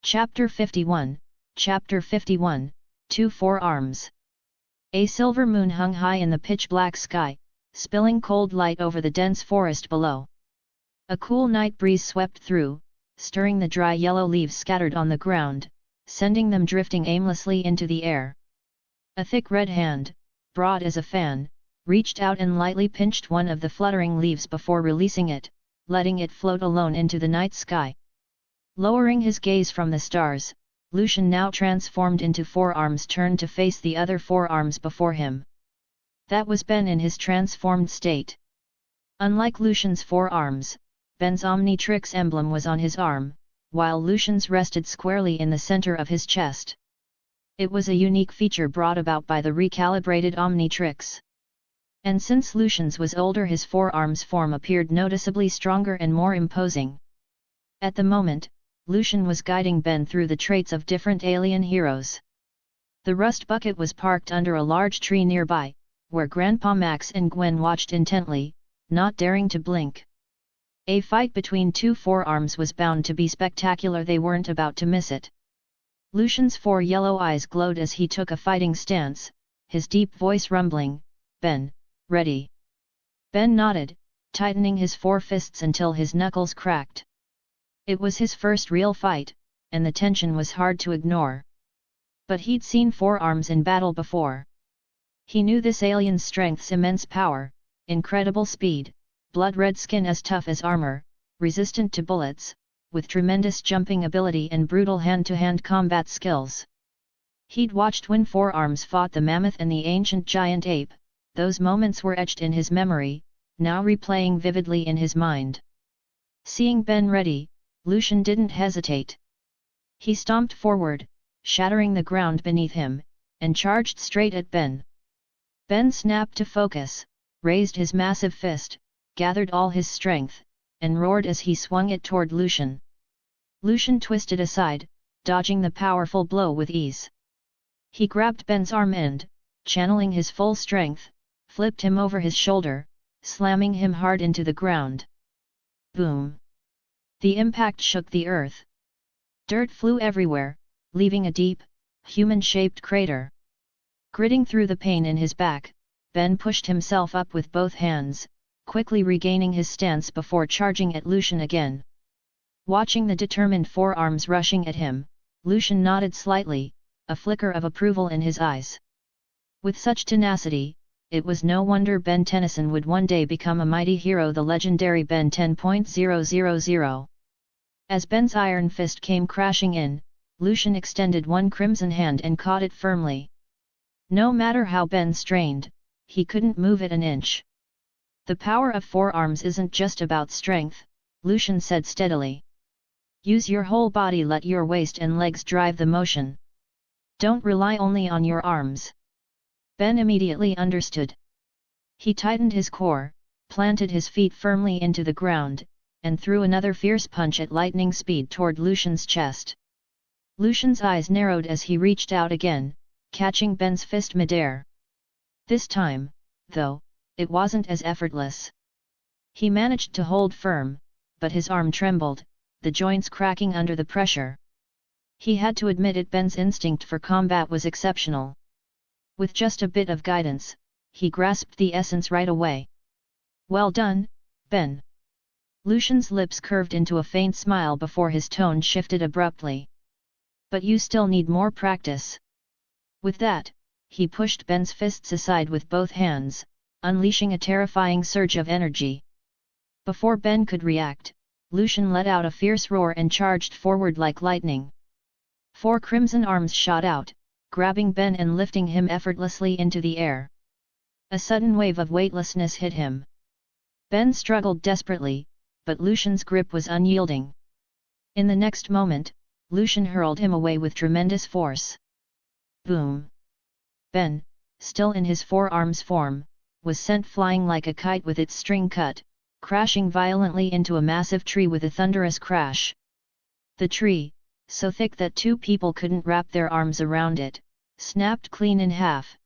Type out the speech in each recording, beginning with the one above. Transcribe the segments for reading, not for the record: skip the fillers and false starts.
Chapter 51, Chapter 51, Two Forearms. A silver moon hung high in the pitch-black sky, spilling cold light over the dense forest below. A cool night breeze swept through, stirring the dry yellow leaves scattered on the ground, sending them drifting aimlessly into the air. A thick red hand, broad as a fan, reached out and lightly pinched one of the fluttering leaves before releasing it, letting it float alone into the night sky. Lowering his gaze from the stars, Lucian, now transformed into forearms, turned to face the other forearms before him. That was Ben in his transformed state. Unlike Lucian's forearms, Ben's Omnitrix emblem was on his arm, while Lucian's rested squarely in the center of his chest. It was a unique feature brought about by the recalibrated Omnitrix. And since Lucian's was older, his forearms form appeared noticeably stronger and more imposing. At the moment, Lucian was guiding Ben through the traits of different alien heroes. The rust bucket was parked under a large tree nearby, where Grandpa Max and Gwen watched intently, not daring to blink. A fight between two forearms was bound to be spectacular. They weren't about to miss it. Lucian's four yellow eyes glowed as he took a fighting stance, his deep voice rumbling, "Ben, ready?" Ben nodded, tightening his four fists until his knuckles cracked. It was his first real fight, and the tension was hard to ignore. But he'd seen forearms in battle before. He knew this alien's strength's immense power, incredible speed, blood-red skin as tough as armor, resistant to bullets, with tremendous jumping ability and brutal hand-to-hand combat skills. He'd watched when forearms fought the mammoth and the ancient giant ape. Those moments were etched in his memory, now replaying vividly in his mind. Seeing Ben ready, Lucian didn't hesitate. He stomped forward, shattering the ground beneath him, and charged straight at Ben. Ben snapped to focus, raised his massive fist, gathered all his strength, and roared as he swung it toward Lucian. Lucian twisted aside, dodging the powerful blow with ease. He grabbed Ben's arm and, channeling his full strength, flipped him over his shoulder, slamming him hard into the ground. Boom! The impact shook the earth. Dirt flew everywhere, leaving a deep, human-shaped crater. Gritting through the pain in his back, Ben pushed himself up with both hands, quickly regaining his stance before charging at Lucian again. Watching the determined forearms rushing at him, Lucian nodded slightly, a flicker of approval in his eyes. With such tenacity, it was no wonder Ben Tennyson would one day become a mighty hero, the legendary Ben 10.000. As Ben's iron fist came crashing in, Lucian extended one crimson hand and caught it firmly. No matter how Ben strained, he couldn't move it an inch. The power of forearms isn't just about strength, Lucian said steadily. Use your whole body, let your waist and legs drive the motion. Don't rely only on your arms. Ben immediately understood. He tightened his core, planted his feet firmly into the ground, and threw another fierce punch at lightning speed toward Lucian's chest. Lucian's eyes narrowed as he reached out again, catching Ben's fist midair. This time, though, it wasn't as effortless. He managed to hold firm, but his arm trembled, the joints cracking under the pressure. He had to admit it, Ben's instinct for combat was exceptional. With just a bit of guidance, he grasped the essence right away. Well done, Ben. Lucian's lips curved into a faint smile before his tone shifted abruptly. But you still need more practice. With that, he pushed Ben's fists aside with both hands, unleashing a terrifying surge of energy. Before Ben could react, Lucian let out a fierce roar and charged forward like lightning. Four crimson arms shot out, grabbing Ben and lifting him effortlessly into the air. A sudden wave of weightlessness hit him. Ben struggled desperately, but Lucian's grip was unyielding. In the next moment, Lucian hurled him away with tremendous force. Boom! Ben, still in his forearms form, was sent flying like a kite with its string cut, crashing violently into a massive tree with a thunderous crash. The tree, so thick that two people couldn't wrap their arms around it, snapped clean in half.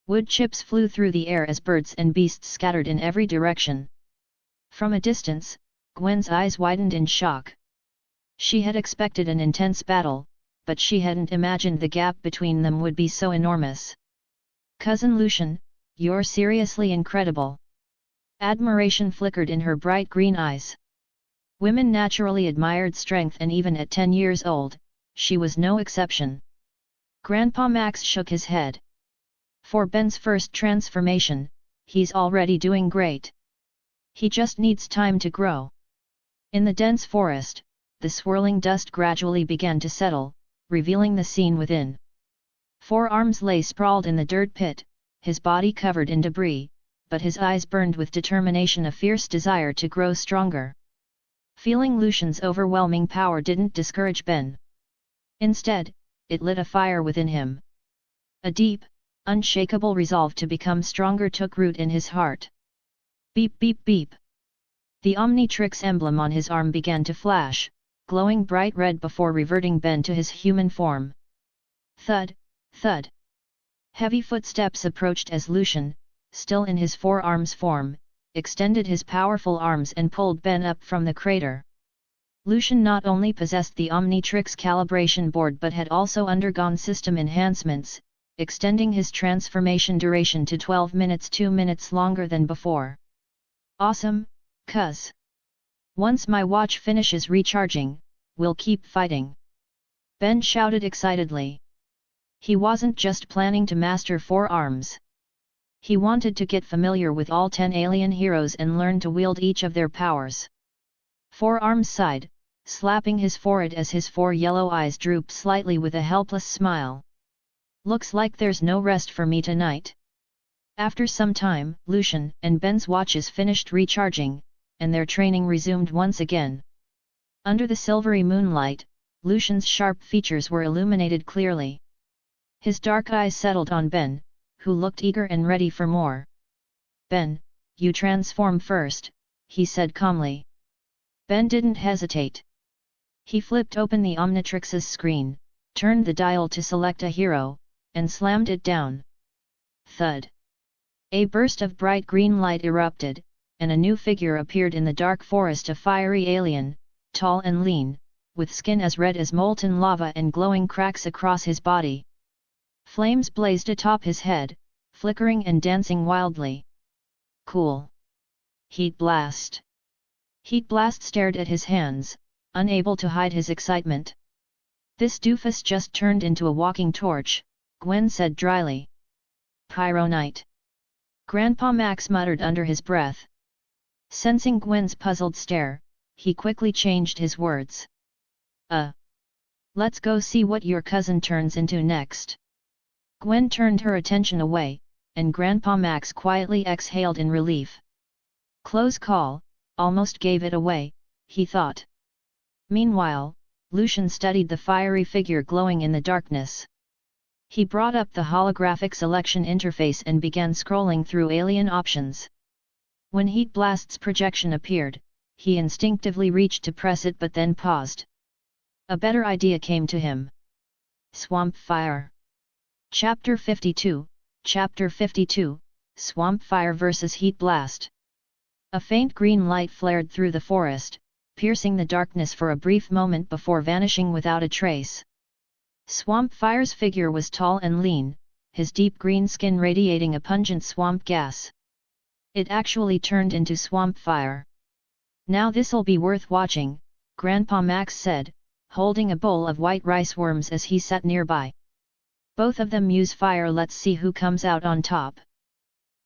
Wood chips flew through the air as birds and beasts scattered in every direction. From a distance, Gwen's eyes widened in shock. She had expected an intense battle, but she hadn't imagined the gap between them would be so enormous. "Cousin Lucian, you're seriously incredible." Admiration flickered in her bright green eyes. Women naturally admired strength, and even at 10 years old, she was no exception. Grandpa Max shook his head. For Ben's first transformation, he's already doing great. He just needs time to grow. In the dense forest, the swirling dust gradually began to settle, revealing the scene within. 4 arms lay sprawled in the dirt pit, his body covered in debris, but his eyes burned with determination, a fierce desire to grow stronger. Feeling Lucian's overwhelming power didn't discourage Ben. Instead, it lit a fire within him. A deep, unshakable resolve to become stronger took root in his heart. Beep beep beep. The Omnitrix emblem on his arm began to flash, glowing bright red before reverting Ben to his human form. Thud, thud. Heavy footsteps approached as Lucian, still in his 4 arms form, extended his powerful arms and pulled Ben up from the crater. Lucian not only possessed the Omnitrix calibration board but had also undergone system enhancements, extending his transformation duration to 12 minutes, 2 minutes longer than before. "Awesome, cuz. Once my watch finishes recharging, we'll keep fighting," Ben shouted excitedly. He wasn't just planning to master 4 arms. He wanted to get familiar with all 10 alien heroes and learn to wield each of their powers. 4 arms sighed, slapping his forehead as his 4 yellow eyes drooped slightly with a helpless smile. "Looks like there's no rest for me tonight." After some time, Lucian and Ben's watches finished recharging, and their training resumed once again. Under the silvery moonlight, Lucian's sharp features were illuminated clearly. His dark eyes settled on Ben, who looked eager and ready for more. "Ben, you transform first," he said calmly. Ben didn't hesitate. He flipped open the Omnitrix's screen, turned the dial to select a hero, and slammed it down. Thud! A burst of bright green light erupted, and a new figure appeared in the dark forest, a fiery alien, tall and lean, with skin as red as molten lava and glowing cracks across his body. Flames blazed atop his head, flickering and dancing wildly. "Cool! Heat Blast!" Heat Blast stared at his hands, unable to hide his excitement. "This doofus just turned into a walking torch," Gwen said dryly. "Pyronite!" Grandpa Max muttered under his breath. Sensing Gwen's puzzled stare, he quickly changed his words. Let's go see what your cousin turns into next." Gwen turned her attention away, and Grandpa Max quietly exhaled in relief. Close call, almost gave it away, he thought. Meanwhile, Lucian studied the fiery figure glowing in the darkness. He brought up the holographic selection interface and began scrolling through alien options. When Heat Blast's projection appeared, he instinctively reached to press it but then paused. A better idea came to him. Swamp Fire. Chapter 52, Chapter 52, Swamp Fire vs. Heat Blast. A faint green light flared through the forest, piercing the darkness for a brief moment before vanishing without a trace. Swamp Fire's figure was tall and lean, his deep green skin radiating a pungent swamp gas. It actually turned into Swamp Fire. "Now this'll be worth watching," Grandpa Max said, holding a bowl of white rice worms as he sat nearby. "Both of them use fire, let's see who comes out on top."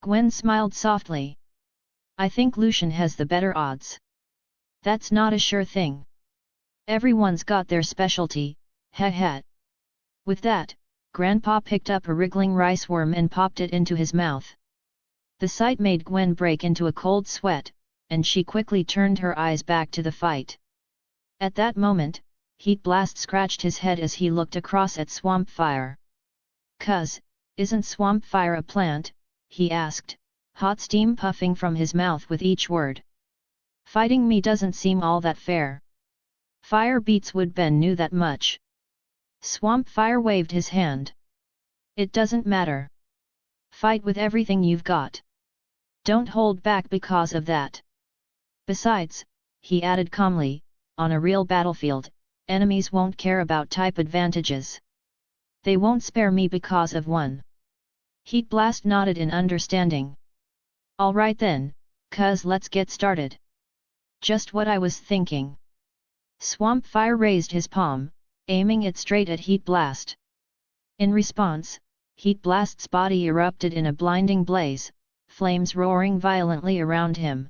Gwen smiled softly. "I think Lucian has the better odds." "That's not a sure thing. Everyone's got their specialty, heh. With that, Grandpa picked up a wriggling rice worm and popped it into his mouth. The sight made Gwen break into a cold sweat, and she quickly turned her eyes back to the fight. At that moment, Heat Blast scratched his head as he looked across at Swamp Fire. "Cuz, isn't Swamp Fire a plant?" he asked, hot steam puffing from his mouth with each word. "Fighting me doesn't seem all that fair." Fire beats wood, Ben knew that much. Swamp Fire waved his hand. "It doesn't matter. Fight with everything you've got. Don't hold back because of that. Besides," he added calmly, "on a real battlefield, enemies won't care about type advantages. They won't spare me because of one. Heat Blast nodded in understanding. Alright then, cuz let's get started. Just what I was thinking. Swamp Fire raised his palm, aiming it straight at Heat Blast. In response, Heat Blast's body erupted in a blinding blaze, flames roaring violently around him.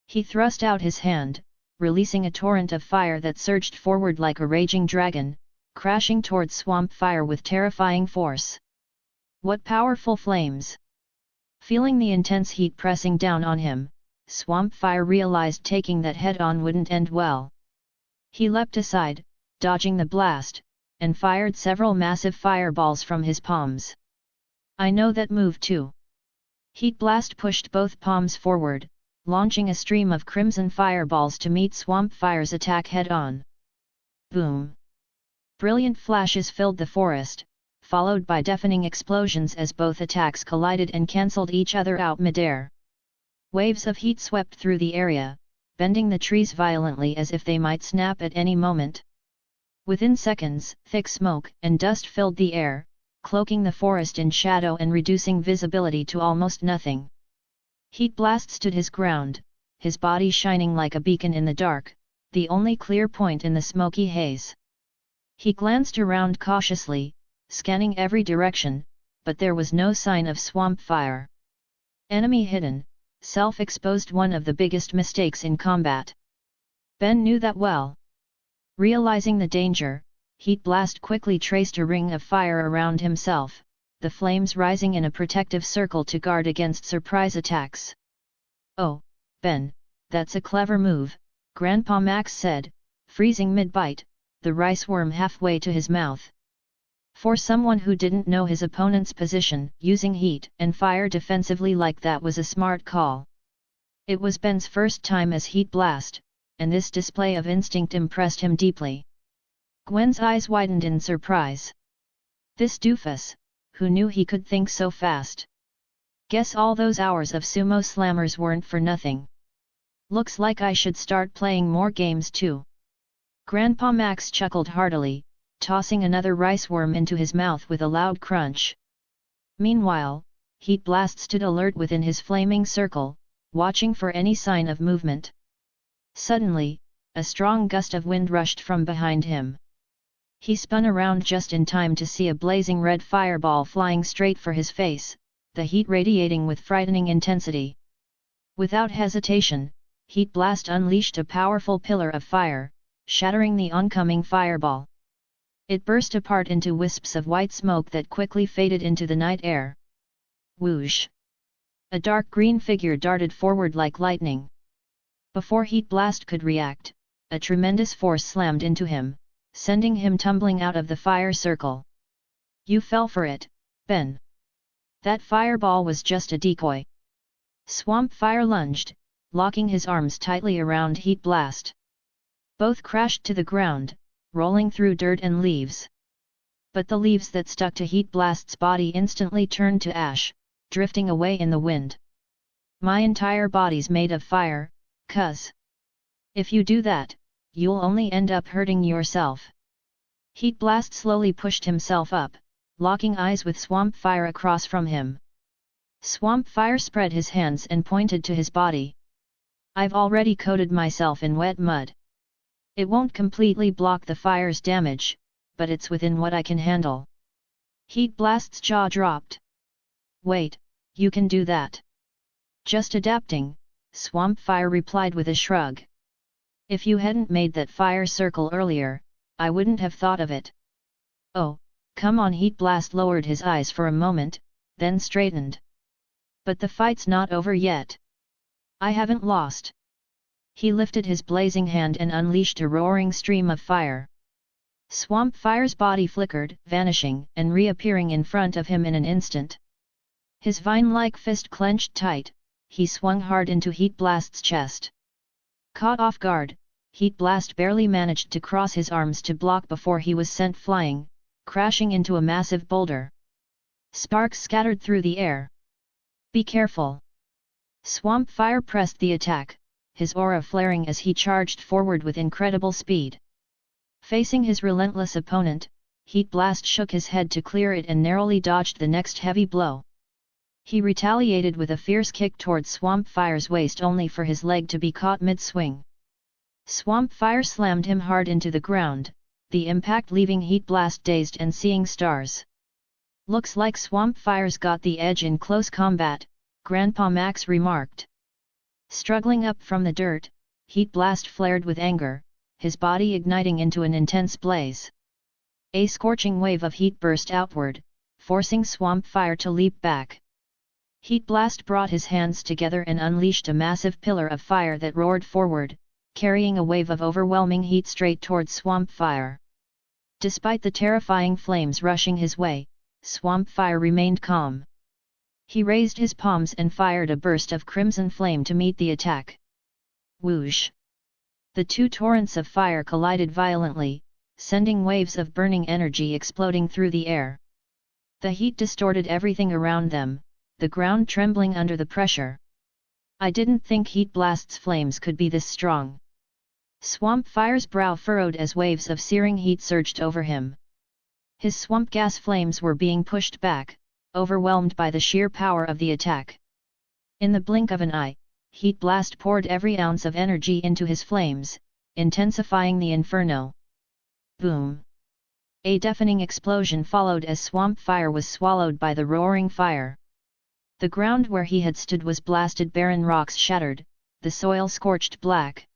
He thrust out his hand, releasing a torrent of fire that surged forward like a raging dragon, crashing towards Swamp Fire with terrifying force. What powerful flames! Feeling the intense heat pressing down on him, Swamp Fire realized taking that head-on wouldn't end well. He leapt aside, dodging the blast, and fired several massive fireballs from his palms. I know that move too. Heat Blast pushed both palms forward, launching a stream of crimson fireballs to meet Swamp Fire's attack head-on. Boom! Brilliant flashes filled the forest, followed by deafening explosions as both attacks collided and cancelled each other out midair. Waves of heat swept through the area, bending the trees violently as if they might snap at any moment. Within seconds, thick smoke and dust filled the air, cloaking the forest in shadow and reducing visibility to almost nothing. Heat Blast stood his ground, his body shining like a beacon in the dark, the only clear point in the smoky haze. He glanced around cautiously, scanning every direction, but there was no sign of Swamp Fire. Enemy hidden, self-exposed, one of the biggest mistakes in combat. Ben knew that well. Realizing the danger, Heat Blast quickly traced a ring of fire around himself, the flames rising in a protective circle to guard against surprise attacks. Oh, Ben, that's a clever move, Grandpa Max said, freezing mid-bite, the rice worm halfway to his mouth. For someone who didn't know his opponent's position, using heat and fire defensively like that was a smart call. It was Ben's first time as Heat Blast, and this display of instinct impressed him deeply. Gwen's eyes widened in surprise. This doofus, who knew he could think so fast? Guess all those hours of sumo slammers weren't for nothing. Looks like I should start playing more games too. Grandpa Max chuckled heartily, tossing another rice worm into his mouth with a loud crunch. Meanwhile, Heat Blast stood alert within his flaming circle, watching for any sign of movement. Suddenly, a strong gust of wind rushed from behind him. He spun around just in time to see a blazing red fireball flying straight for his face, the heat radiating with frightening intensity. Without hesitation, Heat Blast unleashed a powerful pillar of fire, shattering the oncoming fireball. It burst apart into wisps of white smoke that quickly faded into the night air. Whoosh! A dark green figure darted forward like lightning. Before Heat Blast could react, a tremendous force slammed into him, sending him tumbling out of the fire circle. You fell for it, Ben. That fireball was just a decoy. Swamp Fire lunged, locking his arms tightly around Heat Blast. Both crashed to the ground, rolling through dirt and leaves. But the leaves that stuck to Heat Blast's body instantly turned to ash, drifting away in the wind. My entire body's made of fire, cuz. If you do that, you'll only end up hurting yourself. Heat Blast slowly pushed himself up, locking eyes with Swamp Fire across from him. Swamp Fire spread his hands and pointed to his body. I've already coated myself in wet mud. It won't completely block the fire's damage, but it's within what I can handle. Heat Blast's jaw dropped. Wait, you can do that? Just adapting, Swamp Fire replied with a shrug. If you hadn't made that fire circle earlier, I wouldn't have thought of it. Oh, come on. Heat Blast lowered his eyes for a moment, then straightened. But the fight's not over yet. I haven't lost. He lifted his blazing hand and unleashed a roaring stream of fire. Swamp Fire's body flickered, vanishing and reappearing in front of him in an instant. His vine-like fist clenched tight, he swung hard into Heat Blast's chest. Caught off guard, Heat Blast barely managed to cross his arms to block before he was sent flying, crashing into a massive boulder. Sparks scattered through the air. Be careful! Swamp Fire pressed the attack, his aura flaring as he charged forward with incredible speed. Facing his relentless opponent, Heat Blast shook his head to clear it and narrowly dodged the next heavy blow. He retaliated with a fierce kick towards Swamp Fire's waist only for his leg to be caught mid-swing. Swamp Fire slammed him hard into the ground, the impact leaving Heat Blast dazed and seeing stars. Looks like Swamp Fire's got the edge in close combat, Grandpa Max remarked. Struggling up from the dirt, Heat Blast flared with anger, his body igniting into an intense blaze. A scorching wave of heat burst outward, forcing Swamp Fire to leap back. Heat Blast brought his hands together and unleashed a massive pillar of fire that roared forward, carrying a wave of overwhelming heat straight towards Swamp Fire. Despite the terrifying flames rushing his way, Swamp Fire remained calm. He raised his palms and fired a burst of crimson flame to meet the attack. Whoosh! The two torrents of fire collided violently, sending waves of burning energy exploding through the air. The heat distorted everything around them, the ground trembling under the pressure. I didn't think Heat Blast's flames could be this strong. Swamp Fire's brow furrowed as waves of searing heat surged over him. His swamp gas flames were being pushed back, overwhelmed by the sheer power of the attack. In the blink of an eye, Heat Blast poured every ounce of energy into his flames, intensifying the inferno. Boom! A deafening explosion followed as Swamp Fire was swallowed by the roaring fire. The ground where he had stood was blasted, barren rocks shattered, the soil scorched black.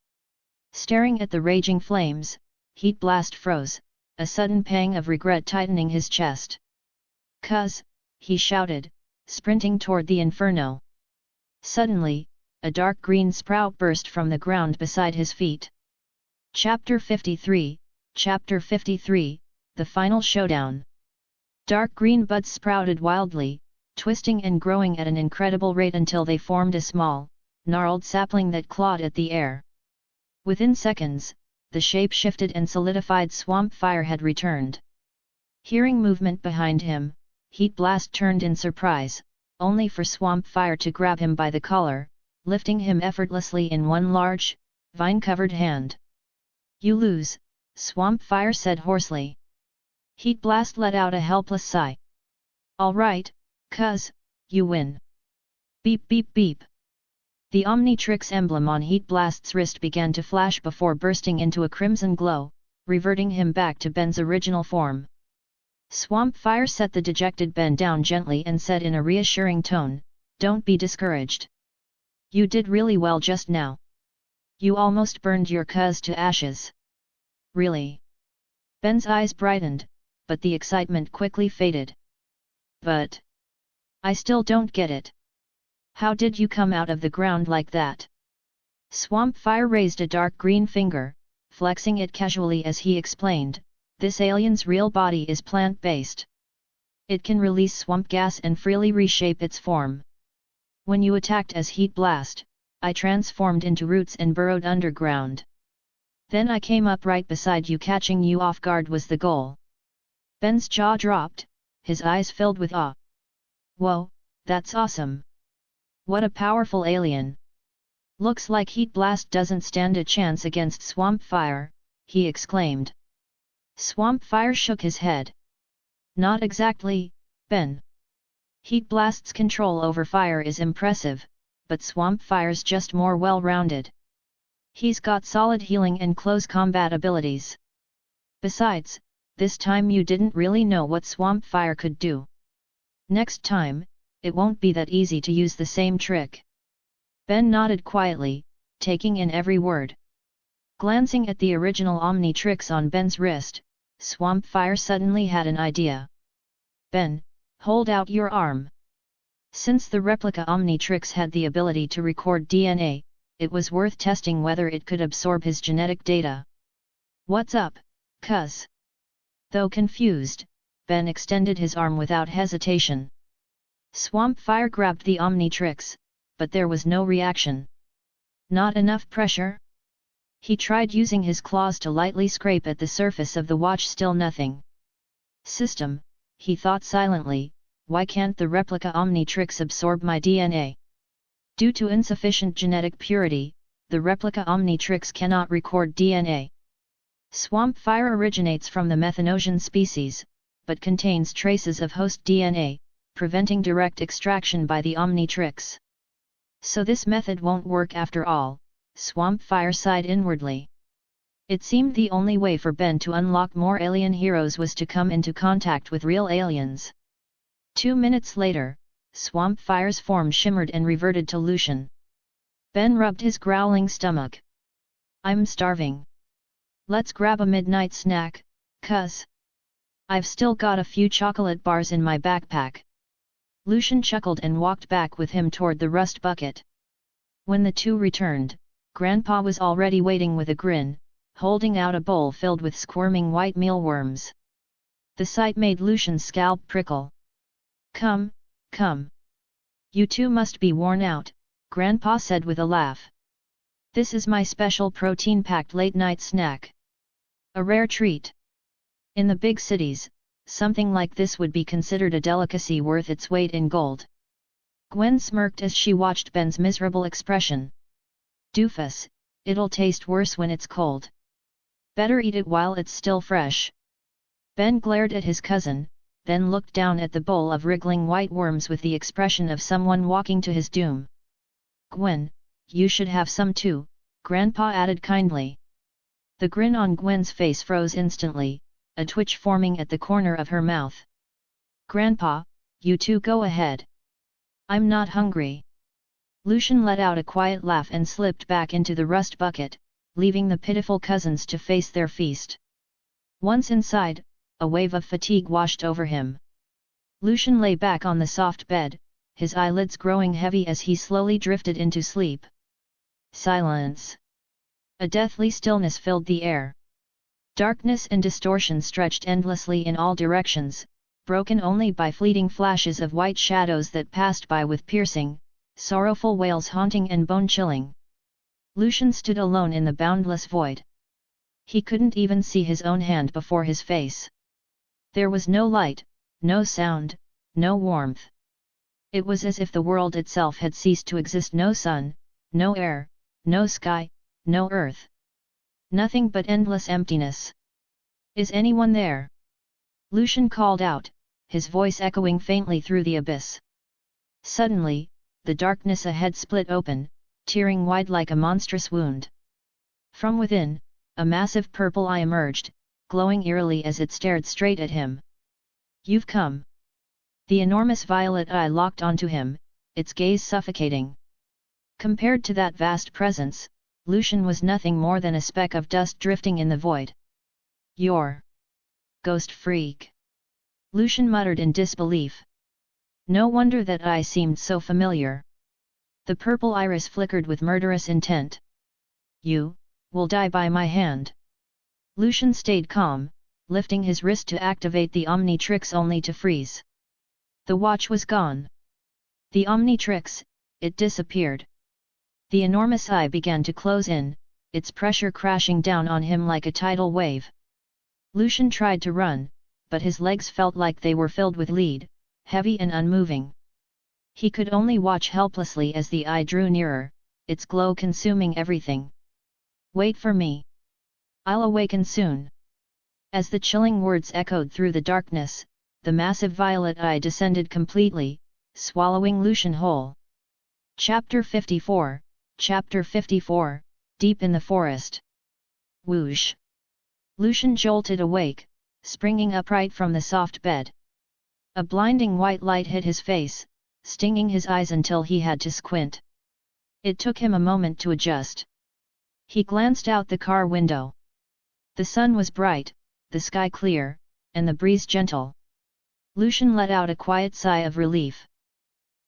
Staring at the raging flames, Heat Blast froze, a sudden pang of regret tightening his chest. "Cuz," he shouted, sprinting toward the inferno. Suddenly, a dark green sprout burst from the ground beside his feet. Chapter 53, The Final Showdown. Dark green buds sprouted wildly, twisting and growing at an incredible rate until they formed a small, gnarled sapling that clawed at the air. Within seconds, the shape shifted and solidified. Swamp Fire had returned. Hearing movement behind him, Heat Blast turned in surprise, only for Swamp Fire to grab him by the collar, lifting him effortlessly in one large, vine-covered hand. "You lose," Swamp Fire said hoarsely. Heat Blast let out a helpless sigh. "All right, cuz, you win." Beep beep beep. The Omnitrix emblem on Heat Blast's wrist began to flash before bursting into a crimson glow, reverting him back to Ben's original form. Swamp Fire set the dejected Ben down gently and said in a reassuring tone, "Don't be discouraged. You did really well just now. You almost burned your cuz to ashes." "Really?" Ben's eyes brightened, but the excitement quickly faded. "But I still don't get it. How did you come out of the ground like that?" Swamp Fire raised a dark green finger, flexing it casually as he explained, "This alien's real body is plant-based. It can release swamp gas and freely reshape its form. When you attacked as Heat Blast, I transformed into roots and burrowed underground. Then I came up right beside you. Catching you off guard was the goal." Ben's jaw dropped, his eyes filled with awe. "Whoa, that's awesome! What a powerful alien! Looks like Heat Blast doesn't stand a chance against Swamp Fire," he exclaimed. Swamp Fire shook his head. "Not exactly, Ben. Heat Blast's control over fire is impressive, but Swamp Fire's just more well-rounded. He's got solid healing and close combat abilities. Besides, this time you didn't really know what Swamp Fire could do. Next time, it won't be that easy to use the same trick." Ben nodded quietly, taking in every word. Glancing at the original Omnitrix on Ben's wrist, Swamp Fire suddenly had an idea. "Ben, hold out your arm." Since the replica Omnitrix had the ability to record DNA, it was worth testing whether it could absorb his genetic data. "What's up, cuz?" Though confused, Ben extended his arm without hesitation. Swamp Fire grabbed the Omnitrix, but there was no reaction. Not enough pressure? He tried using his claws to lightly scrape at the surface of the watch. Still nothing. System, he thought silently, why can't the replica Omnitrix absorb my DNA? Due to insufficient genetic purity, the replica Omnitrix cannot record DNA. Swamp fire originates from the methanosian species, but contains traces of host DNA, preventing direct extraction by the Omnitrix. So this method won't work after all, Swamp Fire sighed inwardly. It seemed the only way for Ben to unlock more alien heroes was to come into contact with real aliens. 2 minutes later, Swamp Fire's form shimmered and reverted to Lucian. Ben rubbed his growling stomach. I'm starving. Let's grab a midnight snack, cuz I've still got a few chocolate bars in my backpack. Lucian chuckled and walked back with him toward the rust bucket. When the two returned, Grandpa was already waiting with a grin, holding out a bowl filled with squirming white mealworms. The sight made Lucian's scalp prickle. Come, come. You two must be worn out, Grandpa said with a laugh. This is my special protein-packed late-night snack. A rare treat. In the big cities, something like this would be considered a delicacy worth its weight in gold. Gwen smirked as she watched Ben's miserable expression. Doofus, it'll taste worse when it's cold. Better eat it while it's still fresh. Ben glared at his cousin, then looked down at the bowl of wriggling white worms with the expression of someone walking to his doom. Gwen, you should have some too, Grandpa added kindly. The grin on Gwen's face froze instantly, a twitch forming at the corner of her mouth. Grandpa, you two go ahead. I'm not hungry. Lucian let out a quiet laugh and slipped back into the rust bucket, leaving the pitiful cousins to face their feast. Once inside, a wave of fatigue washed over him. Lucian lay back on the soft bed, his eyelids growing heavy as he slowly drifted into sleep. Silence. A deathly stillness filled the air. Darkness and distortion stretched endlessly in all directions, broken only by fleeting flashes of white shadows that passed by with piercing, sorrowful wails haunting and bone-chilling. Lucian stood alone in the boundless void. He couldn't even see his own hand before his face. There was no light, no sound, no warmth. It was as if the world itself had ceased to exist. No sun, no air, no sky, no earth. Nothing but endless emptiness. Is anyone there? Lucian called out, his voice echoing faintly through the abyss. Suddenly, the darkness ahead split open, tearing wide like a monstrous wound. From within, a massive purple eye emerged, glowing eerily as it stared straight at him. You've come. The enormous violet eye locked onto him, its gaze suffocating. Compared to that vast presence, Lucian was nothing more than a speck of dust drifting in the void. You're ghost freak. Lucian muttered in disbelief. No wonder that eye seemed so familiar. The purple iris flickered with murderous intent. You will die by my hand. Lucian stayed calm, lifting his wrist to activate the Omnitrix only to freeze. The watch was gone. The Omnitrix, it disappeared. The enormous eye began to close in, its pressure crashing down on him like a tidal wave. Lucian tried to run, but his legs felt like they were filled with lead, heavy and unmoving. He could only watch helplessly as the eye drew nearer, its glow consuming everything. Wait for me. I'll awaken soon. As the chilling words echoed through the darkness, the massive violet eye descended completely, swallowing Lucian whole. Chapter 54, Chapter 54, Deep in the Forest. Whoosh! Lucian jolted awake, springing upright from the soft bed. A blinding white light hit his face, stinging his eyes until he had to squint. It took him a moment to adjust. He glanced out the car window. The sun was bright, the sky clear, and the breeze gentle. Lucian let out a quiet sigh of relief.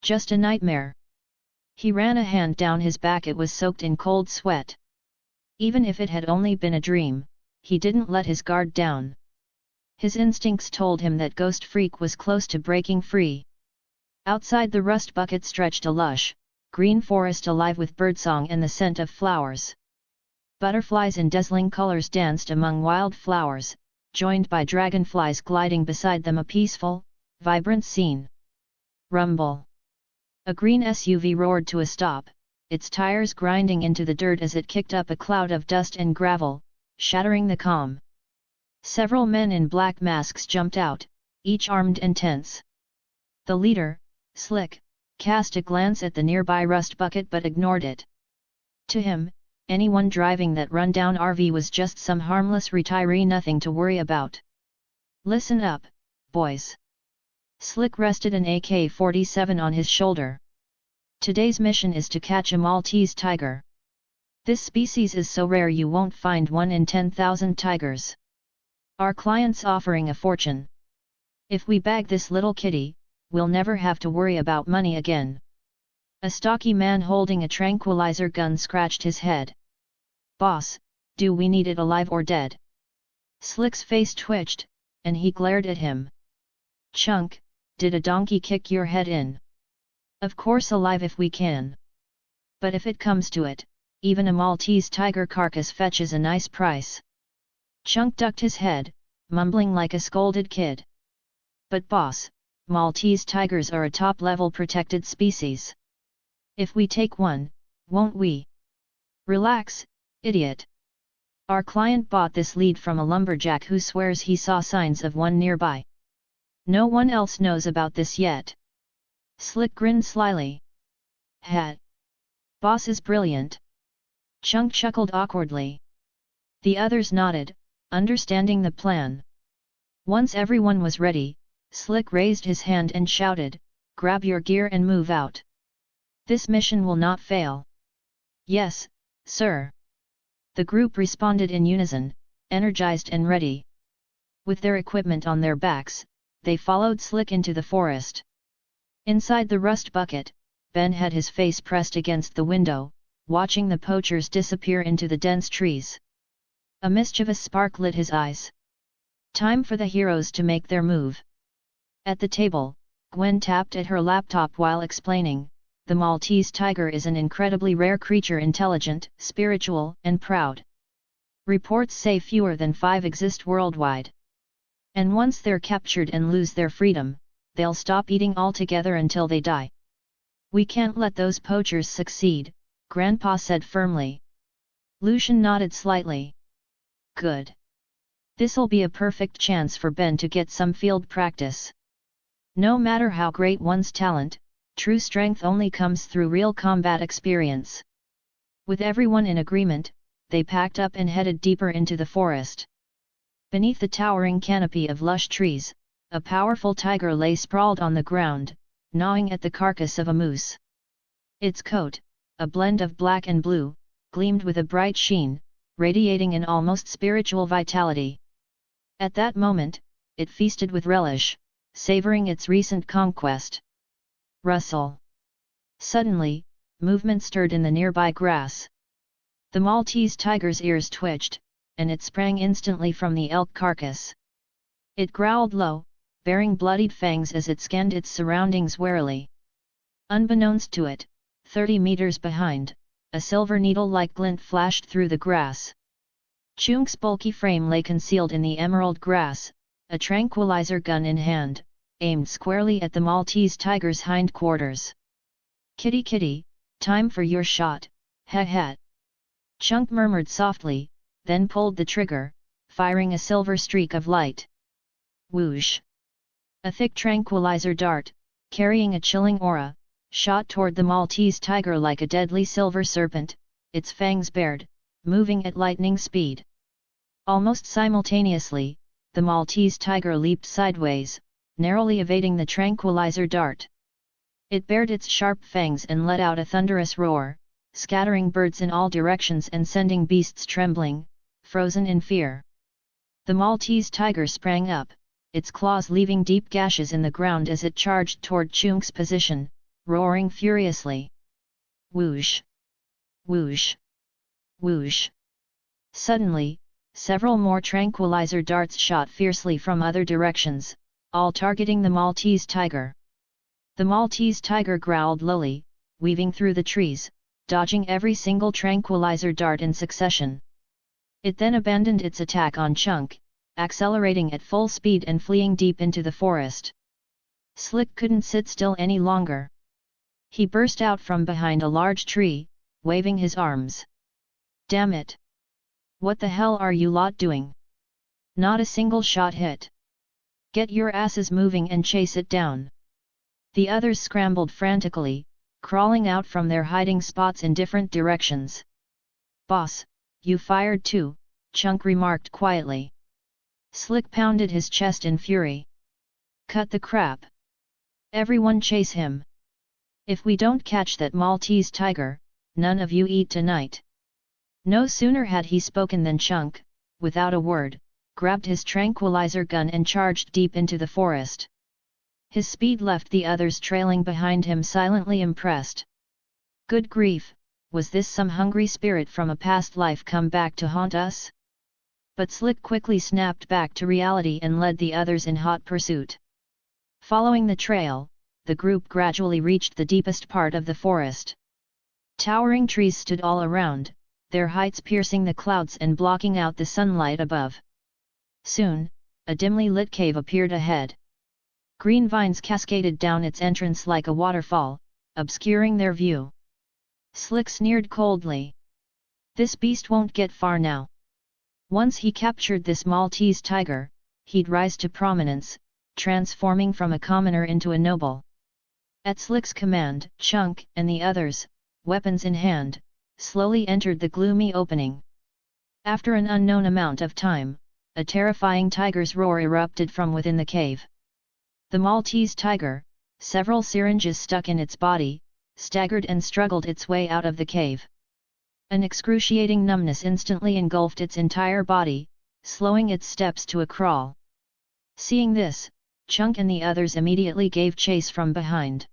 Just a nightmare. He ran a hand down his back. It was soaked in cold sweat. Even if it had only been a dream, he didn't let his guard down. His instincts told him that Ghost Freak was close to breaking free. Outside the rust bucket stretched a lush, green forest alive with birdsong and the scent of flowers. Butterflies in dazzling colors danced among wild flowers, joined by dragonflies gliding beside them, a peaceful, vibrant scene. Rumble! A green SUV roared to a stop, its tires grinding into the dirt as it kicked up a cloud of dust and gravel, shattering the calm. Several men in black masks jumped out, each armed and tense. The leader, Slick, cast a glance at the nearby rust bucket but ignored it. To him, anyone driving that run-down RV was just some harmless retiree, nothing to worry about. Listen up, boys. Slick rested an AK-47 on his shoulder. Today's mission is to catch a Maltese tiger. This species is so rare you won't find one in 10,000 tigers. Our client's offering a fortune. If we bag this little kitty, we'll never have to worry about money again. A stocky man holding a tranquilizer gun scratched his head. Boss, do we need it alive or dead? Slick's face twitched, and he glared at him. Chunk, did a donkey kick your head in? Of course alive if we can. But if it comes to it, even a Maltese tiger carcass fetches a nice price. Chunk ducked his head, mumbling like a scolded kid. But boss, Maltese tigers are a top-level protected species. If we take one, won't we? Relax, idiot. Our client bought this lead from a lumberjack who swears he saw signs of one nearby. No one else knows about this yet. Slick grinned slyly. Hat. Boss is brilliant. Chunk chuckled awkwardly. The others nodded, understanding the plan. Once everyone was ready, Slick raised his hand and shouted, "Grab your gear and move out. This mission will not fail." "Yes, sir." The group responded in unison, energized and ready. With their equipment on their backs, they followed Slick into the forest. Inside the rust bucket, Ben had his face pressed against the window, watching the poachers disappear into the dense trees. A mischievous spark lit his eyes. Time for the heroes to make their move. At the table, Gwen tapped at her laptop while explaining, "The Maltese tiger is an incredibly rare creature, intelligent, spiritual, and proud. Reports say fewer than 5 exist worldwide. And once they're captured and lose their freedom, they'll stop eating altogether until they die. We can't let those poachers succeed," Grandpa said firmly. Lucian nodded slightly. Good. This'll be a perfect chance for Ben to get some field practice. No matter how great one's talent, true strength only comes through real combat experience. With everyone in agreement, they packed up and headed deeper into the forest. Beneath the towering canopy of lush trees, a powerful tiger lay sprawled on the ground, gnawing at the carcass of a moose. Its coat, a blend of black and blue, gleamed with a bright sheen, radiating an almost spiritual vitality. At that moment, it feasted with relish, savoring its recent conquest. Rustle. Suddenly, movement stirred in the nearby grass. The Maltese tiger's ears twitched, and it sprang instantly from the elk carcass. It growled low, baring bloodied fangs as it scanned its surroundings warily. Unbeknownst to it, 30 meters behind, a silver needle-like glint flashed through the grass. Chunk's bulky frame lay concealed in the emerald grass, a tranquilizer gun in hand, aimed squarely at the Maltese tiger's hindquarters. "Kitty kitty, time for your shot, ha. Chunk murmured softly, then pulled the trigger, firing a silver streak of light. Whoosh! A thick tranquilizer dart, carrying a chilling aura, shot toward the Maltese tiger like a deadly silver serpent, its fangs bared, moving at lightning speed. Almost simultaneously, the Maltese tiger leaped sideways, narrowly evading the tranquilizer dart. It bared its sharp fangs and let out a thunderous roar, scattering birds in all directions and sending beasts trembling, frozen in fear. The Maltese tiger sprang up, its claws leaving deep gashes in the ground as it charged toward Chunk's position, roaring furiously. Whoosh! Whoosh! Whoosh! Suddenly, several more tranquilizer darts shot fiercely from other directions, all targeting the Maltese tiger. The Maltese tiger growled lowly, weaving through the trees, dodging every single tranquilizer dart in succession. It then abandoned its attack on Chunk, accelerating at full speed and fleeing deep into the forest. Slick couldn't sit still any longer. He burst out from behind a large tree, waving his arms. "Damn it! What the hell are you lot doing? Not a single shot hit. Get your asses moving and chase it down. The others scrambled frantically, crawling out from their hiding spots in different directions. Boss, you fired too, Chunk remarked quietly. Slick pounded his chest in fury. Cut the crap. Everyone chase him. If we don't catch that Maltese tiger, none of you eat tonight. No sooner had he spoken than Chunk, without a word, grabbed his tranquilizer gun and charged deep into the forest. His speed left the others trailing behind him silently impressed. Good grief, was this some hungry spirit from a past life come back to haunt us? But Slick quickly snapped back to reality and led the others in hot pursuit. Following the trail, the group gradually reached the deepest part of the forest. Towering trees stood all around, their heights piercing the clouds and blocking out the sunlight above. Soon, a dimly lit cave appeared ahead. Green vines cascaded down its entrance like a waterfall, obscuring their view. Slick sneered coldly. This beast won't get far now. Once he captured this Maltese tiger, he'd rise to prominence, transforming from a commoner into a noble. At Slick's command, Chunk and the others, weapons in hand, slowly entered the gloomy opening. After an unknown amount of time, a terrifying tiger's roar erupted from within the cave. The Maltese tiger, several syringes stuck in its body, staggered and struggled its way out of the cave. An excruciating numbness instantly engulfed its entire body, slowing its steps to a crawl. Seeing this, Chunk and the others immediately gave chase from behind.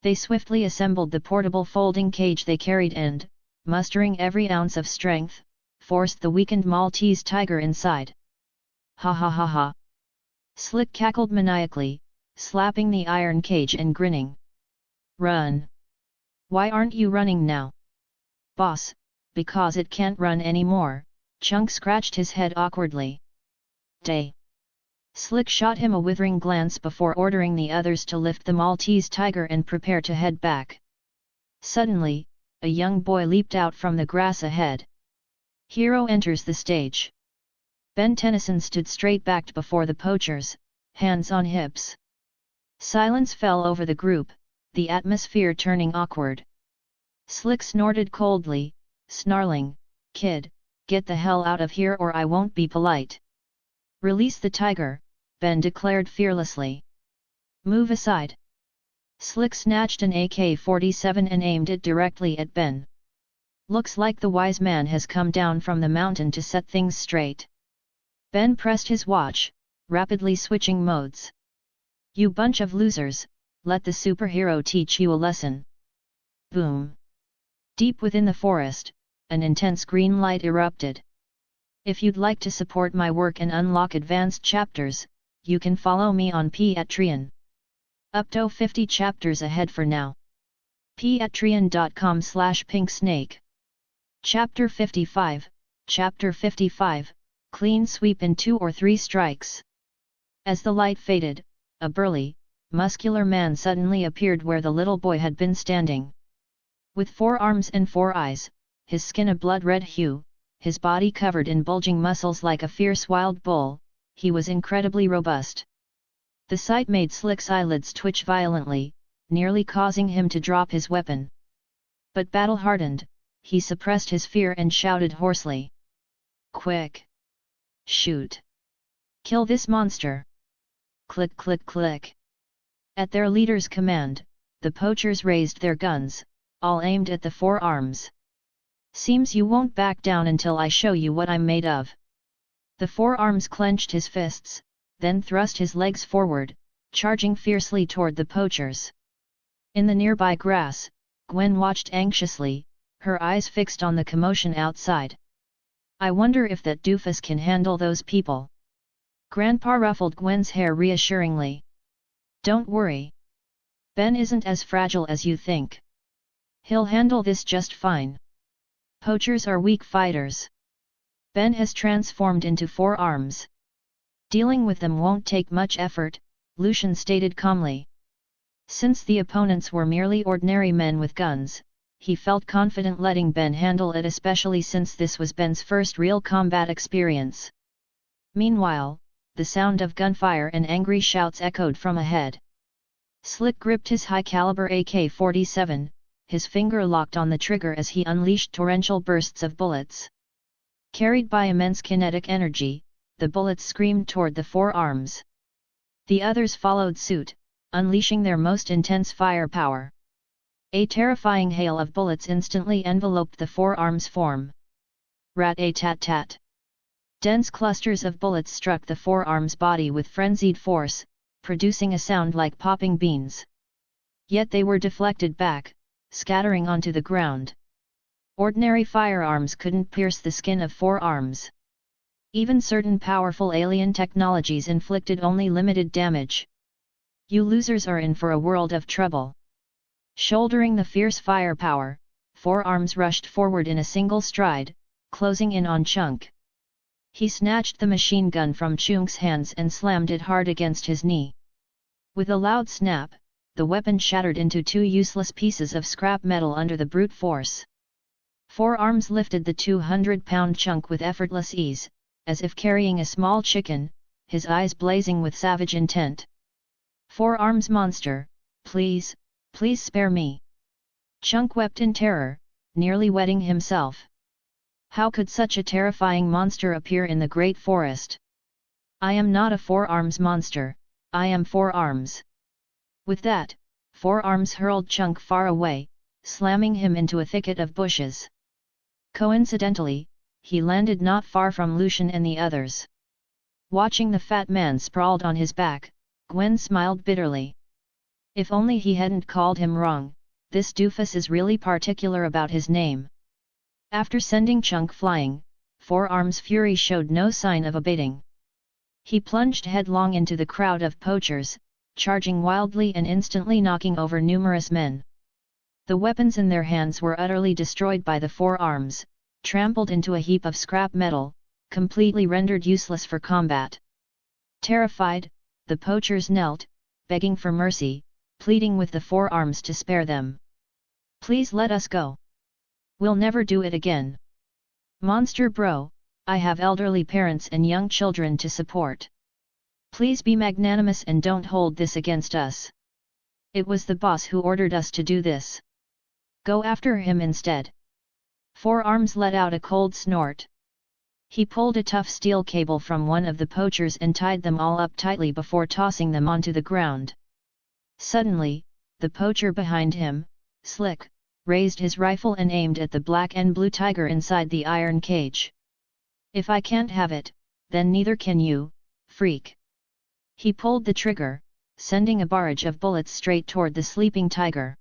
They swiftly assembled the portable folding cage they carried and, mustering every ounce of strength, forced the weakened Maltese tiger inside. Ha ha ha ha! Slick cackled maniacally, slapping the iron cage and grinning. Run! Why aren't you running now? Boss, because it can't run anymore, Chunk scratched his head awkwardly. Day! Slick shot him a withering glance before ordering the others to lift the Maltese tiger and prepare to head back. Suddenly, a young boy leaped out from the grass ahead. Hero enters the stage. Ben Tennyson stood straight-backed before the poachers, hands on hips. Silence fell over the group, the atmosphere turning awkward. Slick snorted coldly, snarling, "Kid, get the hell out of here or I won't be polite." "Release the tiger," Ben declared fearlessly. "Move aside." Slick snatched an AK-47 and aimed it directly at Ben. "Looks like the wise man has come down from the mountain to set things straight." Ben pressed his watch, rapidly switching modes. "You bunch of losers, let the superhero teach you a lesson." Boom! Deep within the forest, an intense green light erupted. If you'd like to support my work and unlock advanced chapters, you can follow me on Patreon. Up to 50 chapters ahead for now. Patreon.com/pinksnake. Chapter 55, Chapter 55, Clean Sweep in 2 or 3 Strikes. As the light faded, a burly, muscular man suddenly appeared where the little boy had been standing. With 4 arms and 4 eyes, his skin a blood-red hue, his body covered in bulging muscles like a fierce wild bull, he was incredibly robust. The sight made Slick's eyelids twitch violently, nearly causing him to drop his weapon. But battle-hardened, he suppressed his fear and shouted hoarsely. "Quick! Shoot! Kill this monster!" Click click click. At their leader's command, the poachers raised their guns, all aimed at the 4 arms. "Seems you won't back down until I show you what I'm made of." The 4 arms clenched his fists, then thrust his legs forward, charging fiercely toward the poachers. In the nearby grass, Gwen watched anxiously, her eyes fixed on the commotion outside. "I wonder if that doofus can handle those people." Grandpa ruffled Gwen's hair reassuringly. "Don't worry. Ben isn't as fragile as you think. He'll handle this just fine. Poachers are weak fighters. Ben has transformed into 4 arms. Dealing with them won't take much effort," Lucian stated calmly. Since the opponents were merely ordinary men with guns, he felt confident letting Ben handle it, especially since this was Ben's first real combat experience. Meanwhile, the sound of gunfire and angry shouts echoed from ahead. Slick gripped his high-caliber AK-47, his finger locked on the trigger as he unleashed torrential bursts of bullets. Carried by immense kinetic energy, the bullets screamed toward the forearms. The others followed suit, unleashing their most intense firepower. A terrifying hail of bullets instantly enveloped the forearms' form. Rat-a-tat-tat. Dense clusters of bullets struck the forearm's body with frenzied force, producing a sound like popping beans. Yet they were deflected back, scattering onto the ground. Ordinary firearms couldn't pierce the skin of forearms. Even certain powerful alien technologies inflicted only limited damage. You losers are in for a world of trouble. Shouldering the fierce firepower, forearms rushed forward in a single stride, closing in on Chunk. He snatched the machine gun from Chunk's hands and slammed it hard against his knee. With a loud snap, the weapon shattered into two useless pieces of scrap metal under the brute force. Forearms lifted the 200-pound Chunk with effortless ease, as if carrying a small chicken, his eyes blazing with savage intent. Forearms monster, please, please spare me. Chunk wept in terror, nearly wetting himself. How could such a terrifying monster appear in the great forest? I am not a forearms monster, I am forearms. With that, forearms hurled Chunk far away, slamming him into a thicket of bushes. Coincidentally, he landed not far from Lucian and the others. Watching the fat man sprawled on his back, Gwen smiled bitterly. If only he hadn't called him wrong, this doofus is really particular about his name. After sending Chunk flying, Forearm's fury showed no sign of abating. He plunged headlong into the crowd of poachers, charging wildly and instantly knocking over numerous men. The weapons in their hands were utterly destroyed by the forearms, trampled into a heap of scrap metal, completely rendered useless for combat. Terrified, the poachers knelt, begging for mercy, pleading with the forearms to spare them. Please let us go. We'll never do it again. Monster bro, I have elderly parents and young children to support. Please be magnanimous and don't hold this against us. It was the boss who ordered us to do this. Go after him instead. Forearms let out a cold snort. He pulled a tough steel cable from one of the poachers and tied them all up tightly before tossing them onto the ground. Suddenly, the poacher behind him, Slick, raised his rifle and aimed at the black and blue tiger inside the iron cage. If I can't have it, then neither can you, freak. He pulled the trigger, sending a barrage of bullets straight toward the sleeping tiger.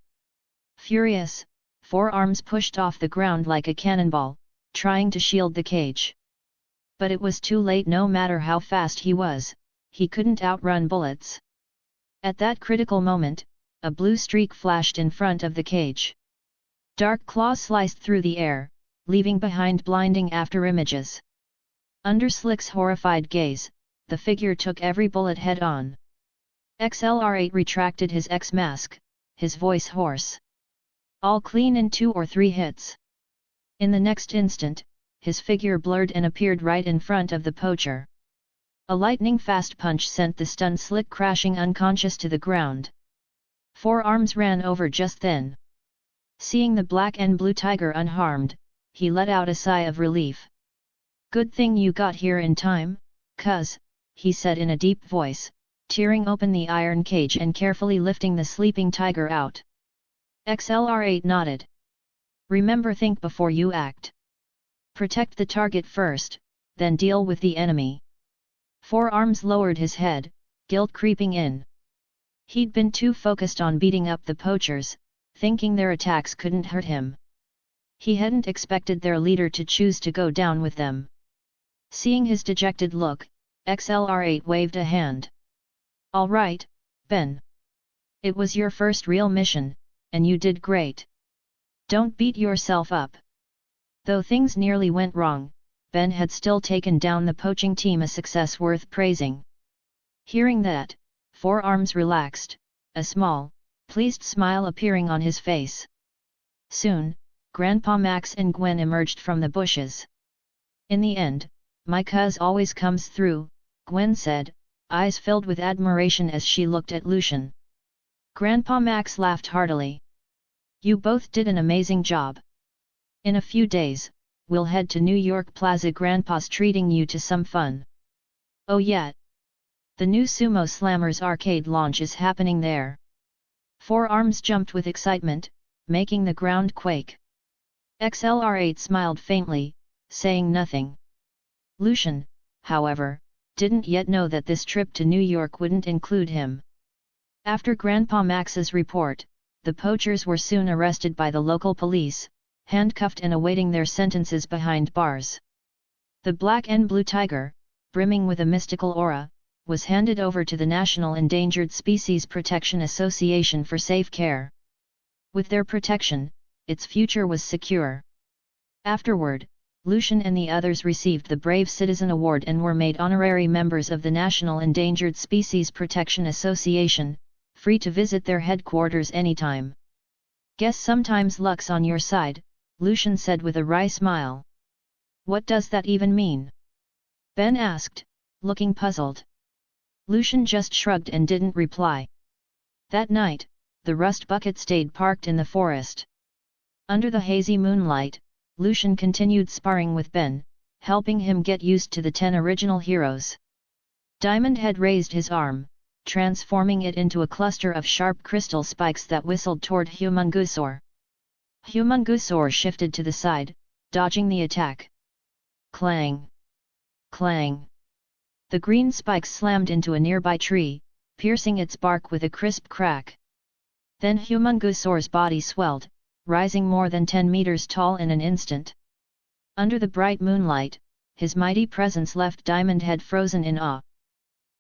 Furious, Forearms pushed off the ground like a cannonball, trying to shield the cage. But it was too late. No matter how fast he couldn't outrun bullets. At that critical moment, a blue streak flashed in front of the cage. Dark claws sliced through the air, leaving behind blinding afterimages. Under Slick's horrified gaze, the figure took every bullet head-on. XLR8 retracted his X-mask, his voice hoarse. All clean in 2 or 3 hits. In the next instant, his figure blurred and appeared right in front of the poacher. A lightning-fast punch sent the stunned Slick crashing unconscious to the ground. Forearms ran over just then. Seeing the black and blue tiger unharmed, he let out a sigh of relief. Good thing you got here in time, cuz, he said in a deep voice, tearing open the iron cage and carefully lifting the sleeping tiger out. XLR8 nodded. Remember, think before you act. Protect the target first, then deal with the enemy. Forearms lowered his head, guilt creeping in. He'd been too focused on beating up the poachers, thinking their attacks couldn't hurt him. He hadn't expected their leader to choose to go down with them. Seeing his dejected look, XLR8 waved a hand. All right, Ben. It was your first real mission, and you did great. Don't beat yourself up. Though things nearly went wrong, Ben had still taken down the poaching team, a success worth praising. Hearing that, Forearms relaxed, a small, pleased smile appearing on his face. Soon, Grandpa Max and Gwen emerged from the bushes. "In the end, my cuz always comes through," Gwen said, eyes filled with admiration as she looked at Lucian. Grandpa Max laughed heartily. "You both did an amazing job. In a few days, we'll head to New York Plaza. Grandpa's treating you to some fun." "Oh yeah! The new Sumo Slammers arcade launch is happening there." Four Arms jumped with excitement, making the ground quake. XLR8 smiled faintly, saying nothing. Lucian, however, didn't yet know that this trip to New York wouldn't include him. After Grandpa Max's report, the poachers were soon arrested by the local police, handcuffed and awaiting their sentences behind bars. The black and blue tiger, brimming with a mystical aura, was handed over to the National Endangered Species Protection Association for safe care. With their protection, its future was secure. Afterward, Lucian and the others received the Brave Citizen Award and were made honorary members of the National Endangered Species Protection Association, free to visit their headquarters anytime. "Guess sometimes luck's on your side," Lucian said with a wry smile. "What does that even mean?" Ben asked, looking puzzled. Lucian just shrugged and didn't reply. That night, the rust bucket stayed parked in the forest. Under the hazy moonlight, Lucian continued sparring with Ben, helping him get used to the 10 original heroes. Diamond had raised his arm, transforming it into a cluster of sharp crystal spikes that whistled toward Humungusor. Humungusor shifted to the side, dodging the attack. Clang! Clang! The green spikes slammed into a nearby tree, piercing its bark with a crisp crack. Then Humungusor's body swelled, rising more than 10 meters tall in an instant. Under the bright moonlight, his mighty presence left Diamond Head frozen in awe.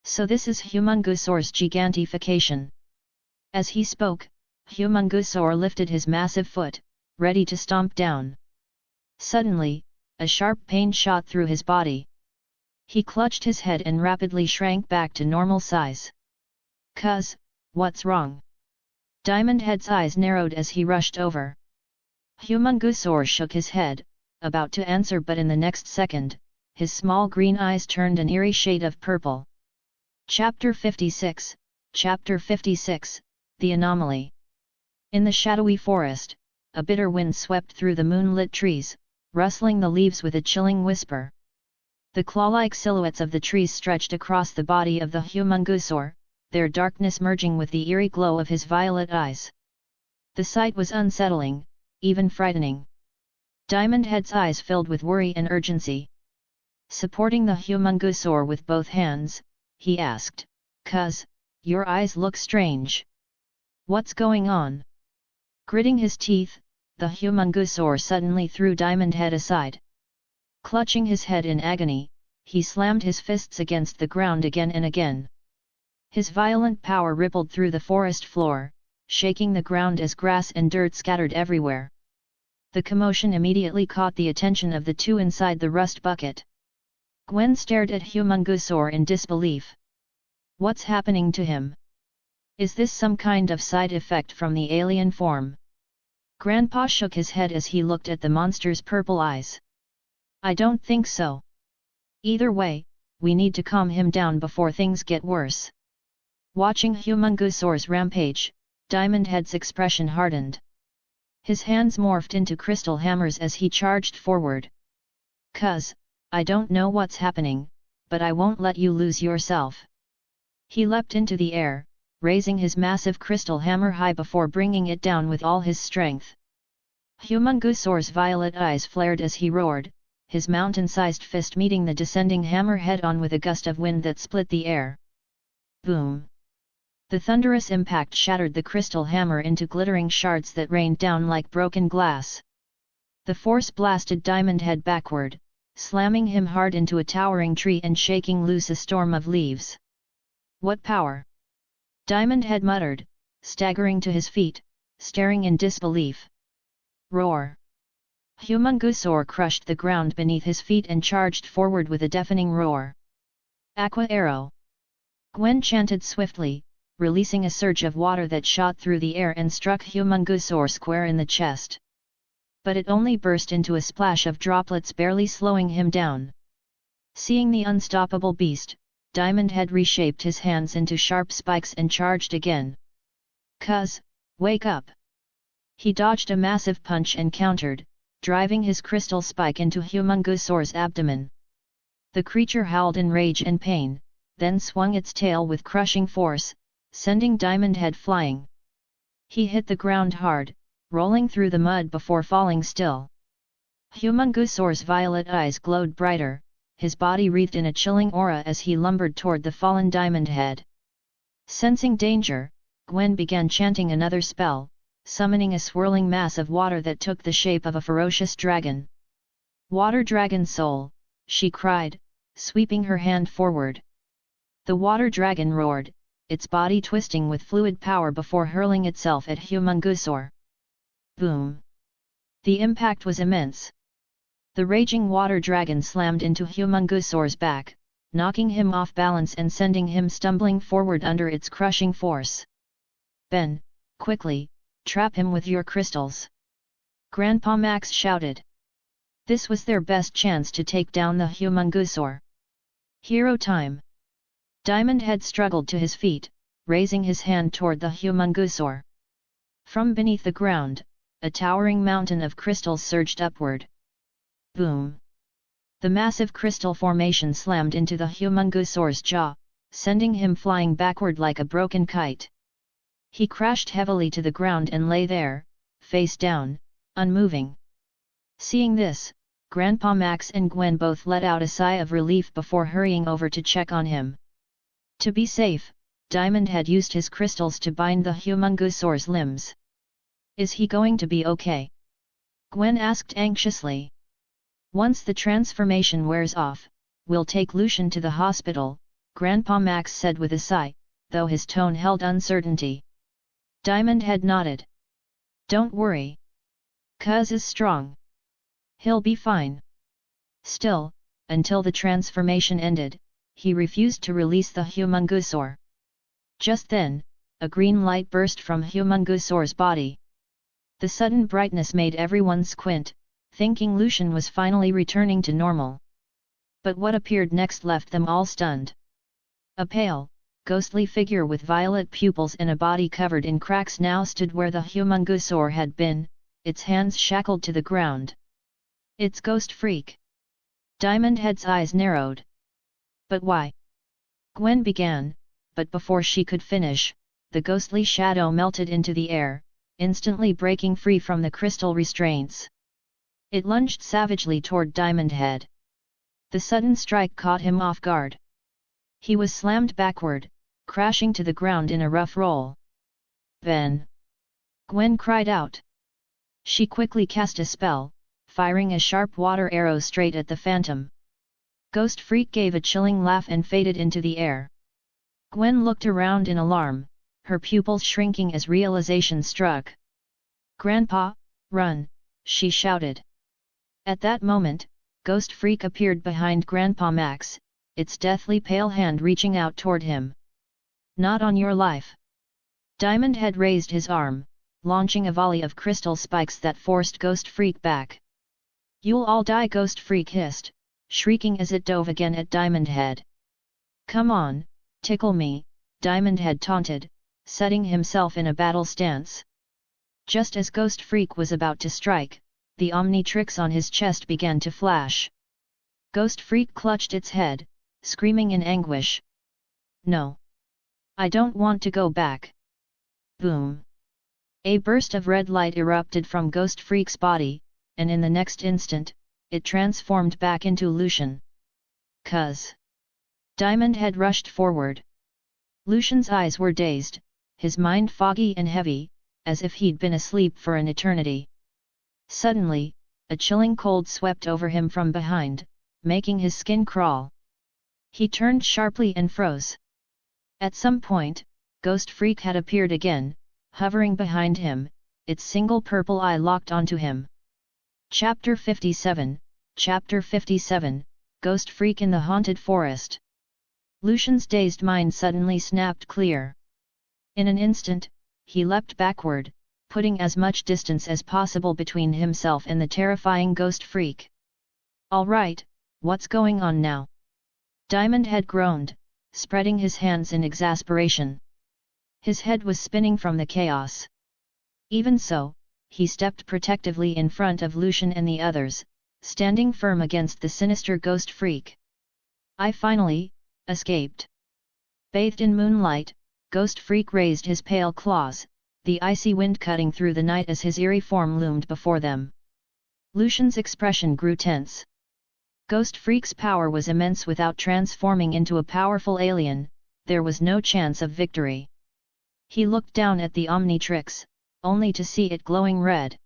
"So this is Humungusor's gigantification." As he spoke, Humungusor lifted his massive foot, ready to stomp down. Suddenly, a sharp pain shot through his body. He clutched his head and rapidly shrank back to normal size. "Cuz, what's wrong?" Diamond Head's eyes narrowed as he rushed over. Humungusor shook his head, about to answer, but in the next second, his small green eyes turned an eerie shade of purple. Chapter 56, Chapter 56, The Anomaly. In the shadowy forest, a bitter wind swept through the moonlit trees, rustling the leaves with a chilling whisper. The claw-like silhouettes of the trees stretched across the body of the Humungusor, their darkness merging with the eerie glow of his violet eyes. The sight was unsettling, even frightening. Diamond Head's eyes filled with worry and urgency. Supporting the Humungusor with both hands, he asked, "Cuz, your eyes look strange. What's going on?" Gritting his teeth, the Humungusor suddenly threw Diamond Head aside. Clutching his head in agony, he slammed his fists against the ground again and again. His violent power rippled through the forest floor, shaking the ground as grass and dirt scattered everywhere. The commotion immediately caught the attention of the two inside the rust bucket. Gwen stared at Humungusor in disbelief. "What's happening to him? Is this some kind of side effect from the alien form?" Grandpa shook his head as he looked at the monster's purple eyes. "I don't think so. Either way, we need to calm him down before things get worse." Watching Humungusor's rampage, Diamond Head's expression hardened. His hands morphed into crystal hammers as he charged forward. "Cuz, I don't know what's happening, but I won't let you lose yourself." He leapt into the air, raising his massive crystal hammer high before bringing it down with all his strength. Humungusor's violet eyes flared as he roared, his mountain-sized fist meeting the descending hammer head-on with a gust of wind that split the air. Boom! The thunderous impact shattered the crystal hammer into glittering shards that rained down like broken glass. The force blasted Diamond Head backward, slamming him hard into a towering tree and shaking loose a storm of leaves. "What power?" Diamond Head muttered, staggering to his feet, staring in disbelief. Roar! Humungusor crushed the ground beneath his feet and charged forward with a deafening roar. "Aqua Arrow!" Gwen chanted swiftly, releasing a surge of water that shot through the air and struck Humungusor square in the chest. but it only burst into a splash of droplets, barely slowing him down. Seeing the unstoppable beast, Diamond Head reshaped his hands into sharp spikes and charged again. "Cuz, wake up!" He dodged a massive punch and countered, driving his crystal spike into Humungusor's abdomen. The creature howled in rage and pain, then swung its tail with crushing force, sending Diamond Head flying. He hit the ground hard, rolling through the mud before falling still. Humungusor's violet eyes glowed brighter, his body wreathed in a chilling aura as he lumbered toward the fallen Diamond Head. Sensing danger, Gwen began chanting another spell, summoning a swirling mass of water that took the shape of a ferocious dragon. "Water Dragon Soul," she cried, sweeping her hand forward. The water dragon roared, its body twisting with fluid power before hurling itself at Humungusor. Boom! The impact was immense. The raging water dragon slammed into Humungusor's back, knocking him off balance and sending him stumbling forward under its crushing force. "Ben, quickly, trap him with your crystals!" Grandpa Max shouted. This was their best chance to take down the Humungusor. Hero time! Diamond Head struggled to his feet, raising his hand toward the Humungusor. From beneath the ground, a towering mountain of crystals surged upward. Boom! The massive crystal formation slammed into the Humungusor's jaw, sending him flying backward like a broken kite. He crashed heavily to the ground and lay there, face down, unmoving. Seeing this, Grandpa Max and Gwen both let out a sigh of relief before hurrying over to check on him. To be safe, Diamond had used his crystals to bind the Humungusor's limbs. "Is he going to be okay?" Gwen asked anxiously. "Once the transformation wears off, we'll take Lucian to the hospital," Grandpa Max said with a sigh, though his tone held uncertainty. Diamond Head nodded. "Don't worry. Cuz is strong. He'll be fine." Still, until the transformation ended, he refused to release the Humungusor. Just then, a green light burst from Humungusor's body. The sudden brightness made everyone squint, thinking Lucian was finally returning to normal. But what appeared next left them all stunned. A pale, ghostly figure with violet pupils and a body covered in cracks now stood where the Humungusor had been, its hands shackled to the ground. "It's Ghost Freak!" Diamond Head's eyes narrowed. "But why?" Gwen began, but before she could finish, the ghostly shadow melted into the air, instantly breaking free from the crystal restraints. It lunged savagely toward Diamond Head. The sudden strike caught him off guard. He was slammed backward, crashing to the ground in a rough roll. "Ben!" Gwen cried out. She quickly cast a spell, firing a sharp water arrow straight at the phantom. Ghost Freak gave a chilling laugh and faded into the air. Gwen looked around in alarm, her pupils shrinking as realization struck. "Grandpa, run!" she shouted. At that moment, Ghost Freak appeared behind Grandpa Max, its deathly pale hand reaching out toward him. "Not on your life!" Diamond Head raised his arm, launching a volley of crystal spikes that forced Ghost Freak back. "You'll all die!" Ghost Freak hissed, shrieking as it dove again at Diamond Head. "Come on, tickle me," Diamond Head taunted, setting himself in a battle stance. Just as Ghost Freak was about to strike, the Omnitrix on his chest began to flash. Ghost Freak clutched its head, screaming in anguish. "No! I don't want to go back!" Boom! A burst of red light erupted from Ghost Freak's body, and in the next instant, it transformed back into Lucian. "Cuz!" Diamond Head rushed forward. Lucian's eyes were dazed, his mind foggy and heavy, as if he'd been asleep for an eternity. Suddenly, a chilling cold swept over him from behind, making his skin crawl. He turned sharply and froze. At some point, Ghost Freak had appeared again, hovering behind him, its single purple eye locked onto him. Chapter 57, Chapter 57, Ghost Freak in the Haunted Forest. Lucian's dazed mind suddenly snapped clear. In an instant, he leapt backward, putting as much distance as possible between himself and the terrifying ghost freak. "Alright, what's going on now?" Diamond Head groaned, spreading his hands in exasperation. His head was spinning from the chaos. Even so, he stepped protectively in front of Lucian and the others, standing firm against the sinister ghost freak. "I finally escaped." Bathed in moonlight, Ghost Freak raised his pale claws, the icy wind cutting through the night as his eerie form loomed before them. Lucian's expression grew tense. Ghost Freak's power was immense. Without transforming into a powerful alien, there was no chance of victory. He looked down at the Omnitrix, only to see it glowing red.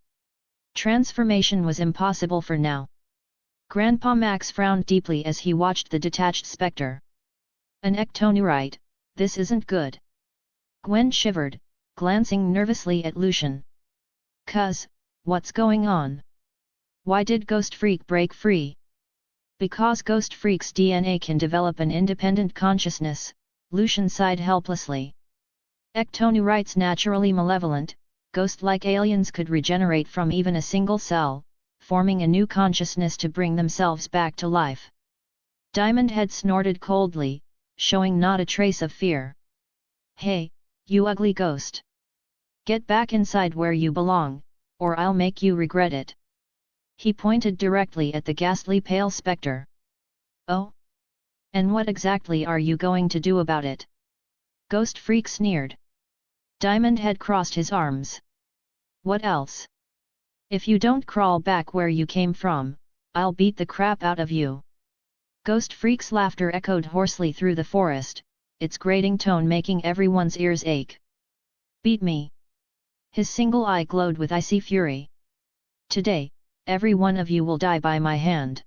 Transformation was impossible for now. Grandpa Max frowned deeply as he watched the detached spectre. "An ectonurite, this isn't good." Gwen shivered, glancing nervously at Lucian. "Cuz, what's going on? Why did Ghost Freak break free?" "Because Ghost Freak's DNA can develop an independent consciousness," Lucian sighed helplessly. "Ectonurites naturally malevolent, ghost-like aliens could regenerate from even a single cell, forming a new consciousness to bring themselves back to life." Diamond Head snorted coldly, showing not a trace of fear. "Hey, you ugly ghost! Get back inside where you belong, or I'll make you regret it." He pointed directly at the ghastly pale spectre. "Oh? And what exactly are you going to do about it?" Ghost Freak sneered. Diamond Head crossed his arms. "What else? If you don't crawl back where you came from, I'll beat the crap out of you." Ghost Freak's laughter echoed hoarsely through the forest, its grating tone making everyone's ears ache. "Beat me?" His single eye glowed with icy fury. "Today, every one of you will die by my hand."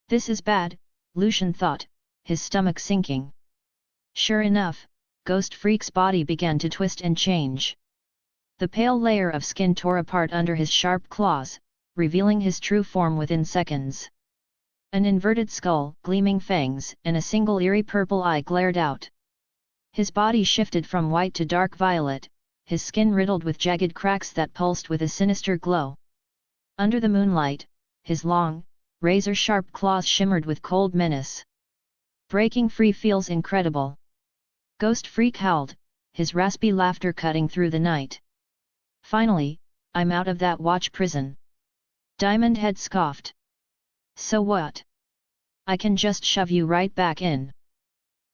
"This is bad," Lucian thought, his stomach sinking. Sure enough, Ghost Freak's body began to twist and change. The pale layer of skin tore apart under his sharp claws, revealing his true form within seconds. An inverted skull, gleaming fangs, and a single eerie purple eye glared out. His body shifted from white to dark violet, his skin riddled with jagged cracks that pulsed with a sinister glow. Under the moonlight, his long, razor-sharp claws shimmered with cold menace. "Breaking free feels incredible." Ghost Freak howled, his raspy laughter cutting through the night. "Finally, I'm out of that watch prison." Diamond Head scoffed. "So what? I can just shove you right back in."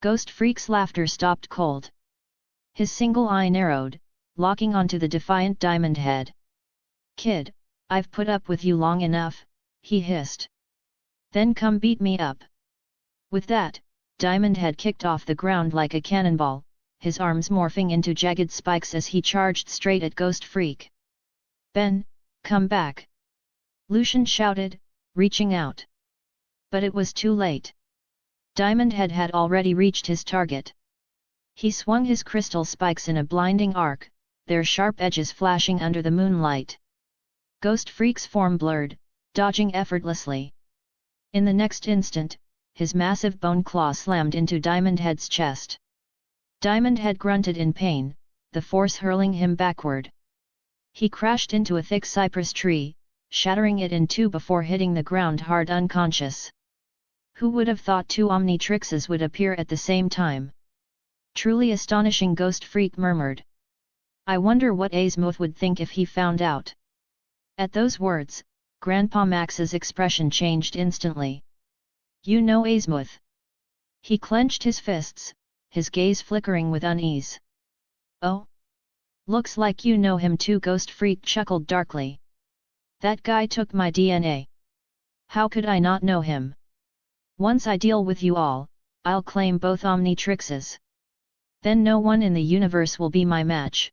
Ghost Freak's laughter stopped cold. His single eye narrowed, locking onto the defiant Diamond Head. "Kid, I've put up with you long enough," he hissed. "Then come beat me up." With that, Diamond Head kicked off the ground like a cannonball, his arms morphing into jagged spikes as he charged straight at Ghost Freak. "Ben, come back!" Lucian shouted, reaching out. But it was too late. Diamond Head had already reached his target. He swung his crystal spikes in a blinding arc, their sharp edges flashing under the moonlight. Ghost Freak's form blurred, dodging effortlessly. In the next instant, his massive bone claw slammed into Diamond Head's chest. Diamond Head grunted in pain, the force hurling him backward. He crashed into a thick cypress tree, shattering it in two before hitting the ground hard unconscious. Who would have thought two Omnitrixes would appear at the same time? Truly astonishing, Ghost Freak murmured. "I wonder what Azimuth would think if he found out." At those words, Grandpa Max's expression changed instantly. "You know Azimuth?" He clenched his fists, his gaze flickering with unease. "Oh? Looks like you know him too," Ghost Freak chuckled darkly. "That guy took my DNA. How could I not know him? Once I deal with you all, I'll claim both Omnitrixes. Then no one in the universe will be my match.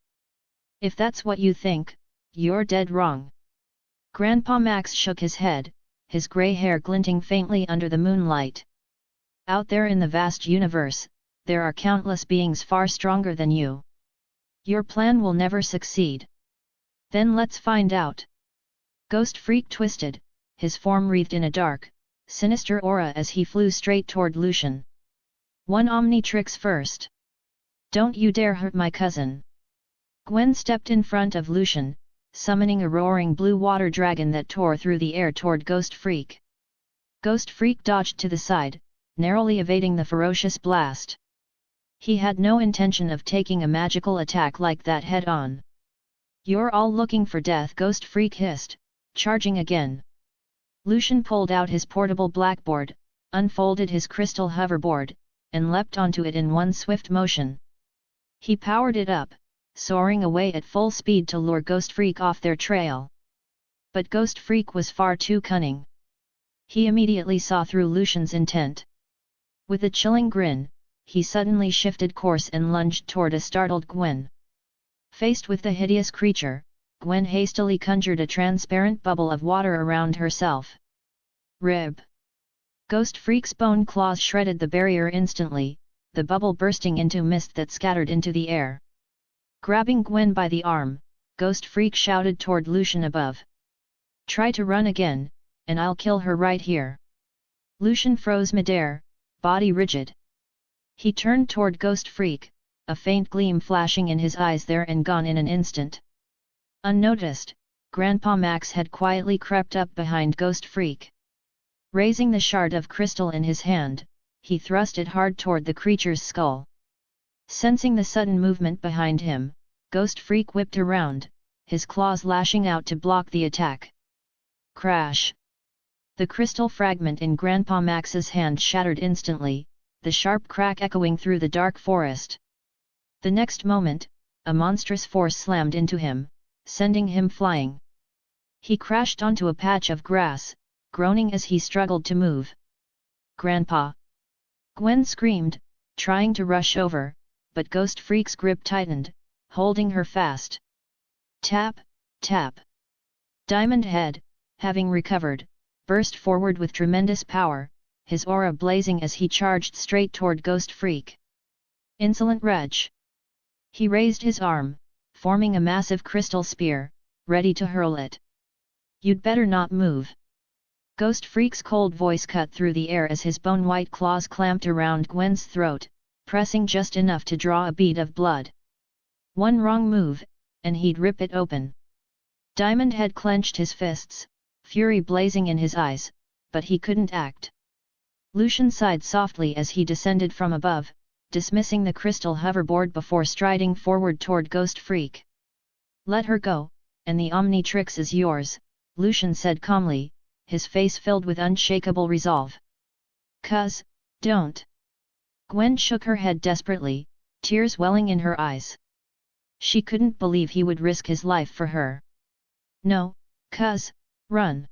If that's what you think, you're dead wrong." Grandpa Max shook his head, his grey hair glinting faintly under the moonlight. "Out there in the vast universe, there are countless beings far stronger than you. Your plan will never succeed. Then let's find out." Ghost Freak twisted, his form wreathed in a dark, sinister aura as he flew straight toward Lucian. "One Omnitrix first. Don't you dare hurt my cousin." Gwen stepped in front of Lucian, summoning a roaring blue water dragon that tore through the air toward Ghost Freak. Ghost Freak dodged to the side, narrowly evading the ferocious blast. He had no intention of taking a magical attack like that head-on. "You're all looking for death," Ghost Freak hissed, charging again. Lucian pulled out his portable blackboard, unfolded his crystal hoverboard, and leapt onto it in one swift motion. He powered it up, soaring away at full speed to lure Ghost Freak off their trail. But Ghost Freak was far too cunning. He immediately saw through Lucian's intent. With a chilling grin, he suddenly shifted course and lunged toward a startled Gwen. Faced with the hideous creature, Gwen hastily conjured a transparent bubble of water around herself. Rib! Ghost Freak's bone claws shredded the barrier instantly, the bubble bursting into mist that scattered into the air. Grabbing Gwen by the arm, Ghost Freak shouted toward Lucian above. "Try to run again, and I'll kill her right here." Lucian froze midair, body rigid. He turned toward Ghost Freak, a faint gleam flashing in his eyes there and gone in an instant. Unnoticed, Grandpa Max had quietly crept up behind Ghost Freak. Raising the shard of crystal in his hand, he thrust it hard toward the creature's skull. Sensing the sudden movement behind him, Ghost Freak whipped around, his claws lashing out to block the attack. Crash! The crystal fragment in Grandpa Max's hand shattered instantly, the sharp crack echoing through the dark forest. The next moment, a monstrous force slammed into him, sending him flying. He crashed onto a patch of grass, groaning as he struggled to move. "Grandpa!" Gwen screamed, trying to rush over, but Ghost Freak's grip tightened, holding her fast. Tap, tap. Diamond Head, having recovered, burst forward with tremendous power, his aura blazing as he charged straight toward Ghost Freak. "Insolent wretch!" He raised his arm, forming a massive crystal spear, ready to hurl it. "You'd better not move." Ghost Freak's cold voice cut through the air as his bone-white claws clamped around Gwen's throat, pressing just enough to draw a bead of blood. One wrong move, and he'd rip it open. Diamond Head clenched his fists, fury blazing in his eyes, but he couldn't act. Lucian sighed softly as he descended from above, dismissing the crystal hoverboard before striding forward toward Ghost Freak. "Let her go, and the Omnitrix is yours," Lucian said calmly, his face filled with unshakable resolve. "Cuz, don't." Gwen shook her head desperately, tears welling in her eyes. She couldn't believe he would risk his life for her. "No, cuz, run."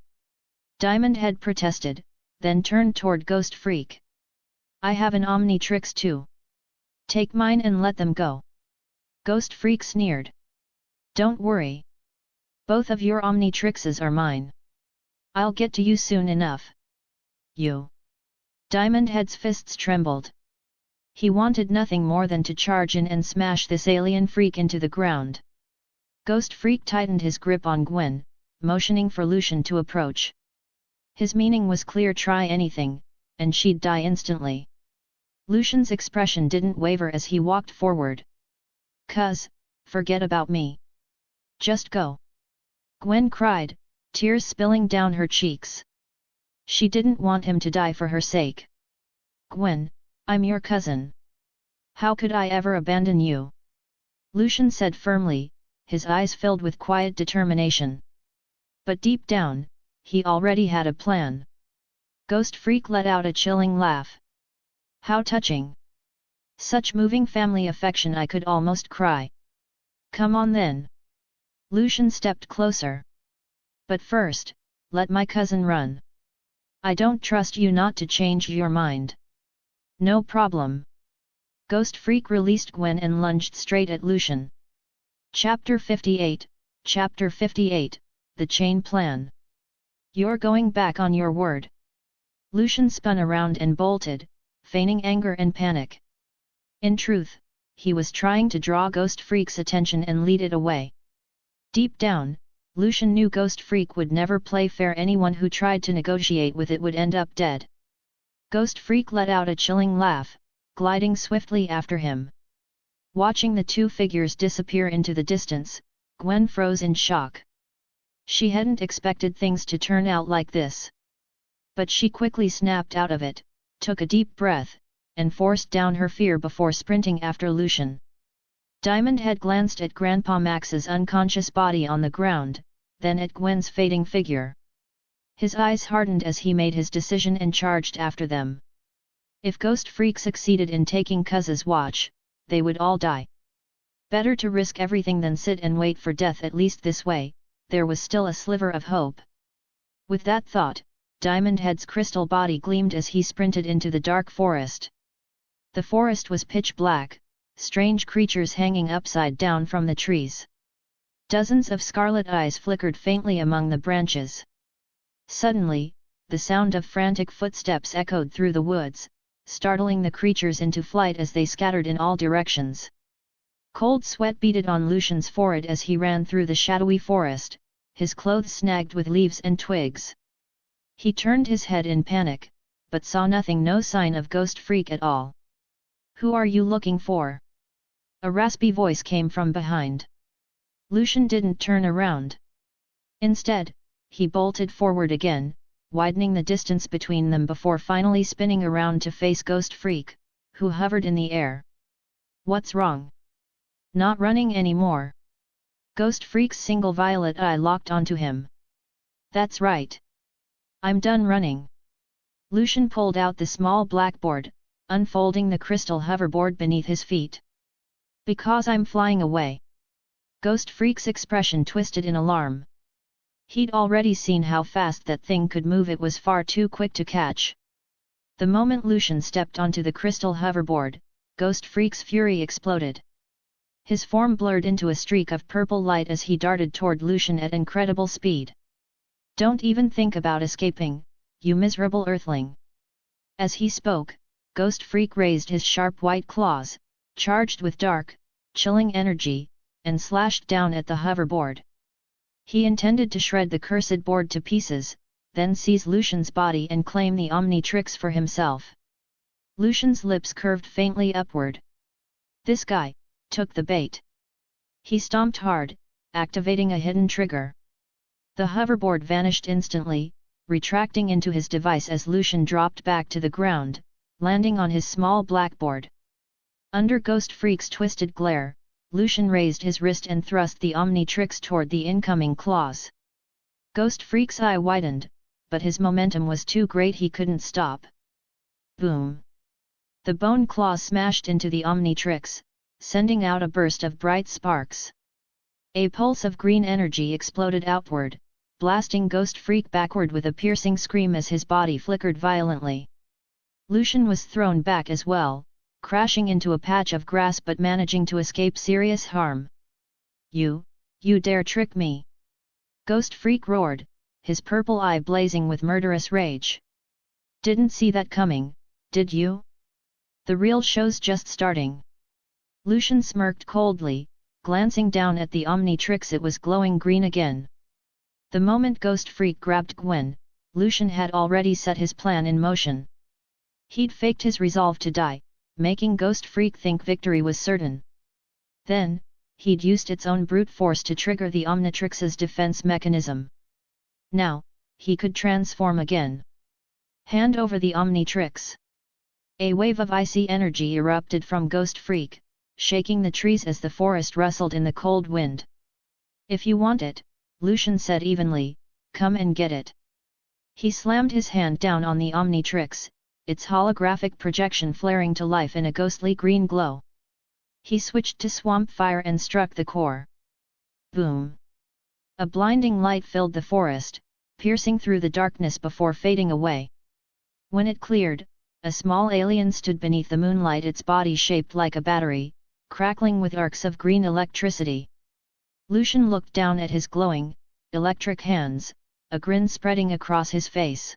Diamond Head protested, then turned toward Ghost Freak. "I have an Omnitrix too. Take mine and let them go." Ghost Freak sneered. "Don't worry. Both of your Omnitrixes are mine. I'll get to you soon enough." "You?" Diamond Head's fists trembled. He wanted nothing more than to charge in and smash this alien freak into the ground. Ghost Freak tightened his grip on Gwen, motioning for Lucian to approach. His meaning was clear: try anything, and she'd die instantly. Lucian's expression didn't waver as he walked forward. "Cuz, forget about me. Just go." Gwen cried, tears spilling down her cheeks. She didn't want him to die for her sake. "Gwen, I'm your cousin. How could I ever abandon you?" Lucian said firmly, his eyes filled with quiet determination. But deep down, he already had a plan. Ghost Freak let out a chilling laugh. "How touching! Such moving family affection, I could almost cry." "Come on then." Lucian stepped closer. "But first, let my cousin run. I don't trust you not to change your mind." "No problem." Ghost Freak released Gwen and lunged straight at Lucian. Chapter 58, Chapter 58, The Chain Plan. "You're going back on your word." Lucian spun around and bolted, feigning anger and panic. In truth, he was trying to draw Ghost Freak's attention and lead it away. Deep down, Lucian knew Ghost Freak would never play fair. Anyone who tried to negotiate with it would end up dead. Ghost Freak let out a chilling laugh, gliding swiftly after him. Watching the two figures disappear into the distance, Gwen froze in shock. She hadn't expected things to turn out like this. But she quickly snapped out of it, took a deep breath, and forced down her fear before sprinting after Lucian. Diamond had glanced at Grandpa Max's unconscious body on the ground, then at Gwen's fading figure. His eyes hardened as he made his decision and charged after them. If Ghost Freak succeeded in taking Kuz's watch, they would all die. Better to risk everything than sit and wait for death. At least this way, there was still a sliver of hope. With that thought, Diamond Head's crystal body gleamed as he sprinted into the dark forest. The forest was pitch black, strange creatures hanging upside down from the trees. Dozens of scarlet eyes flickered faintly among the branches. Suddenly, the sound of frantic footsteps echoed through the woods, startling the creatures into flight as they scattered in all directions. Cold sweat beaded on Lucian's forehead as he ran through the shadowy forest, his clothes snagged with leaves and twigs. He turned his head in panic, but saw nothing, no sign of Ghost Freak at all. "Who are you looking for?" A raspy voice came from behind. Lucian didn't turn around. Instead, he bolted forward again, widening the distance between them before finally spinning around to face Ghost Freak, who hovered in the air. "What's wrong? Not running anymore?" Ghost Freak's single violet eye locked onto him. "That's right. I'm done running." Lucian pulled out the small blackboard, unfolding the crystal hoverboard beneath his feet. "Because I'm flying away." Ghost Freak's expression twisted in alarm. He'd already seen how fast that thing could move. It was far too quick to catch. The moment Lucian stepped onto the crystal hoverboard, Ghost Freak's fury exploded. His form blurred into a streak of purple light as he darted toward Lucian at incredible speed. "Don't even think about escaping, you miserable earthling." As he spoke, Ghost Freak raised his sharp white claws, charged with dark, chilling energy, and slashed down at the hoverboard. He intended to shred the cursed board to pieces, then seize Lucian's body and claim the Omnitrix for himself. Lucian's lips curved faintly upward. This guy took the bait. He stomped hard, activating a hidden trigger. The hoverboard vanished instantly, retracting into his device as Lucian dropped back to the ground, landing on his small blackboard. Under Ghost Freak's twisted glare, Lucian raised his wrist and thrust the Omnitrix toward the incoming claws. Ghost Freak's eye widened, but his momentum was too great. He couldn't stop. Boom! The bone claw smashed into the Omnitrix, sending out a burst of bright sparks. A pulse of green energy exploded outward, blasting Ghost Freak backward with a piercing scream as his body flickered violently. Lucian was thrown back as well, crashing into a patch of grass but managing to escape serious harm. You dare trick me!" Ghost Freak roared, his purple eye blazing with murderous rage. "Didn't see that coming, did you? The real show's just starting." Lucian smirked coldly, glancing down at the Omnitrix. It was glowing green again. The moment Ghost Freak grabbed Gwen, Lucian had already set his plan in motion. He'd faked his resolve to die, making Ghost Freak think victory was certain. Then, he'd used its own brute force to trigger the Omnitrix's defense mechanism. Now, he could transform again. "Hand over the Omnitrix." A wave of icy energy erupted from Ghost Freak, shaking the trees as the forest rustled in the cold wind. "If you want it," Lucian said evenly, "come and get it." He slammed his hand down on the Omnitrix, its holographic projection flaring to life in a ghostly green glow. He switched to swamp fire and struck the core. Boom! A blinding light filled the forest, piercing through the darkness before fading away. When it cleared, a small alien stood beneath the moonlight, its body shaped like a battery, crackling with arcs of green electricity. Lucian looked down at his glowing, electric hands, a grin spreading across his face.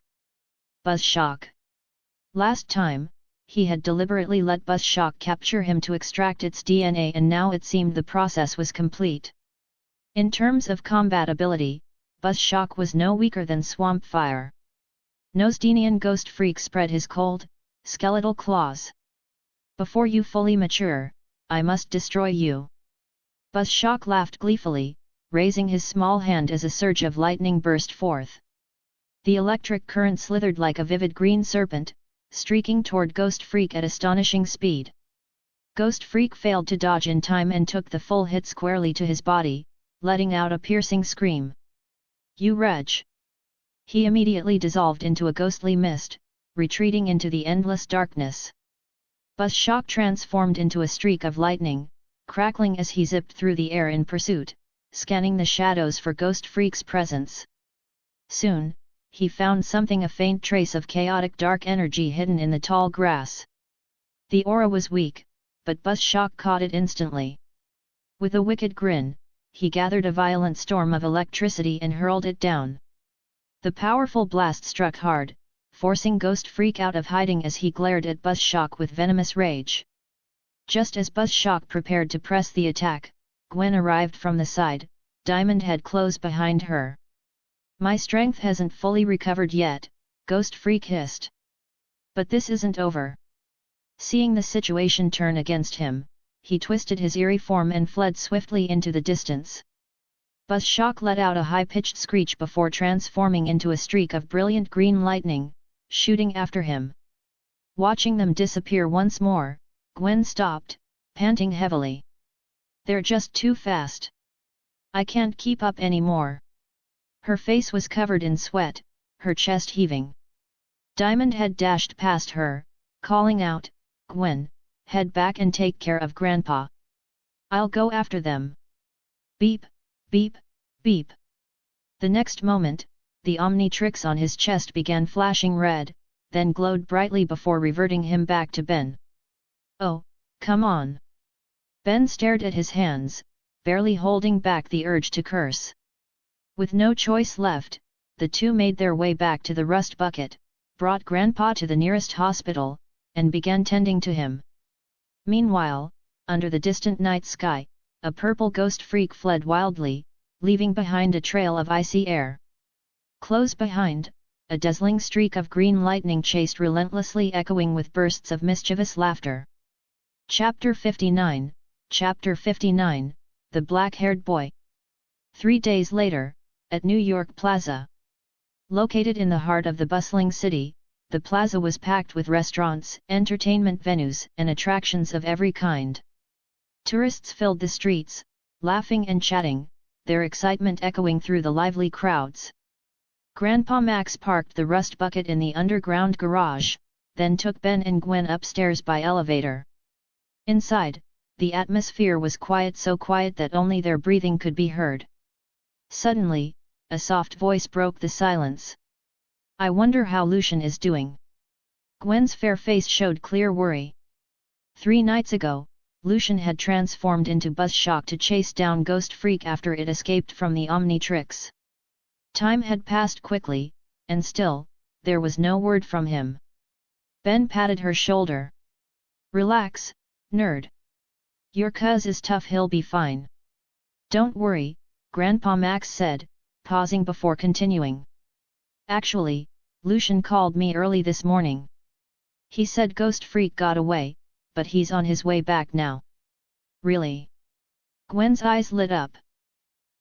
Buzzshock. Last time, he had deliberately let Buzzshock capture him to extract its DNA, and now it seemed the process was complete. In terms of combat ability, Buzzshock was no weaker than Swamp Fire. Nosedenian Ghost Freak spread his cold, skeletal claws. "Before you fully mature, I must destroy you." Buzzshock laughed gleefully, raising his small hand as a surge of lightning burst forth. The electric current slithered like a vivid green serpent, streaking toward Ghost Freak at astonishing speed. Ghost Freak failed to dodge in time and took the full hit squarely to his body, letting out a piercing scream. "You wretch!" He immediately dissolved into a ghostly mist, retreating into the endless darkness. Buzzshock transformed into a streak of lightning, crackling as he zipped through the air in pursuit, scanning the shadows for Ghost Freak's presence. Soon, he found something, a faint trace of chaotic dark energy hidden in the tall grass. The aura was weak, but Buzzshock caught it instantly. With a wicked grin, he gathered a violent storm of electricity and hurled it down. The powerful blast struck hard, forcing Ghost Freak out of hiding as he glared at Buzzshock with venomous rage. Just as Buzzshock prepared to press the attack, Gwen arrived from the side, Diamond Head close behind her. "My strength hasn't fully recovered yet," Ghost Freak hissed. "But this isn't over." Seeing the situation turn against him, he twisted his eerie form and fled swiftly into the distance. Buzzshock let out a high-pitched screech before transforming into a streak of brilliant green lightning, shooting after him. Watching them disappear once more, Gwen stopped, panting heavily. "They're just too fast. I can't keep up anymore." Her face was covered in sweat, her chest heaving. Diamond Head dashed past her, calling out, "Gwen, head back and take care of Grandpa. I'll go after them." Beep, beep, beep. The next moment, the Omnitrix on his chest began flashing red, then glowed brightly before reverting him back to Ben. "Oh, come on." Ben stared at his hands, barely holding back the urge to curse. With no choice left, the two made their way back to the rust bucket, brought Grandpa to the nearest hospital, and began tending to him. Meanwhile, under the distant night sky, a purple Ghost Freak fled wildly, leaving behind a trail of icy air. Close behind, a dazzling streak of green lightning chased relentlessly, echoing with bursts of mischievous laughter. Chapter 59, Chapter 59, The Black-Haired Boy. 3 days later, at New York Plaza. Located in the heart of the bustling city, the plaza was packed with restaurants, entertainment venues, and attractions of every kind. Tourists filled the streets, laughing and chatting, their excitement echoing through the lively crowds. Grandpa Max parked the rust bucket in the underground garage, then took Ben and Gwen upstairs by elevator. Inside, the atmosphere was quiet, so quiet that only their breathing could be heard. Suddenly, a soft voice broke the silence. "I wonder how Lucian is doing." Gwen's fair face showed clear worry. 3 nights ago, Lucian had transformed into Buzzshock to chase down Ghost Freak after it escaped from the Omnitrix. Time had passed quickly, and still, there was no word from him. Ben patted her shoulder. "Relax, nerd. Your cuz is tough, he'll be fine." "Don't worry," Grandpa Max said, pausing before continuing. "Actually, Lucian called me early this morning. He said Ghost Freak got away, but he's on his way back now." "Really?" Gwen's eyes lit up.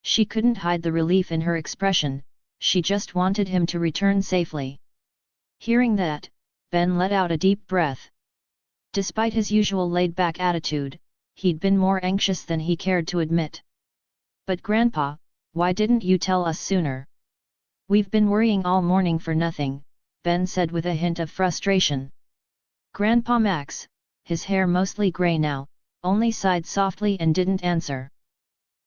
She couldn't hide the relief in her expression, she just wanted him to return safely. Hearing that, Ben let out a deep breath. Despite his usual laid-back attitude, he'd been more anxious than he cared to admit. "But Grandpa, why didn't you tell us sooner?" "We've been worrying all morning for nothing," Ben said with a hint of frustration. Grandpa Max, his hair mostly grey now, only sighed softly and didn't answer.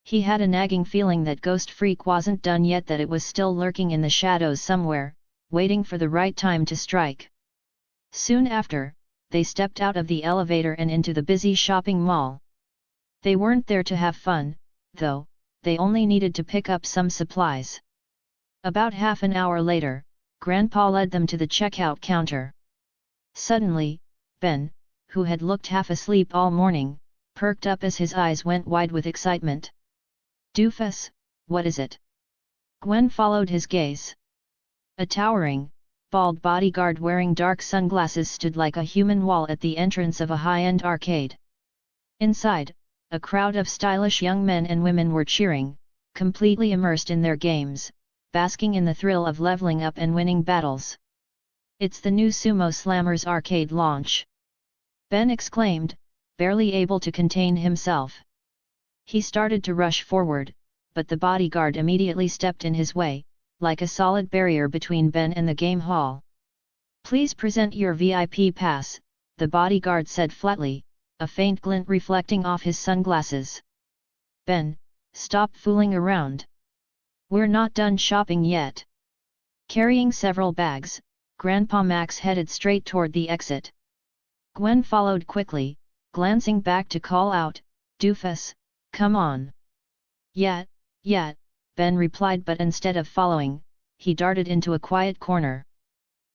He had a nagging feeling that Ghost Freak wasn't done yet, that it was still lurking in the shadows somewhere, waiting for the right time to strike. Soon after, they stepped out of the elevator and into the busy shopping mall. They weren't there to have fun, though, they only needed to pick up some supplies. About half an hour later, Grandpa led them to the checkout counter. Suddenly, Ben, who had looked half asleep all morning, perked up as his eyes went wide with excitement. "Doofus, what is it?" Gwen followed his gaze. A towering, bald bodyguard wearing dark sunglasses stood like a human wall at the entrance of a high-end arcade. Inside, a crowd of stylish young men and women were cheering, completely immersed in their games, basking in the thrill of leveling up and winning battles. "It's the new Sumo Slammers arcade launch!" Ben exclaimed, barely able to contain himself. He started to rush forward, but the bodyguard immediately stepped in his way, like a solid barrier between Ben and the game hall. "Please present your VIP pass," the bodyguard said flatly, a faint glint reflecting off his sunglasses. "Ben, stop fooling around. We're not done shopping yet." Carrying several bags, Grandpa Max headed straight toward the exit. Gwen followed quickly, glancing back to call out, "Doofus, come on." Yeah, Ben replied, but instead of following, he darted into a quiet corner.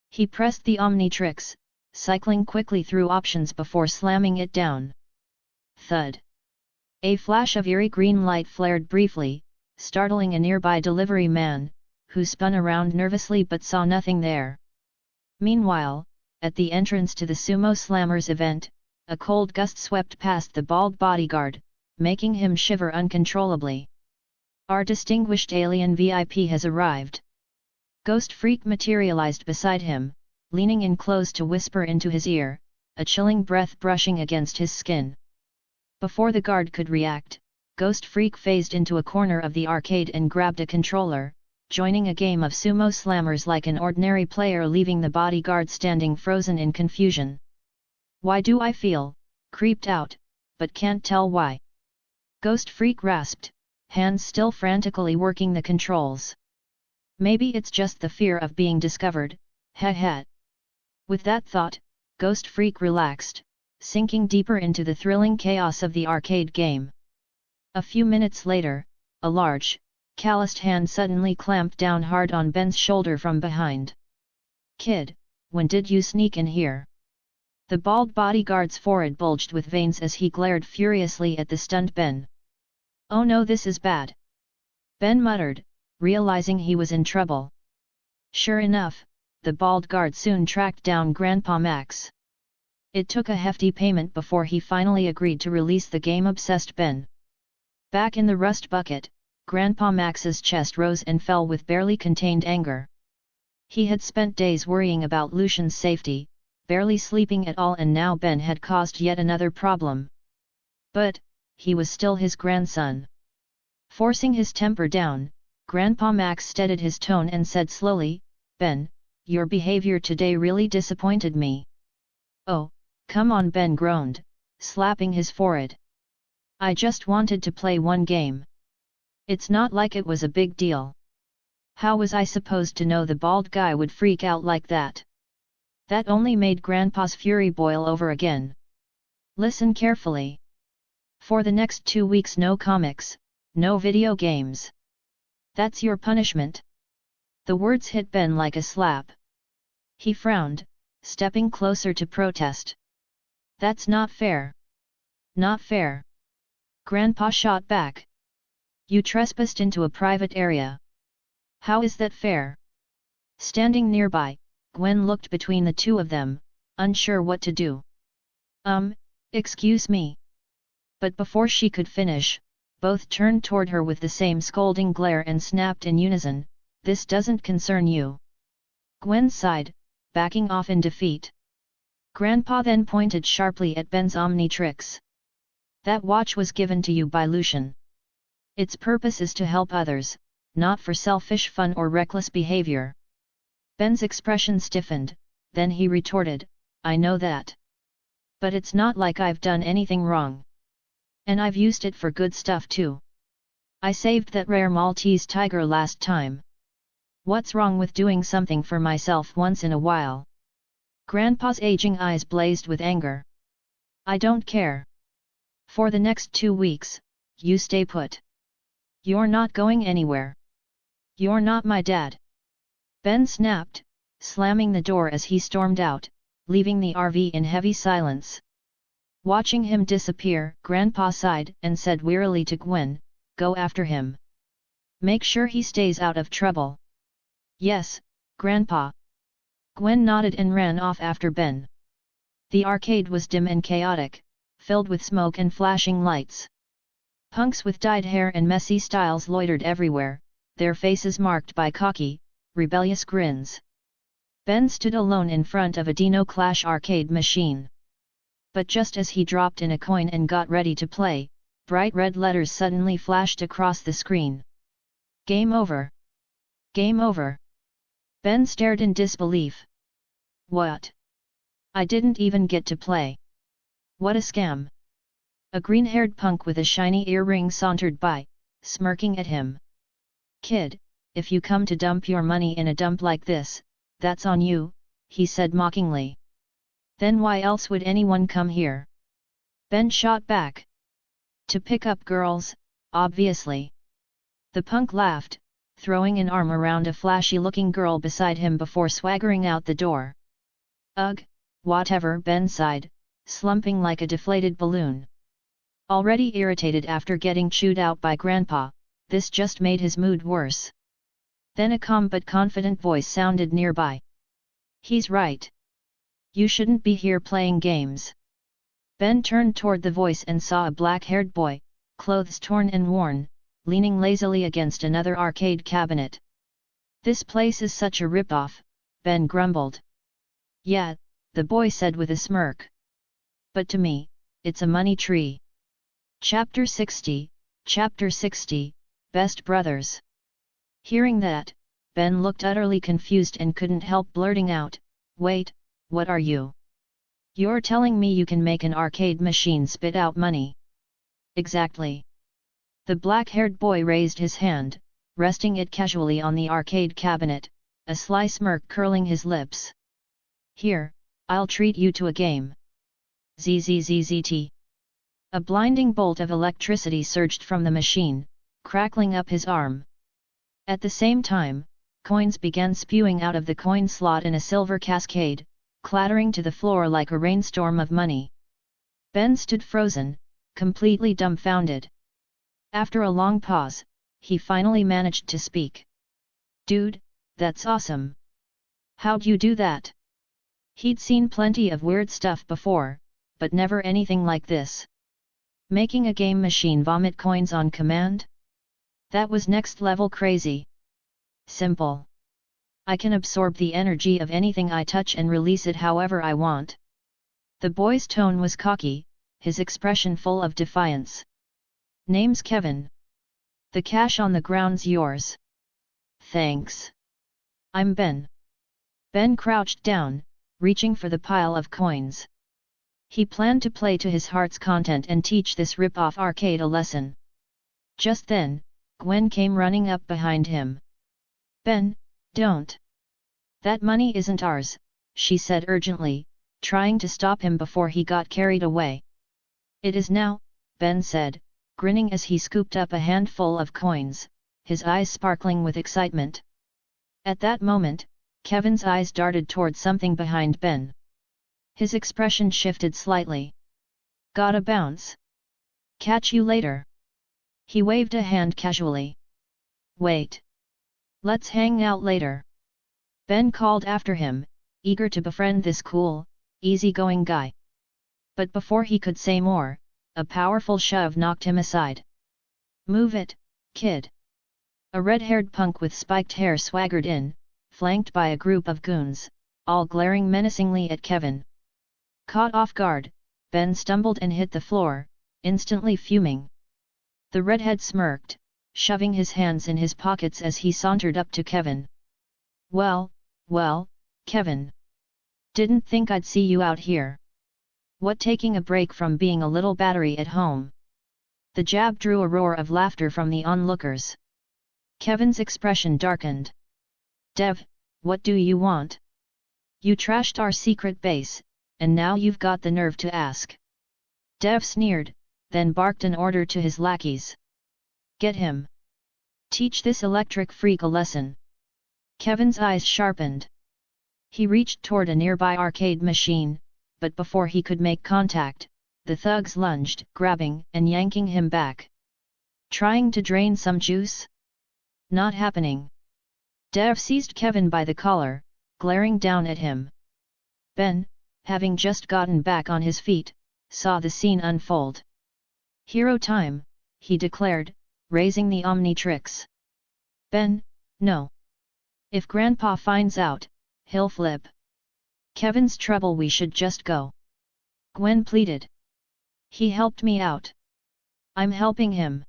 He pressed the Omnitrix, cycling quickly through options before slamming it down. Thud! A flash of eerie green light flared briefly, startling a nearby delivery man, who spun around nervously but saw nothing there. Meanwhile, at the entrance to the Sumo Slammers event, a cold gust swept past the bald bodyguard, making him shiver uncontrollably. "Our distinguished alien VIP has arrived." Ghost Freak materialized beside him, leaning in close to whisper into his ear, a chilling breath brushing against his skin. Before the guard could react, Ghost Freak phased into a corner of the arcade and grabbed a controller, joining a game of Sumo Slammers like an ordinary player, leaving the bodyguard standing frozen in confusion. "Why do I feel creeped out, but can't tell why?" Ghost Freak rasped, hands still frantically working the controls. "Maybe it's just the fear of being discovered, heh." With that thought, Ghost Freak relaxed, sinking deeper into the thrilling chaos of the arcade game. A few minutes later, a large, calloused hand suddenly clamped down hard on Ben's shoulder from behind. "Kid, when did you sneak in here?" The bald bodyguard's forehead bulged with veins as he glared furiously at the stunned Ben. "Oh no, this is bad," Ben muttered, realizing he was in trouble. Sure enough, the bald guard soon tracked down Grandpa Max. It took a hefty payment before he finally agreed to release the game-obsessed Ben. Back in the rust bucket, Grandpa Max's chest rose and fell with barely contained anger. He had spent days worrying about Lucian's safety, barely sleeping at all, and now Ben had caused yet another problem. But, he was still his grandson. Forcing his temper down, Grandpa Max steadied his tone and said slowly, "Ben, your behavior today really disappointed me." "Oh, come on," Ben groaned, slapping his forehead. "I just wanted to play one game. It's not like it was a big deal. How was I supposed to know the bald guy would freak out like that?" That only made Grandpa's fury boil over again. "Listen carefully. For the next 2 weeks, no comics, no video games. That's your punishment." The words hit Ben like a slap. He frowned, stepping closer to protest. "That's not fair." "Not fair?" Grandpa shot back. "You trespassed into a private area. How is that fair?" Standing nearby, Gwen looked between the two of them, unsure what to do. Excuse me." But before she could finish, both turned toward her with the same scolding glare and snapped in unison, "This doesn't concern you." Gwen sighed, backing off in defeat. Grandpa then pointed sharply at Ben's Omnitrix. "That watch was given to you by Lucian. Its purpose is to help others, not for selfish fun or reckless behavior." Ben's expression stiffened, then he retorted, "I know that. But it's not like I've done anything wrong. And I've used it for good stuff too. I saved that rare Maltese tiger last time. What's wrong with doing something for myself once in a while?" Grandpa's aging eyes blazed with anger. "I don't care. For the next 2 weeks, you stay put. You're not going anywhere. You're not my dad." Ben snapped, slamming the door as he stormed out, leaving the RV in heavy silence. Watching him disappear, Grandpa sighed and said wearily to Gwen, "Go after him. Make sure he stays out of trouble." "Yes, Grandpa." Gwen nodded and ran off after Ben. The arcade was dim and chaotic, filled with smoke and flashing lights. Punks with dyed hair and messy styles loitered everywhere, their faces marked by cocky, rebellious grins. Ben stood alone in front of a Dino Clash arcade machine. But just as he dropped in a coin and got ready to play, bright red letters suddenly flashed across the screen. Game over! Game over! Ben stared in disbelief. What? I didn't even get to play. What a scam! A green-haired punk with a shiny earring sauntered by, smirking at him. Kid, if you come to dump your money in a dump like this, that's on you, he said mockingly. Then why else would anyone come here? Ben shot back. To pick up girls, obviously. The punk laughed, throwing an arm around a flashy-looking girl beside him before swaggering out the door. Ugh, whatever, Ben sighed, slumping like a deflated balloon. Already irritated after getting chewed out by Grandpa, this just made his mood worse. Then a calm but confident voice sounded nearby. He's right. You shouldn't be here playing games. Ben turned toward the voice and saw a black-haired boy, clothes torn and worn, leaning lazily against another arcade cabinet. This place is such a rip-off, Ben grumbled. Yeah, the boy said with a smirk. But to me, it's a money tree. Chapter 60, Best Brothers. Hearing that, Ben looked utterly confused and couldn't help blurting out, Wait, what are you? You're telling me you can make an arcade machine spit out money? Exactly. The black-haired boy raised his hand, resting it casually on the arcade cabinet, a sly smirk curling his lips. Here, I'll treat you to a game. ZZZZT. A blinding bolt of electricity surged from the machine, crackling up his arm. At the same time, coins began spewing out of the coin slot in a silver cascade, clattering to the floor like a rainstorm of money. Ben stood frozen, completely dumbfounded. After a long pause, he finally managed to speak. Dude, that's awesome. How'd you do that? He'd seen plenty of weird stuff before, but never anything like this. Making a game machine vomit coins on command? That was next level crazy. Simple. I can absorb the energy of anything I touch and release it however I want. The boy's tone was cocky, his expression full of defiance. Name's Kevin. The cash on the ground's yours. Thanks. I'm Ben. Ben crouched down, reaching for the pile of coins. He planned to play to his heart's content and teach this rip-off arcade a lesson. Just then, Gwen came running up behind him. Ben, don't. That money isn't ours, she said urgently, trying to stop him before he got carried away. It is now, Ben said, grinning as he scooped up a handful of coins, his eyes sparkling with excitement. At that moment, Kevin's eyes darted toward something behind Ben. His expression shifted slightly. Gotta bounce. Catch you later. He waved a hand casually. Wait. Let's hang out later. Ben called after him, eager to befriend this cool, easygoing guy. But before he could say more, a powerful shove knocked him aside. Move it, kid. A red-haired punk with spiked hair swaggered in, flanked by a group of goons, all glaring menacingly at Kevin. Caught off guard, Ben stumbled and hit the floor, instantly fuming. The redhead smirked, shoving his hands in his pockets as he sauntered up to Kevin. Well, Kevin. Didn't think I'd see you out here. What, taking a break from being a little battery at home? The jab drew a roar of laughter from the onlookers. Kevin's expression darkened. Dev, what do you want? You trashed our secret base, and now you've got the nerve to ask. Dev sneered, then barked an order to his lackeys. Get him. Teach this electric freak a lesson. Kevin's eyes sharpened. He reached toward a nearby arcade machine, but before he could make contact, the thugs lunged, grabbing and yanking him back. Trying to drain some juice? Not happening. Dev seized Kevin by the collar, glaring down at him. Ben, having just gotten back on his feet, saw the scene unfold. "Hero time," he declared, raising the Omnitrix. "Ben, no. If Grandpa finds out, he'll flip. Kevin's trouble, we should just go." Gwen pleaded. "He helped me out. I'm helping him."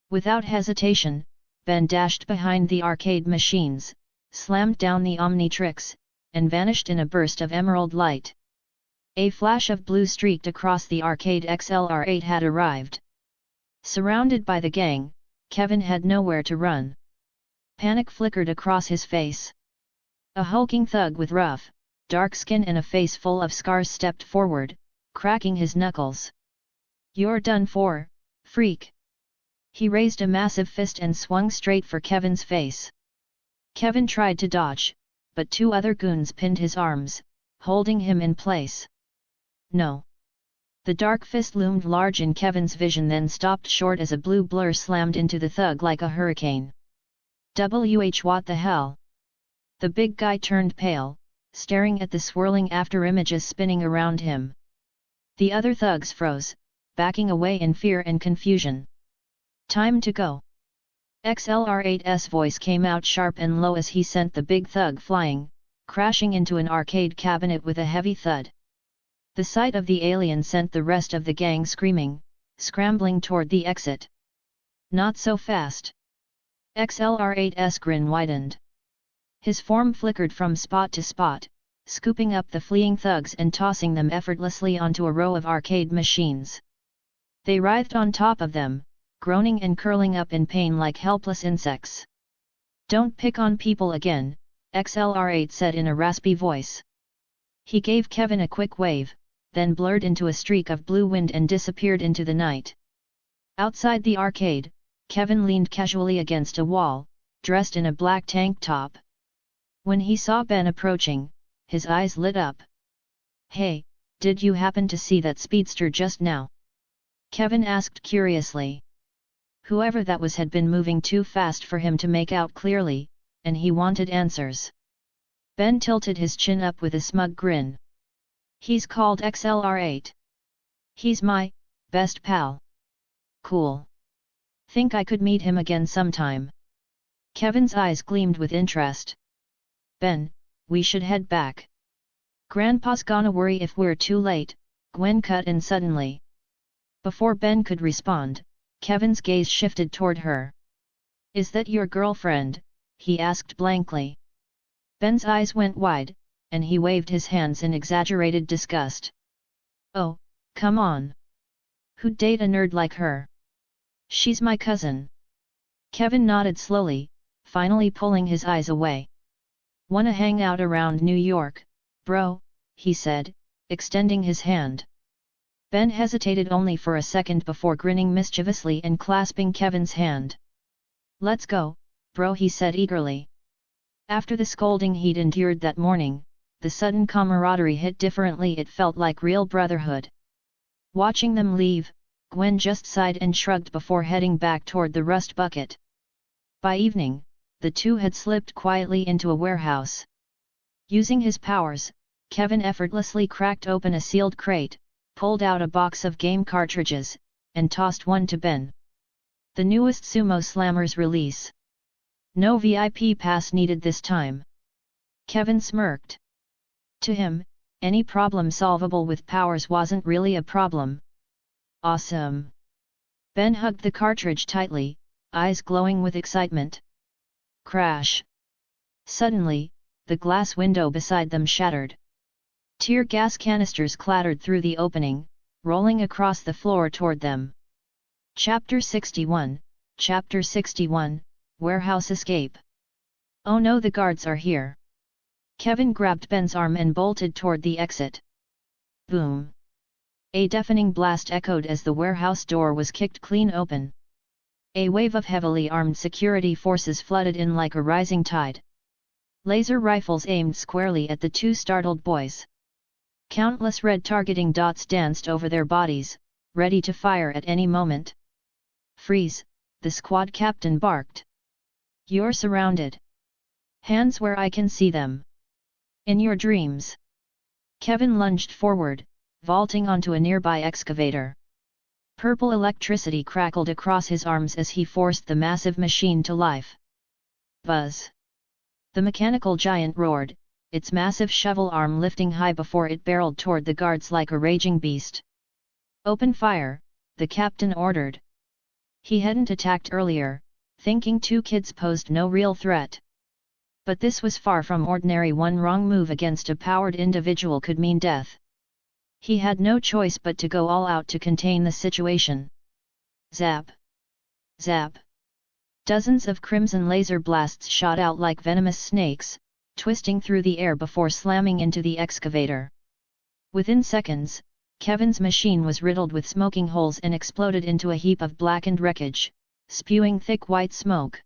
Without hesitation, Ben dashed behind the arcade machines, slammed down the Omnitrix, and vanished in a burst of emerald light. A flash of blue streaked across the arcade. XLR8 had arrived. Surrounded by the gang, Kevin had nowhere to run. Panic flickered across his face. A hulking thug with rough, dark skin and a face full of scars stepped forward, cracking his knuckles. "You're done for, freak!" He raised a massive fist and swung straight for Kevin's face. Kevin tried to dodge, but two other goons pinned his arms, holding him in place. "No!" The dark fist loomed large in Kevin's vision, then stopped short as a blue blur slammed into the thug like a hurricane. What the hell? The big guy turned pale, staring at the swirling afterimages spinning around him. The other thugs froze, backing away in fear and confusion. "Time to go." XLR8's voice came out sharp and low as he sent the big thug flying, crashing into an arcade cabinet with a heavy thud. The sight of the alien sent the rest of the gang screaming, scrambling toward the exit. "Not so fast." XLR8's grin widened. His form flickered from spot to spot, scooping up the fleeing thugs and tossing them effortlessly onto a row of arcade machines. They writhed on top of them, groaning and curling up in pain like helpless insects. "Don't pick on people again," XLR8 said in a raspy voice. He gave Kevin a quick wave, then blurred into a streak of blue wind and disappeared into the night. Outside the arcade, Kevin leaned casually against a wall, dressed in a black tank top. When he saw Ben approaching, his eyes lit up. "Hey, did you happen to see that speedster just now?" Kevin asked curiously. Whoever that was had been moving too fast for him to make out clearly, and he wanted answers. Ben tilted his chin up with a smug grin. "He's called XLR8. He's my best pal." "Cool. Think I could meet him again sometime?" Kevin's eyes gleamed with interest. "Ben, we should head back. Grandpa's gonna worry if we're too late," Gwen cut in suddenly. Before Ben could respond, Kevin's gaze shifted toward her. "Is that your girlfriend?" he asked blankly. Ben's eyes went wide, and he waved his hands in exaggerated disgust. "Oh, come on. Who'd date a nerd like her? She's my cousin." Kevin nodded slowly, finally pulling his eyes away. "Wanna hang out around New York, bro?" he said, extending his hand. Ben hesitated only for a second before grinning mischievously and clasping Kevin's hand. "Let's go, bro," he said eagerly. After the scolding he'd endured that morning, the sudden camaraderie hit differently. It felt like real brotherhood. Watching them leave, Gwen just sighed and shrugged before heading back toward the rust bucket. By evening, the two had slipped quietly into a warehouse. Using his powers, Kevin effortlessly cracked open a sealed crate, pulled out a box of game cartridges, and tossed one to Ben. The newest Sumo Slammers release. No VIP pass needed this time. Kevin smirked. To him, any problem solvable with powers wasn't really a problem. Awesome! Ben hugged the cartridge tightly, eyes glowing with excitement. Crash! Suddenly, the glass window beside them shattered. Tear gas canisters clattered through the opening, rolling across the floor toward them. Chapter 61, Chapter 61, Warehouse Escape. "Oh no, the guards are here." Kevin grabbed Ben's arm and bolted toward the exit. Boom! A deafening blast echoed as the warehouse door was kicked clean open. A wave of heavily armed security forces flooded in like a rising tide. Laser rifles aimed squarely at the two startled boys. Countless red targeting dots danced over their bodies, ready to fire at any moment. "Freeze!" the squad captain barked. "You're surrounded. Hands where I can see them. In your dreams." Kevin lunged forward, vaulting onto a nearby excavator. Purple electricity crackled across his arms as he forced the massive machine to life. Buzz! The mechanical giant roared, its massive shovel arm lifting high before it barreled toward the guards like a raging beast. "Open fire," the captain ordered. He hadn't attacked earlier, thinking 2 kids posed no real threat. But this was far from ordinary. One wrong move against a powered individual could mean death. He had no choice but to go all out to contain the situation. Zap! Zap! Dozens of crimson laser blasts shot out like venomous snakes, twisting through the air before slamming into the excavator. Within seconds, Kevin's machine was riddled with smoking holes and exploded into a heap of blackened wreckage, spewing thick white smoke.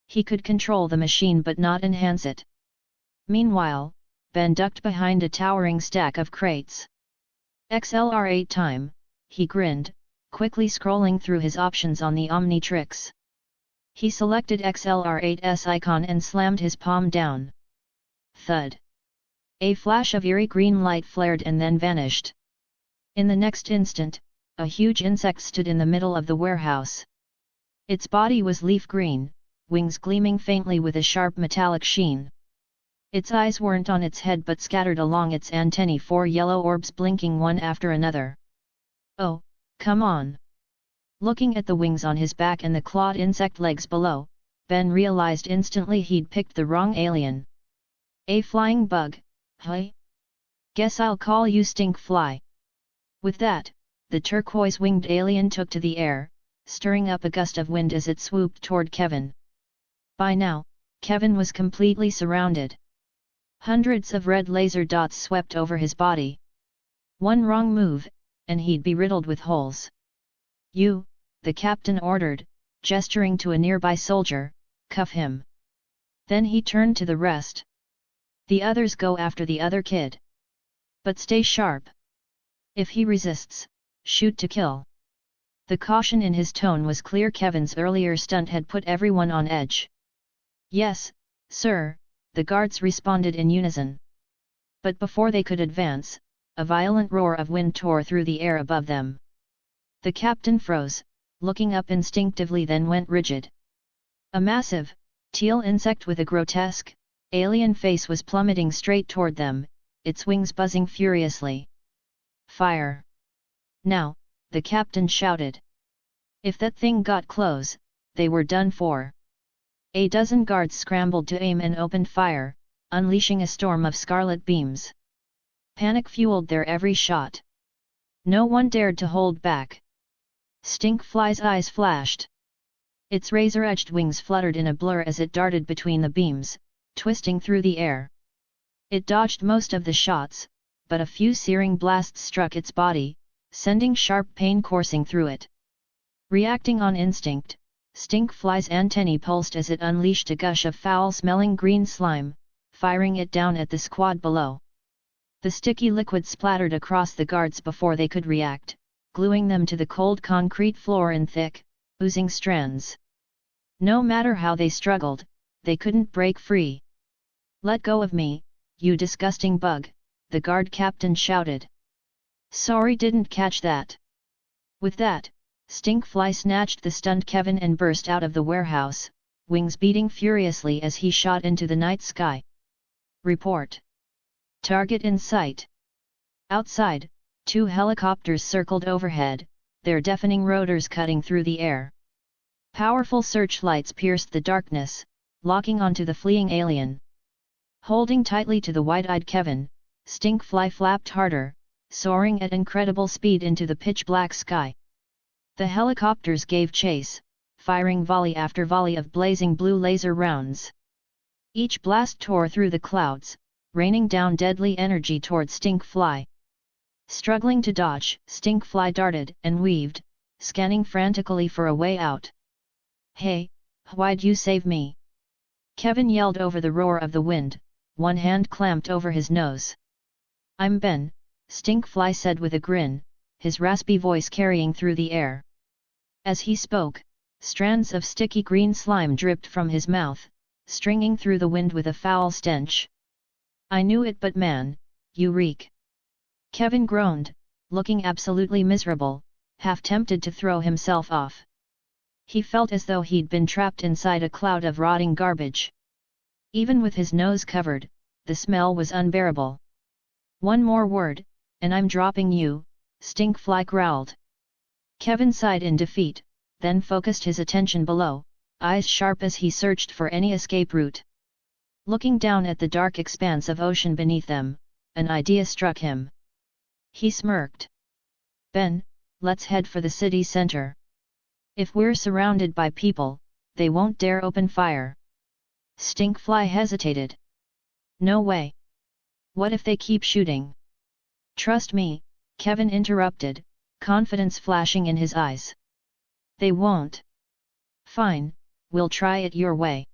He could control the machine but not enhance it. Meanwhile, Ben ducked behind a towering stack of crates. XLR8 time, he grinned, quickly scrolling through his options on the Omnitrix. He selected XLR8's icon and slammed his palm down. Thud! A flash of eerie green light flared and then vanished. In the next instant, a huge insect stood in the middle of the warehouse. Its body was leaf green, wings gleaming faintly with a sharp metallic sheen. Its eyes weren't on its head but scattered along its antennae, 4 yellow orbs blinking one after another. "Oh, come on!" Looking at the wings on his back and the clawed insect legs below, Ben realized instantly he'd picked the wrong alien. "A flying bug, huh? Guess I'll call you Stinkfly." With that, the turquoise-winged alien took to the air, stirring up a gust of wind as it swooped toward Kevin. By now, Kevin was completely surrounded. Hundreds of red laser dots swept over his body. One wrong move, and he'd be riddled with holes. "You," the captain ordered, gesturing to a nearby soldier, "cuff him." Then he turned to the rest. "The others go after the other kid. But stay sharp. If he resists, shoot to kill." The caution in his tone was clear. Kevin's earlier stunt had put everyone on edge. "Yes, sir," the guards responded in unison. But before they could advance, a violent roar of wind tore through the air above them. The captain froze, looking up instinctively, then went rigid. A massive, teal insect with a grotesque, alien face was plummeting straight toward them, its wings buzzing furiously. "Fire! Now!" the captain shouted. If that thing got close, they were done for. A dozen guards scrambled to aim and opened fire, unleashing a storm of scarlet beams. Panic fueled their every shot. No one dared to hold back. Stinkfly's eyes flashed. Its razor-edged wings fluttered in a blur as it darted between the beams, twisting through the air. It dodged most of the shots, but a few searing blasts struck its body, sending sharp pain coursing through it. Reacting on instinct, Stinkfly's antennae pulsed as it unleashed a gush of foul-smelling green slime, firing it down at the squad below. The sticky liquid splattered across the guards before they could react, gluing them to the cold concrete floor in thick, oozing strands. No matter how they struggled, they couldn't break free. "Let go of me, you disgusting bug," the guard captain shouted. "Sorry, didn't catch that." With that, Stinkfly snatched the stunned Kevin and burst out of the warehouse, wings beating furiously as he shot into the night sky. "Report. Target in sight." Outside, 2 helicopters circled overhead, their deafening rotors cutting through the air. Powerful searchlights pierced the darkness, locking onto the fleeing alien. Holding tightly to the wide-eyed Kevin, Stinkfly flapped harder, soaring at incredible speed into the pitch-black sky. The helicopters gave chase, firing volley after volley of blazing blue laser rounds. Each blast tore through the clouds, raining down deadly energy toward Stinkfly. Struggling to dodge, Stinkfly darted and weaved, scanning frantically for a way out. "Hey, why'd you save me?" Kevin yelled over the roar of the wind, one hand clamped over his nose. "I'm Ben," Stinkfly said with a grin, his raspy voice carrying through the air. As he spoke, strands of sticky green slime dripped from his mouth, stringing through the wind with a foul stench. "I knew it, but man, you reek. Kevin groaned, looking absolutely miserable, half tempted to throw himself off. He felt as though he'd been trapped inside a cloud of rotting garbage. Even with his nose covered, the smell was unbearable. "One more word, and I'm dropping you," Stinkfly growled. Kevin sighed in defeat, then focused his attention below, eyes sharp as he searched for any escape route. Looking down at the dark expanse of ocean beneath them, an idea struck him. He smirked. "Ben, let's head for the city center. If we're surrounded by people, they won't dare open fire." Stinkfly hesitated. "No way. What if they keep shooting?" "Trust me," Kevin interrupted, confidence flashing in his eyes. "They won't." "Fine, we'll try it your way."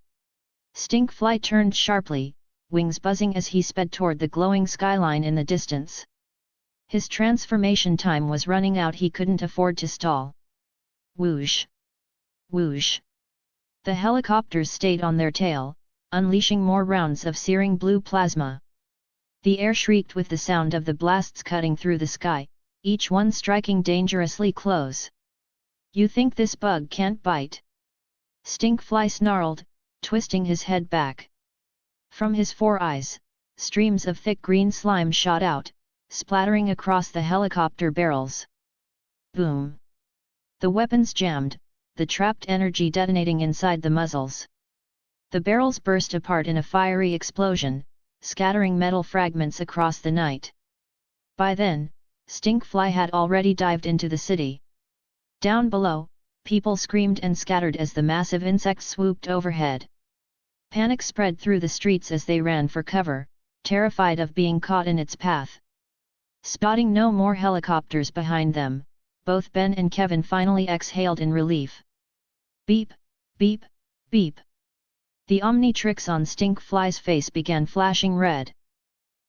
Stinkfly turned sharply, wings buzzing as he sped toward the glowing skyline in the distance. His transformation time was running out, he couldn't afford to stall. Whoosh! Whoosh! The helicopters stayed on their tail, unleashing more rounds of searing blue plasma. The air shrieked with the sound of the blasts cutting through the sky, each one striking dangerously close. "You think this bug can't bite?" Stinkfly snarled, twisting his head back. From his 4 eyes, streams of thick green slime shot out, splattering across the helicopter barrels. Boom! The weapons jammed, the trapped energy detonating inside the muzzles. The barrels burst apart in a fiery explosion, scattering metal fragments across the night. By then, Stinkfly had already dived into the city. Down below, people screamed and scattered as the massive insect swooped overhead. Panic spread through the streets as they ran for cover, terrified of being caught in its path. Spotting no more helicopters behind them, both Ben and Kevin finally exhaled in relief. Beep, beep, beep. The Omnitrix on Stinkfly's face began flashing red.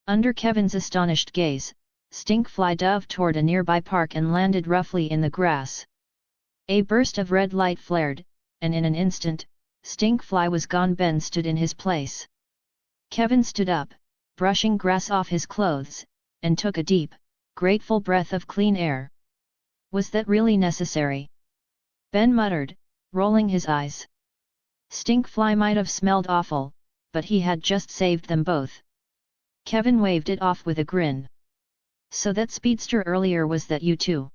Under Kevin's astonished gaze, Stinkfly dove toward a nearby park and landed roughly in the grass. A burst of red light flared, and in an instant, Stinkfly was gone. Ben stood in his place. Kevin stood up, brushing grass off his clothes, and took a deep, grateful breath of clean air. Was that really necessary? Ben muttered, rolling his eyes. Stinkfly might have smelled awful, but he had just saved them both. Kevin waved it off with a grin. "So that speedster earlier was that you too?"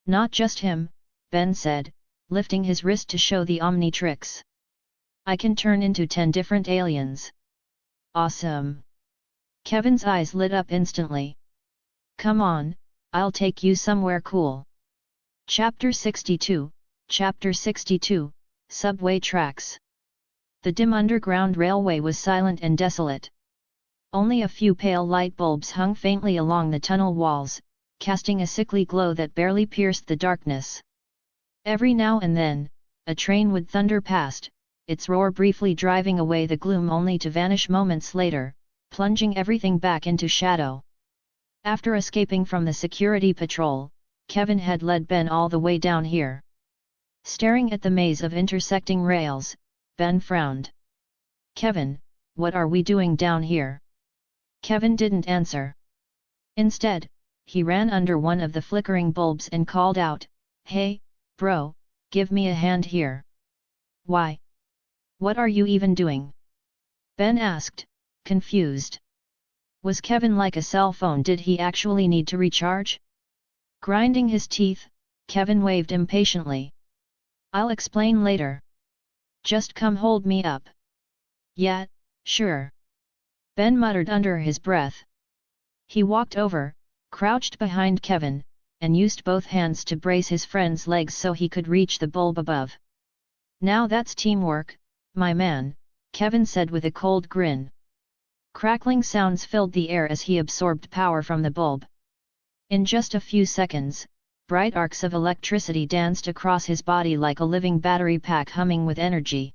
"Not just him," Ben said, lifting his wrist to show the Omnitrix. "I can turn into 10 different aliens." "Awesome!" Kevin's eyes lit up instantly. "Come on, I'll take you somewhere cool." Chapter 62, Chapter 62, Subway Tracks. The dim underground railway was silent and desolate. Only a few pale light bulbs hung faintly along the tunnel walls, casting a sickly glow that barely pierced the darkness. Every now and then, a train would thunder past, its roar briefly driving away the gloom only to vanish moments later, plunging everything back into shadow. After escaping from the security patrol, Kevin had led Ben all the way down here. Staring at the maze of intersecting rails, Ben frowned. "Kevin, what are we doing down here?" Kevin didn't answer. Instead, he ran under one of the flickering bulbs and called out, "Hey, bro, give me a hand here." "Why? What are you even doing?" Ben asked, confused. Was Kevin like a cell phone? Did he actually need to recharge? Grinding his teeth, Kevin waved impatiently. "I'll explain later. Just come hold me up." "Yeah, sure." Ben muttered under his breath. He walked over, crouched behind Kevin, and used both hands to brace his friend's legs so he could reach the bulb above. "Now that's teamwork, my man," Kevin said with a cold grin. Crackling sounds filled the air as he absorbed power from the bulb. In just a few seconds, bright arcs of electricity danced across his body like a living battery pack humming with energy.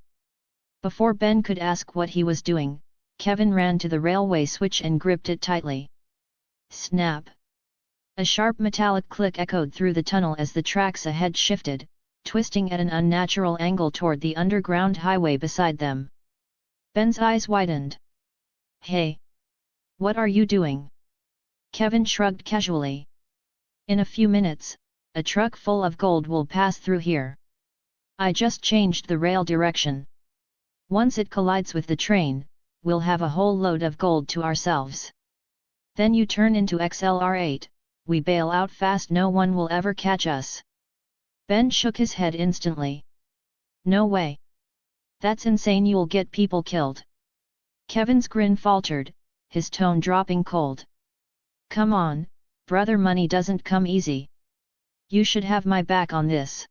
Before Ben could ask what he was doing, Kevin ran to the railway switch and gripped it tightly. Snap! A sharp metallic click echoed through the tunnel as the tracks ahead shifted, twisting at an unnatural angle toward the underground highway beside them. Ben's eyes widened. "Hey! What are you doing?" Kevin shrugged casually. In a few minutes, a truck full of gold will pass through here. I just changed the rail direction. Once it collides with the train, we'll have a whole load of gold to ourselves. Then you turn into XLR8, we bail out fast, no one will ever catch us. Ben shook his head instantly. No way. That's insane, you'll get people killed. Kevin's grin faltered, his tone dropping cold. Come on, brother, money doesn't come easy. You should have my back on this.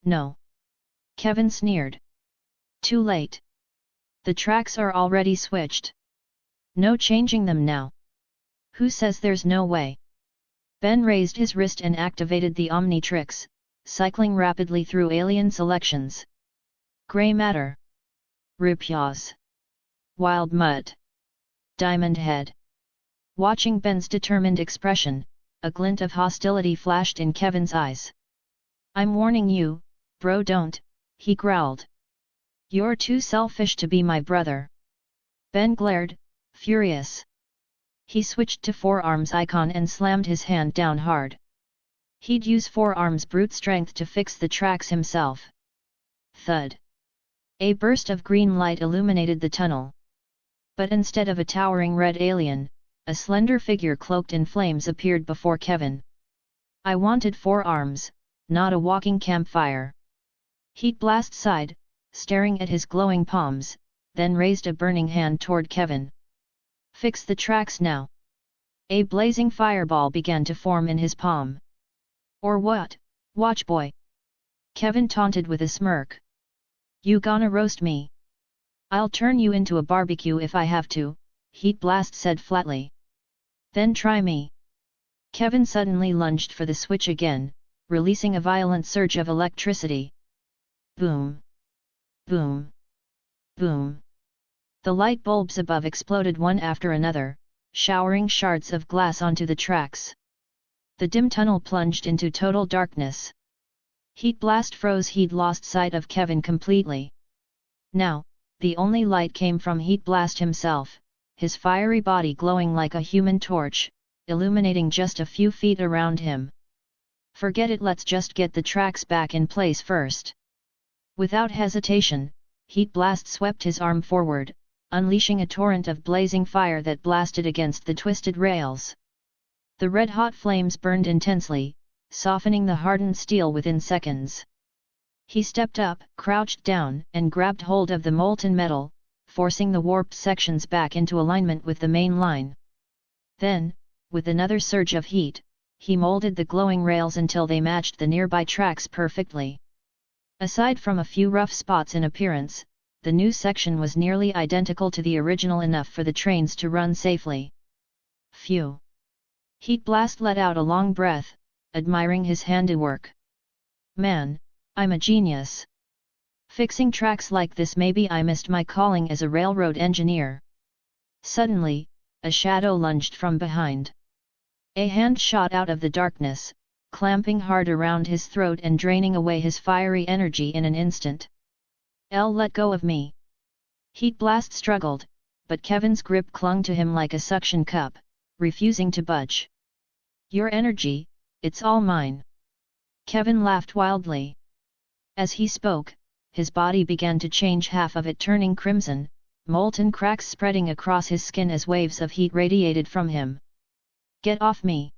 No. Kevin sneered. Too late. The tracks are already switched. No changing them now. Who says there's no way? Ben raised his wrist and activated the Omnitrix, cycling rapidly through alien selections. Grey matter. Rupias. Wild mud. Diamond head. Watching Ben's determined expression, a glint of hostility flashed in Kevin's eyes. I'm warning you, bro, don't, he growled. You're too selfish to be my brother. Ben glared, furious. He switched to forearms icon and slammed his hand down hard. He'd use forearms brute strength to fix the tracks himself. Thud. A burst of green light illuminated the tunnel. But instead of a towering red alien, a slender figure cloaked in flames appeared before Kevin. I wanted forearms, not a walking campfire. Heat Blast sighed, staring at his glowing palms, then raised a burning hand toward Kevin. Fix the tracks now. A blazing fireball began to form in his palm. Or what, watch boy? Kevin taunted with a smirk. You gonna roast me? I'll turn you into a barbecue if I have to, Heat Blast said flatly. Then try me. Kevin suddenly lunged for the switch again, releasing a violent surge of electricity. Boom! Boom! Boom! The light bulbs above exploded one after another, showering shards of glass onto the tracks. The dim tunnel plunged into total darkness. Heat Blast froze. He'd lost sight of Kevin completely. Now, the only light came from Heat Blast himself, his fiery body glowing like a human torch, illuminating just a few feet around him. Forget it, let's just get the tracks back in place first. Without hesitation, Heat Blast swept his arm forward, unleashing a torrent of blazing fire that blasted against the twisted rails. The red-hot flames burned intensely, softening the hardened steel within seconds. He stepped up, crouched down, and grabbed hold of the molten metal, forcing the warped sections back into alignment with the main line. Then, with another surge of heat, he molded the glowing rails until they matched the nearby tracks perfectly. Aside from a few rough spots in appearance, the new section was nearly identical to the original, enough for the trains to run safely. Phew! Heat Blast let out a long breath, admiring his handiwork. Man, I'm a genius. Fixing tracks like this, maybe I missed my calling as a railroad engineer. Suddenly, a shadow lunged from behind. A hand shot out of the darkness, clamping hard around his throat and draining away his fiery energy in an instant. Let go of me. Heat Blast struggled, but Kevin's grip clung to him like a suction cup, refusing to budge. Your energy, it's all mine. Kevin laughed wildly. As he spoke, his body began to change, half of it turning crimson, molten cracks spreading across his skin as waves of heat radiated from him. Get off me!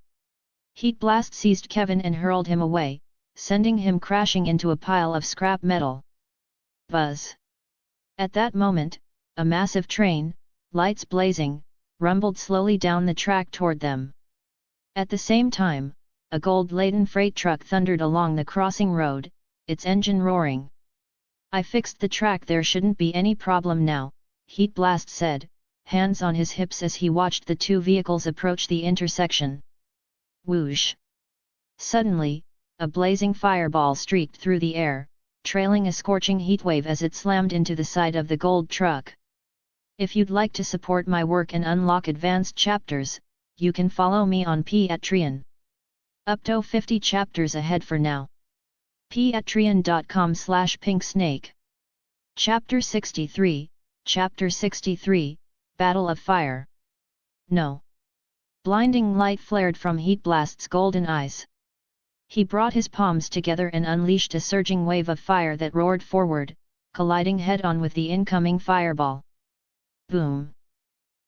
Heat Blast seized Kevin and hurled him away, sending him crashing into a pile of scrap metal. Buzz! At that moment, a massive train, lights blazing, rumbled slowly down the track toward them. At the same time, a gold-laden freight truck thundered along the crossing road, its engine roaring. I fixed the track, there shouldn't be any problem now, Heat Blast said, hands on his hips as he watched the two vehicles approach the intersection. Whoosh! Suddenly, a blazing fireball streaked through the air, trailing a scorching heatwave as it slammed into the side of the gold truck. If you'd like to support my work and unlock advanced chapters, you can follow me on Patreon. Up to 50 chapters ahead for now. Patreon.com/pinksnake. Chapter 63, Chapter 63, Battle of Fire. No. Blinding light flared from Heat Blast's golden eyes. He brought his palms together and unleashed a surging wave of fire that roared forward, colliding head-on with the incoming fireball. Boom!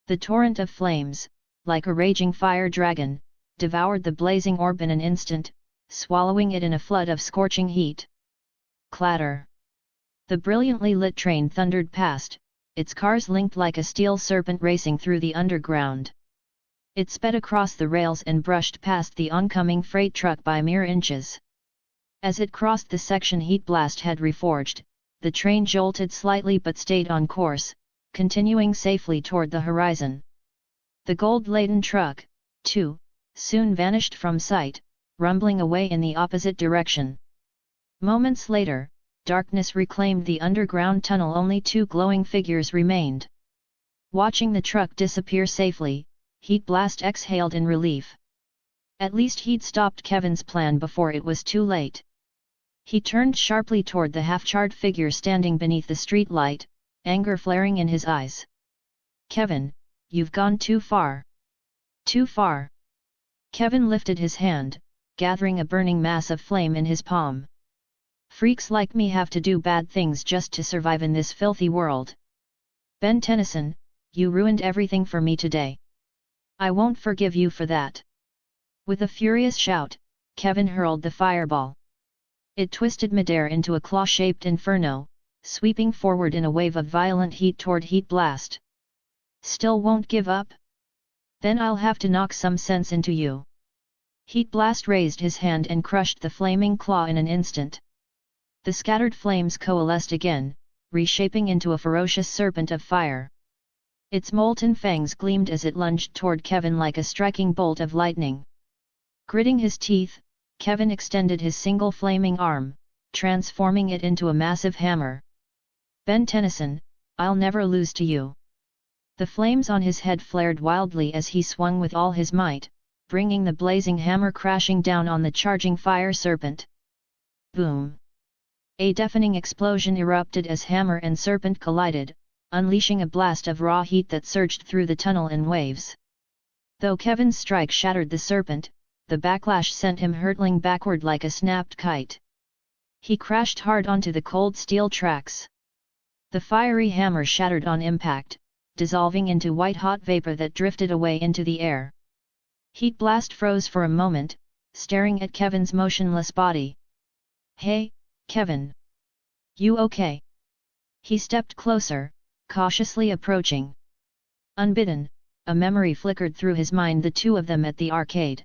The torrent of flames, like a raging fire dragon, devoured the blazing orb in an instant, swallowing it in a flood of scorching heat. Clatter! The brilliantly lit train thundered past, its cars linked like a steel serpent racing through the underground. It sped across the rails and brushed past the oncoming freight truck by mere inches. As it crossed the section Heat Blast had reforged, the train jolted slightly but stayed on course, continuing safely toward the horizon. The gold-laden truck, too, soon vanished from sight, rumbling away in the opposite direction. Moments later, darkness reclaimed the underground tunnel. Only two glowing figures remained. Watching the truck disappear safely, Heat Blast exhaled in relief. At least he'd stopped Kevin's plan before it was too late. He turned sharply toward the half-charred figure standing beneath the streetlight, anger flaring in his eyes. "Kevin, you've gone too far. Too far." Kevin lifted his hand, gathering a burning mass of flame in his palm. "Freaks like me have to do bad things just to survive in this filthy world. Ben Tennyson, you ruined everything for me today. I won't forgive you for that." With a furious shout, Kevin hurled the fireball. It twisted midair into a claw-shaped inferno, sweeping forward in a wave of violent heat toward Heat Blast. "Still won't give up? Then I'll have to knock some sense into you." Heat Blast raised his hand and crushed the flaming claw in an instant. The scattered flames coalesced again, reshaping into a ferocious serpent of fire. Its molten fangs gleamed as it lunged toward Kevin like a striking bolt of lightning. Gritting his teeth, Kevin extended his single flaming arm, transforming it into a massive hammer. "Ben Tennyson, I'll never lose to you." The flames on his head flared wildly as he swung with all his might, bringing the blazing hammer crashing down on the charging fire serpent. Boom! A deafening explosion erupted as hammer and serpent collided, unleashing a blast of raw heat that surged through the tunnel in waves. Though Kevin's strike shattered the serpent, the backlash sent him hurtling backward like a snapped kite. He crashed hard onto the cold steel tracks. The fiery hammer shattered on impact, dissolving into white-hot vapor that drifted away into the air. Heat Blast froze for a moment, staring at Kevin's motionless body. "Hey, Kevin. You okay?" He stepped closer, cautiously approaching. Unbidden, a memory flickered through his mind, the two of them at the arcade.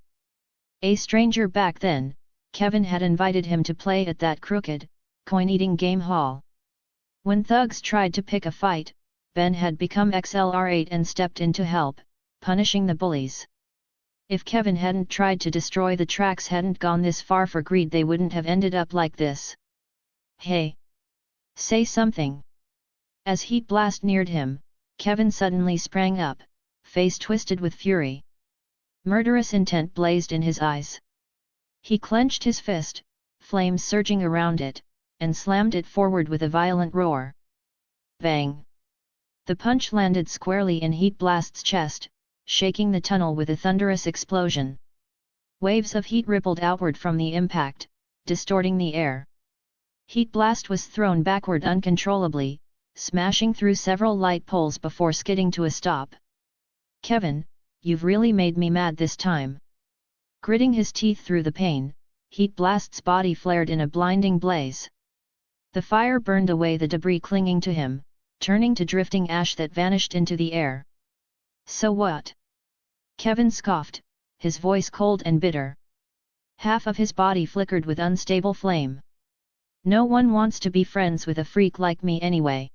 A stranger back then, Kevin had invited him to play at that crooked, coin-eating game hall. When thugs tried to pick a fight, Ben had become XLR8 and stepped in to help, punishing the bullies. If Kevin hadn't tried to destroy the tracks, hadn't gone this far for greed, they wouldn't have ended up like this. "Hey! Say something!" As Heat Blast neared him, Kevin suddenly sprang up, face twisted with fury. Murderous intent blazed in his eyes. He clenched his fist, flames surging around it, and slammed it forward with a violent roar. Bang! The punch landed squarely in Heat Blast's chest, shaking the tunnel with a thunderous explosion. Waves of heat rippled outward from the impact, distorting the air. Heat Blast was thrown backward uncontrollably, smashing through several light poles before skidding to a stop. "Kevin, you've really made me mad this time." Gritting his teeth through the pain, Heat Blast's body flared in a blinding blaze. The fire burned away the debris clinging to him, turning to drifting ash that vanished into the air. "So what?" Kevin scoffed, his voice cold and bitter. Half of his body flickered with unstable flame. "No one wants to be friends with a freak like me anyway.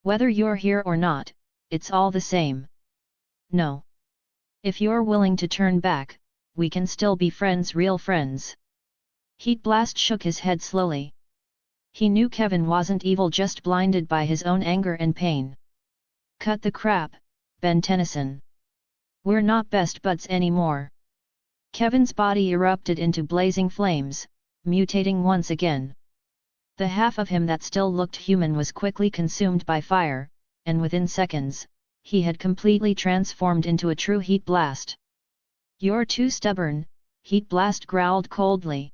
Whether you're here or not, it's all the same. No. If you're willing to turn back, we can still be friends, real friends." Heat Blast shook his head slowly. He knew Kevin wasn't evil, just blinded by his own anger and pain. "Cut the crap, Ben Tennyson. We're not best buds anymore." Kevin's body erupted into blazing flames, mutating once again. The half of him that still looked human was quickly consumed by fire, and within seconds, he had completely transformed into a true Heat Blast. You're too stubborn, Heat Blast growled coldly.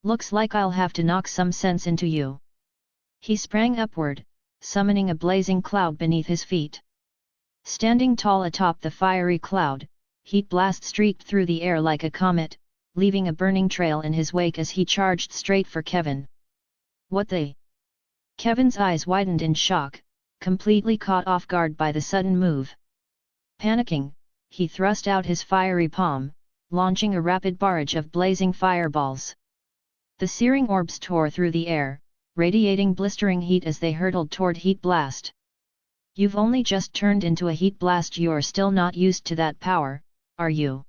Looks like I'll have to knock some sense into you. He sprang upward, summoning a blazing cloud beneath his feet. Standing tall atop the fiery cloud, Heat Blast streaked through the air like a comet, leaving a burning trail in his wake as he charged straight for Kevin. What the? Kevin's eyes widened in shock, completely caught off guard by the sudden move. Panicking, he thrust out his fiery palm, launching a rapid barrage of blazing fireballs. The searing orbs tore through the air, radiating blistering heat as they hurtled toward Heat Blast. You've only just turned into a Heat Blast. You're still not used to that power, are you?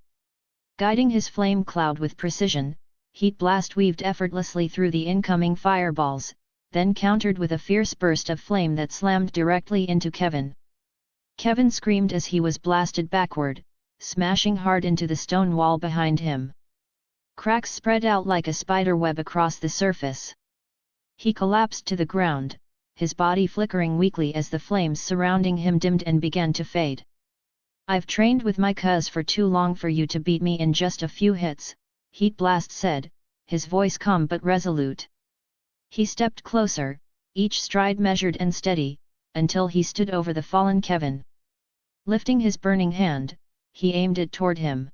Guiding his flame cloud with precision, Heat Blast weaved effortlessly through the incoming fireballs, then countered with a fierce burst of flame that slammed directly into Kevin. Kevin screamed as he was blasted backward, smashing hard into the stone wall behind him. Cracks spread out like a spider web across the surface. He collapsed to the ground, his body flickering weakly as the flames surrounding him dimmed and began to fade. I've trained with my cuz for too long for you to beat me in just a few hits, Heat Blast said, his voice calm but resolute. He stepped closer, each stride measured and steady, until he stood over the fallen Kevin. Lifting his burning hand, he aimed it toward him.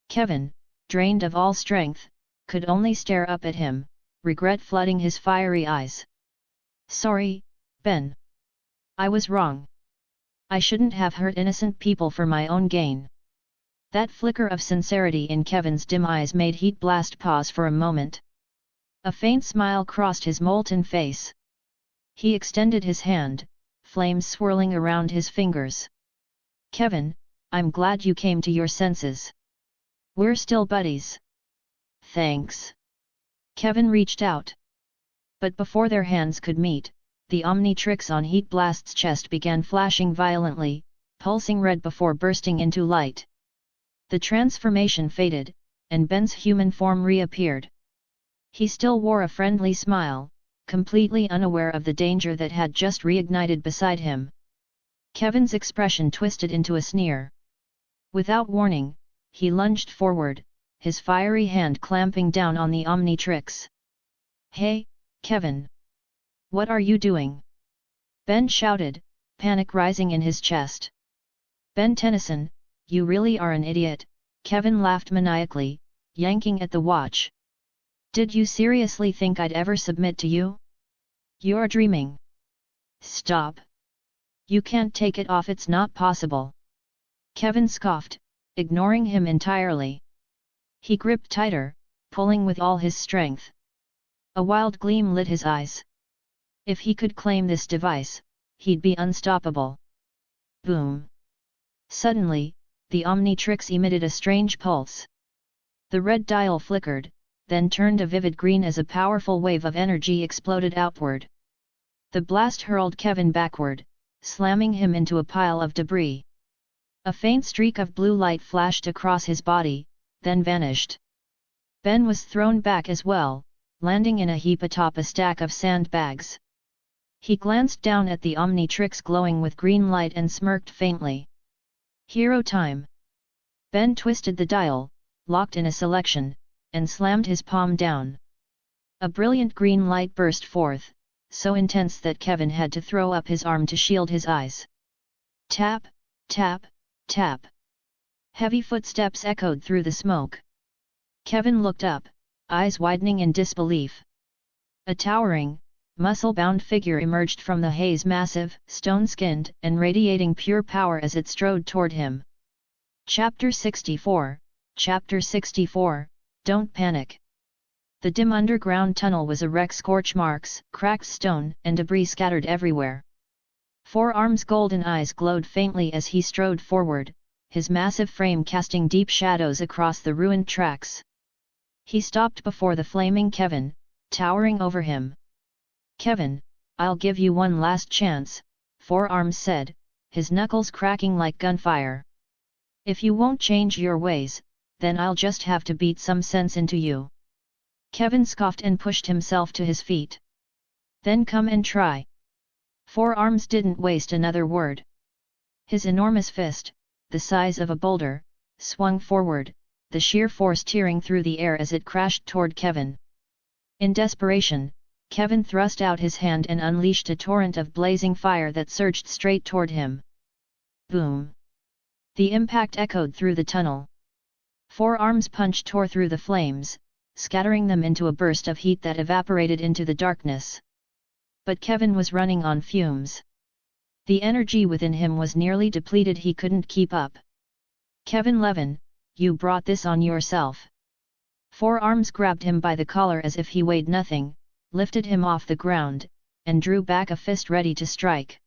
Kevin, drained of all strength, could only stare up at him, regret flooding his fiery eyes. Sorry, Ben. I was wrong. I shouldn't have hurt innocent people for my own gain. That flicker of sincerity in Kevin's dim eyes made Heat Blast pause for a moment. A faint smile crossed his molten face. He extended his hand, flames swirling around his fingers. Kevin, I'm glad you came to your senses. We're still buddies. Thanks. Kevin reached out. But before their hands could meet, the Omnitrix on Heat Blast's chest began flashing violently, pulsing red before bursting into light. The transformation faded, and Ben's human form reappeared. He still wore a friendly smile, completely unaware of the danger that had just reignited beside him. Kevin's expression twisted into a sneer. Without warning, he lunged forward, his fiery hand clamping down on the Omnitrix. Hey, Kevin! What are you doing? Ben shouted, panic rising in his chest. Ben Tennyson, you really are an idiot, Kevin laughed maniacally, yanking at the watch. Did you seriously think I'd ever submit to you? You're dreaming. Stop. You can't take it off, it's not possible. Kevin scoffed, ignoring him entirely. He gripped tighter, pulling with all his strength. A wild gleam lit his eyes. If he could claim this device, he'd be unstoppable. Boom! Suddenly, the Omnitrix emitted a strange pulse. The red dial flickered, then turned a vivid green as a powerful wave of energy exploded outward. The blast hurled Kevin backward, slamming him into a pile of debris. A faint streak of blue light flashed across his body, then vanished. Ben was thrown back as well, landing in a heap atop a stack of sandbags. He glanced down at the Omnitrix glowing with green light and smirked faintly. Hero time! Ben twisted the dial, locked in a selection, and slammed his palm down. A brilliant green light burst forth, so intense that Kevin had to throw up his arm to shield his eyes. Tap, tap, tap. Heavy footsteps echoed through the smoke. Kevin looked up, eyes widening in disbelief. A towering, muscle-bound figure emerged from the haze, massive, stone-skinned, and radiating pure power as it strode toward him. Chapter 64, Chapter 64, Don't Panic. The dim underground tunnel was a wreck, scorch marks, cracked stone, and debris scattered everywhere. Four Arms' golden eyes glowed faintly as he strode forward, his massive frame casting deep shadows across the ruined tracks. He stopped before the flaming Kevin, towering over him. Kevin, I'll give you one last chance, Four Arms said, his knuckles cracking like gunfire. If you won't change your ways, then I'll just have to beat some sense into you. Kevin scoffed and pushed himself to his feet. Then come and try. Four Arms didn't waste another word. His enormous fist, the size of a boulder, swung forward, the sheer force tearing through the air as it crashed toward Kevin. In desperation, Kevin thrust out his hand and unleashed a torrent of blazing fire that surged straight toward him. Boom! The impact echoed through the tunnel. Forearm's punch tore through the flames, scattering them into a burst of heat that evaporated into the darkness. But Kevin was running on fumes. The energy within him was nearly depleted, he couldn't keep up. Kevin Levin, you brought this on yourself. Forearms grabbed him by the collar as if he weighed nothing, lifted him off the ground, and drew back a fist ready to strike.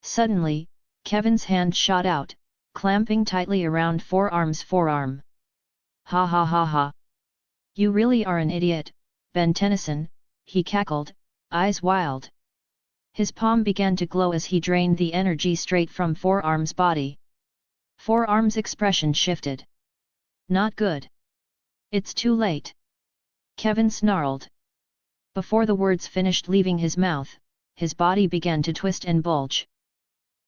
Suddenly, Kevin's hand shot out, clamping tightly around Forearm's forearm. Ha ha ha ha. You really are an idiot, Ben Tennyson, he cackled, eyes wild. His palm began to glow as he drained the energy straight from Forearm's body. Forearm's expression shifted. Not good. It's too late. Kevin snarled. Before the words finished leaving his mouth, his body began to twist and bulge.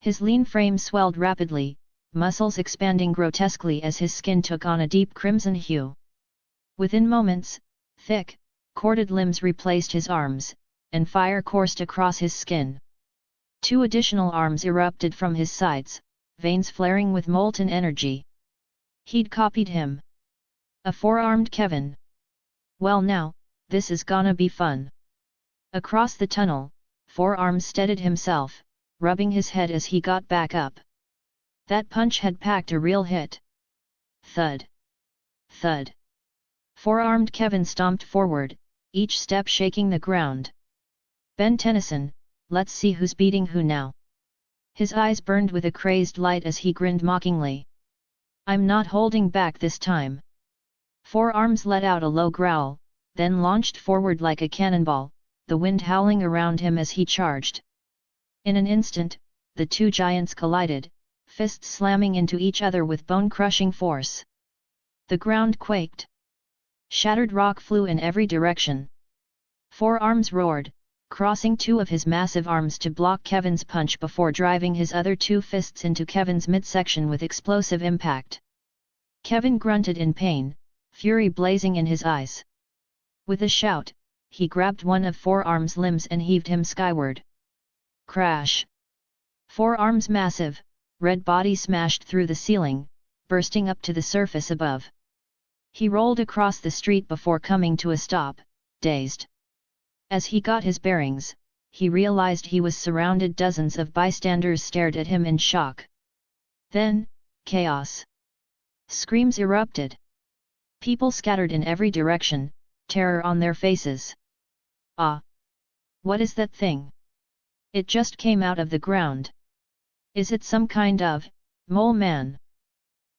His lean frame swelled rapidly, muscles expanding grotesquely as his skin took on a deep crimson hue. Within moments, thick, corded limbs replaced his arms, and fire coursed across his skin. 2 additional arms erupted from his sides, veins flaring with molten energy. He'd copied him. A 4-armed Kevin. Well now, this is gonna be fun. Across the tunnel, Forearms steadied himself, rubbing his head as he got back up. That punch had packed a real hit. Thud. Thud. 4-armed Kevin stomped forward, each step shaking the ground. Ben Tennyson, let's see who's beating who now. His eyes burned with a crazed light as he grinned mockingly. I'm not holding back this time. Forearms let out a low growl, then launched forward like a cannonball, the wind howling around him as he charged. In an instant, the 2 giants collided, fists slamming into each other with bone-crushing force. The ground quaked. Shattered rock flew in every direction. Forearms roared, crossing 2 of his massive arms to block Kevin's punch before driving his other 2 fists into Kevin's midsection with explosive impact. Kevin grunted in pain, fury blazing in his eyes. With a shout, he grabbed one of Forearms' limbs and heaved him skyward. Crash! Forearms' massive, red body smashed through the ceiling, bursting up to the surface above. He rolled across the street before coming to a stop, dazed. As he got his bearings, he realized he was surrounded. Dozens of bystanders stared at him in shock. Then, chaos. Screams erupted. People scattered in every direction, terror on their faces. Ah! What is that thing? It just came out of the ground. Is it some kind of mole man?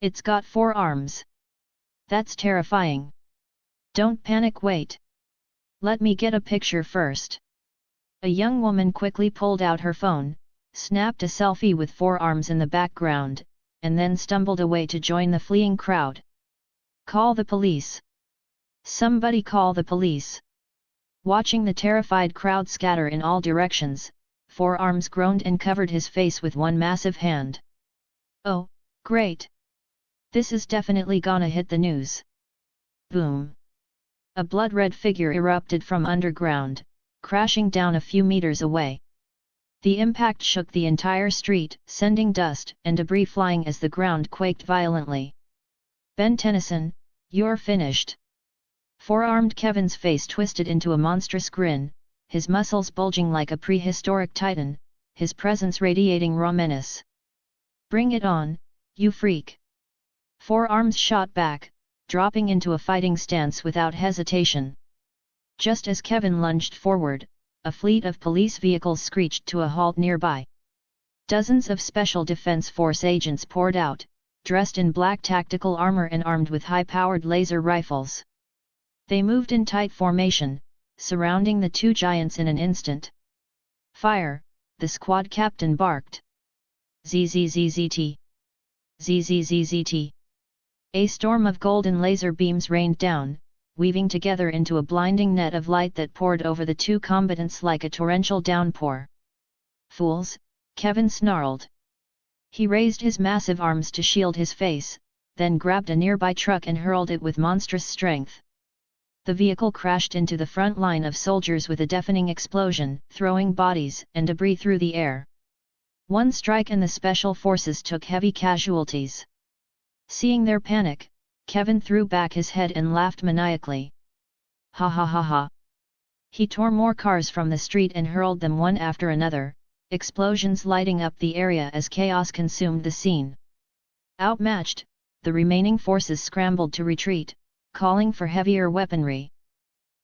It's got 4 arms. That's terrifying. Don't panic, wait. Let me get a picture first. A young woman quickly pulled out her phone, snapped a selfie with Forearms in the background, and then stumbled away to join the fleeing crowd. Call the police. Somebody call the police. Watching the terrified crowd scatter in all directions, Forearms groaned and covered his face with one massive hand. Oh, great! This is definitely gonna hit the news. Boom! A blood-red figure erupted from underground, crashing down a few meters away. The impact shook the entire street, sending dust and debris flying as the ground quaked violently. Ben Tennyson, you're finished. Four-armed Kevin's face twisted into a monstrous grin, his muscles bulging like a prehistoric titan, his presence radiating raw menace. Bring it on, you freak! Four-arms shot back, dropping into a fighting stance without hesitation. Just as Kevin lunged forward, a fleet of police vehicles screeched to a halt nearby. Dozens of Special Defense Force agents poured out, dressed in black tactical armor and armed with high-powered laser rifles. They moved in tight formation, surrounding the two giants in an instant. Fire, the squad captain barked. ZZZZT. ZZZZT. A storm of golden laser beams rained down, weaving together into a blinding net of light that poured over the two combatants like a torrential downpour. Fools, Kevin snarled. He raised his massive arms to shield his face, then grabbed a nearby truck and hurled it with monstrous strength. The vehicle crashed into the front line of soldiers with a deafening explosion, throwing bodies and debris through the air. One strike and the special forces took heavy casualties. Seeing their panic, Kevin threw back his head and laughed maniacally. Ha ha ha ha. He tore more cars from the street and hurled them one after another, explosions lighting up the area as chaos consumed the scene. Outmatched, the remaining forces scrambled to retreat, calling for heavier weaponry.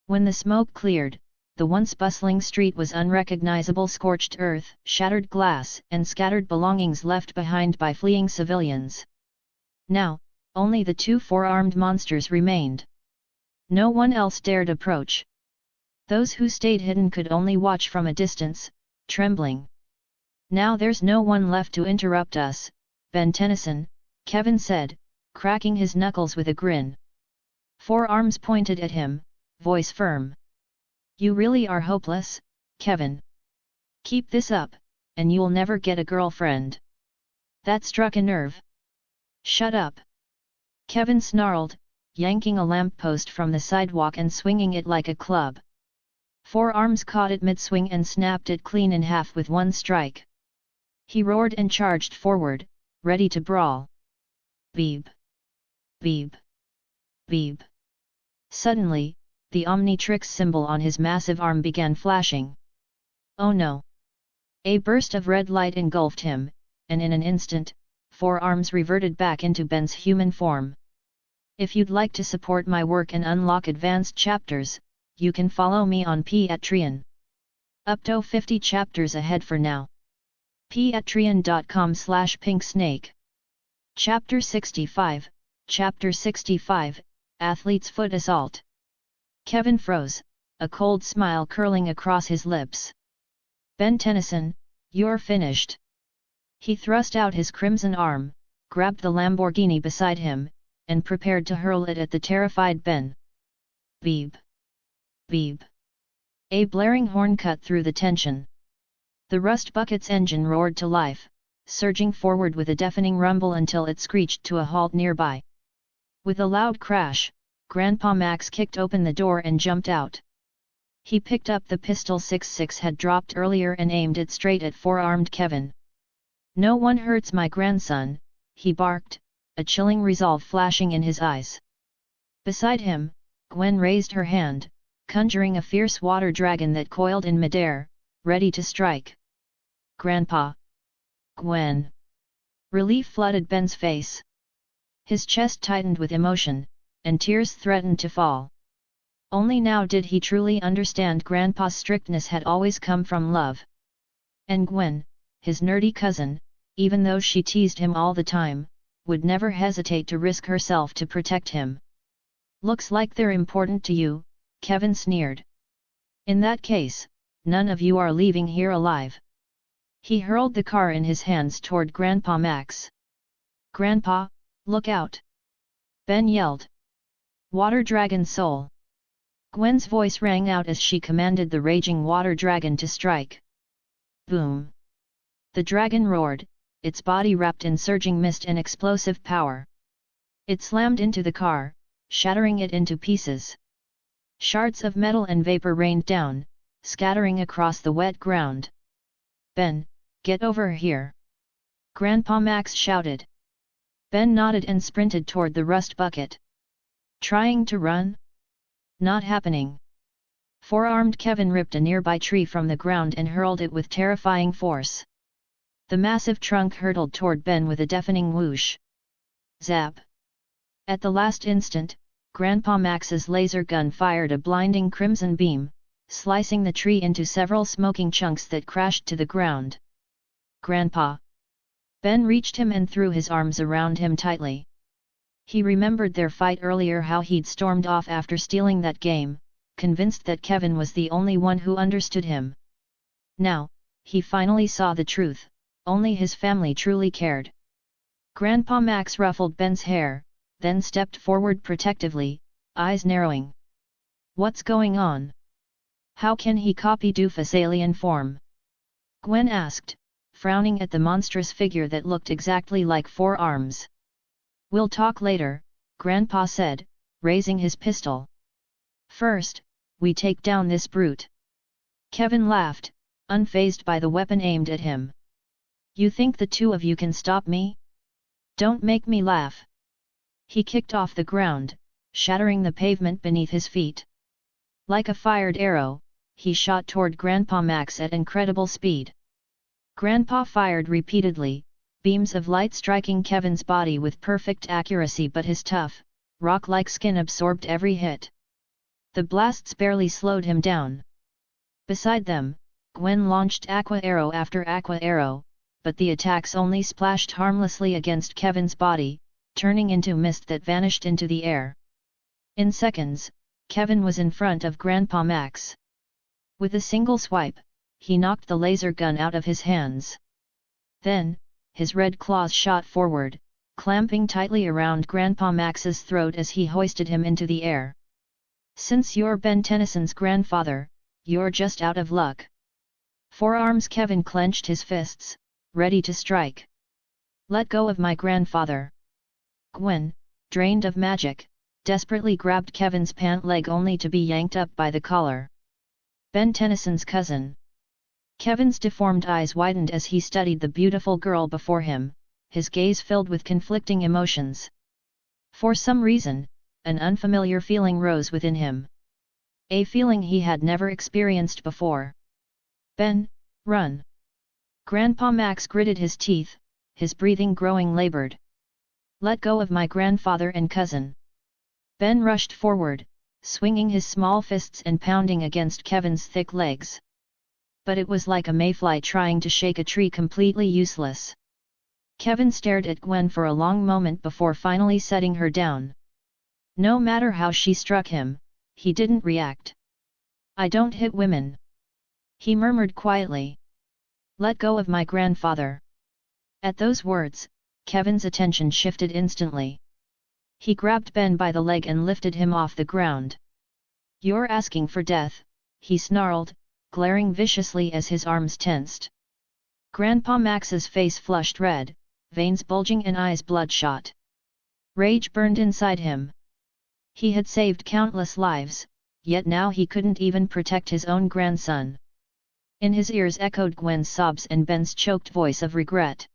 When the smoke cleared, the once bustling street was unrecognizable: scorched earth, shattered glass, and scattered belongings left behind by fleeing civilians. Now, only the two four-armed monsters remained. No one else dared approach. Those who stayed hidden could only watch from a distance, trembling. Now there's no one left to interrupt us, Ben Tennyson, Kevin said, cracking his knuckles with a grin. Four arms pointed at him, voice firm. You really are hopeless, Kevin. Keep this up, and you'll never get a girlfriend. That struck a nerve. Shut up. Kevin snarled, yanking a lamppost from the sidewalk and swinging it like a club. Four arms caught it mid-swing and snapped it clean in half with one strike. He roared and charged forward, ready to brawl. Beep. Beep. Beep. Suddenly, the Omnitrix symbol on his massive arm began flashing. Oh no! A burst of red light engulfed him, and in an instant, Four Arms reverted back into Ben's human form. If you'd like to support my work and unlock advanced chapters, you can follow me on Patreon. Up to 50 chapters ahead for now. Patreon.com/pinksnake. Chapter 65, Chapter 65, Athlete's Foot Assault. Kevin froze, a cold smile curling across his lips. Ben Tennyson, you're finished. He thrust out his crimson arm, grabbed the Lamborghini beside him, and prepared to hurl it at the terrified Ben. Beep. Beep. A blaring horn cut through the tension. The rust bucket's engine roared to life, surging forward with a deafening rumble until it screeched to a halt nearby. With a loud crash, Grandpa Max kicked open the door and jumped out. He picked up the pistol 6.6 had dropped earlier and aimed it straight at four-armed Kevin. No one hurts my grandson, he barked, a chilling resolve flashing in his eyes. Beside him, Gwen raised her hand, conjuring a fierce water dragon that coiled in midair, ready to strike. Grandpa! Gwen! Relief flooded Ben's face. His chest tightened with emotion, and tears threatened to fall. Only now did he truly understand Grandpa's strictness had always come from love. And Gwen, his nerdy cousin, even though she teased him all the time, would never hesitate to risk herself to protect him. Looks like they're important to you, Kevin sneered. In that case, none of you are leaving here alive. He hurled the car in his hands toward Grandpa Max. Grandpa, look out! Ben yelled. Water Dragon Soul! Gwen's voice rang out as she commanded the raging water dragon to strike. Boom! The dragon roared, its body wrapped in surging mist and explosive power. It slammed into the car, shattering it into pieces. Shards of metal and vapor rained down, scattering across the wet ground. Ben, get over here! Grandpa Max shouted. Ben nodded and sprinted toward the rust bucket. Trying to run? Not happening. Four-armed Kevin ripped a nearby tree from the ground and hurled it with terrifying force. The massive trunk hurtled toward Ben with a deafening whoosh. Zap! At the last instant, Grandpa Max's laser gun fired a blinding crimson beam, slicing the tree into several smoking chunks that crashed to the ground. Grandpa! Ben reached him and threw his arms around him tightly. He remembered their fight earlier, how he'd stormed off after stealing that game, convinced that Kevin was the only one who understood him. Now, he finally saw the truth, only his family truly cared. Grandpa Max ruffled Ben's hair, then stepped forward protectively, eyes narrowing. What's going on? How can he copy Doofus' alien form? Gwen asked, frowning at the monstrous figure that looked exactly like Four Arms. We'll talk later, Grandpa said, raising his pistol. First, we take down this brute. Kevin laughed, unfazed by the weapon aimed at him. You think the two of you can stop me? Don't make me laugh. He kicked off the ground, shattering the pavement beneath his feet. Like a fired arrow, he shot toward Grandpa Max at incredible speed. Grandpa fired repeatedly, beams of light striking Kevin's body with perfect accuracy, but his tough, rock-like skin absorbed every hit. The blasts barely slowed him down. Beside them, Gwen launched aqua arrow after aqua arrow, but the attacks only splashed harmlessly against Kevin's body, turning into mist that vanished into the air. In seconds, Kevin was in front of Grandpa Max. With a single swipe, he knocked the laser gun out of his hands. Then, his red claws shot forward, clamping tightly around Grandpa Max's throat as he hoisted him into the air. Since you're Ben Tennyson's grandfather, you're just out of luck. Forearms. Kevin clenched his fists, ready to strike. Let go of my grandfather. Gwen, drained of magic, desperately grabbed Kevin's pant leg only to be yanked up by the collar. Ben Tennyson's cousin. Kevin's deformed eyes widened as he studied the beautiful girl before him, his gaze filled with conflicting emotions. For some reason, an unfamiliar feeling rose within him. A feeling he had never experienced before. Ben, run! Grandpa Max gritted his teeth, his breathing growing labored. Let go of my grandfather and cousin. Ben rushed forward, swinging his small fists and pounding against Kevin's thick legs. But it was like a mayfly trying to shake a tree, completely useless. Kevin stared at Gwen for a long moment before finally setting her down. No matter how she struck him, he didn't react. I don't hit women. He murmured quietly. Let go of my grandfather. At those words, Kevin's attention shifted instantly. He grabbed Ben by the leg and lifted him off the ground. You're asking for death, he snarled, glaring viciously as his arms tensed. Grandpa Max's face flushed red, veins bulging and eyes bloodshot. Rage burned inside him. He had saved countless lives, yet now he couldn't even protect his own grandson. In his ears echoed Gwen's sobs and Ben's choked voice of regret.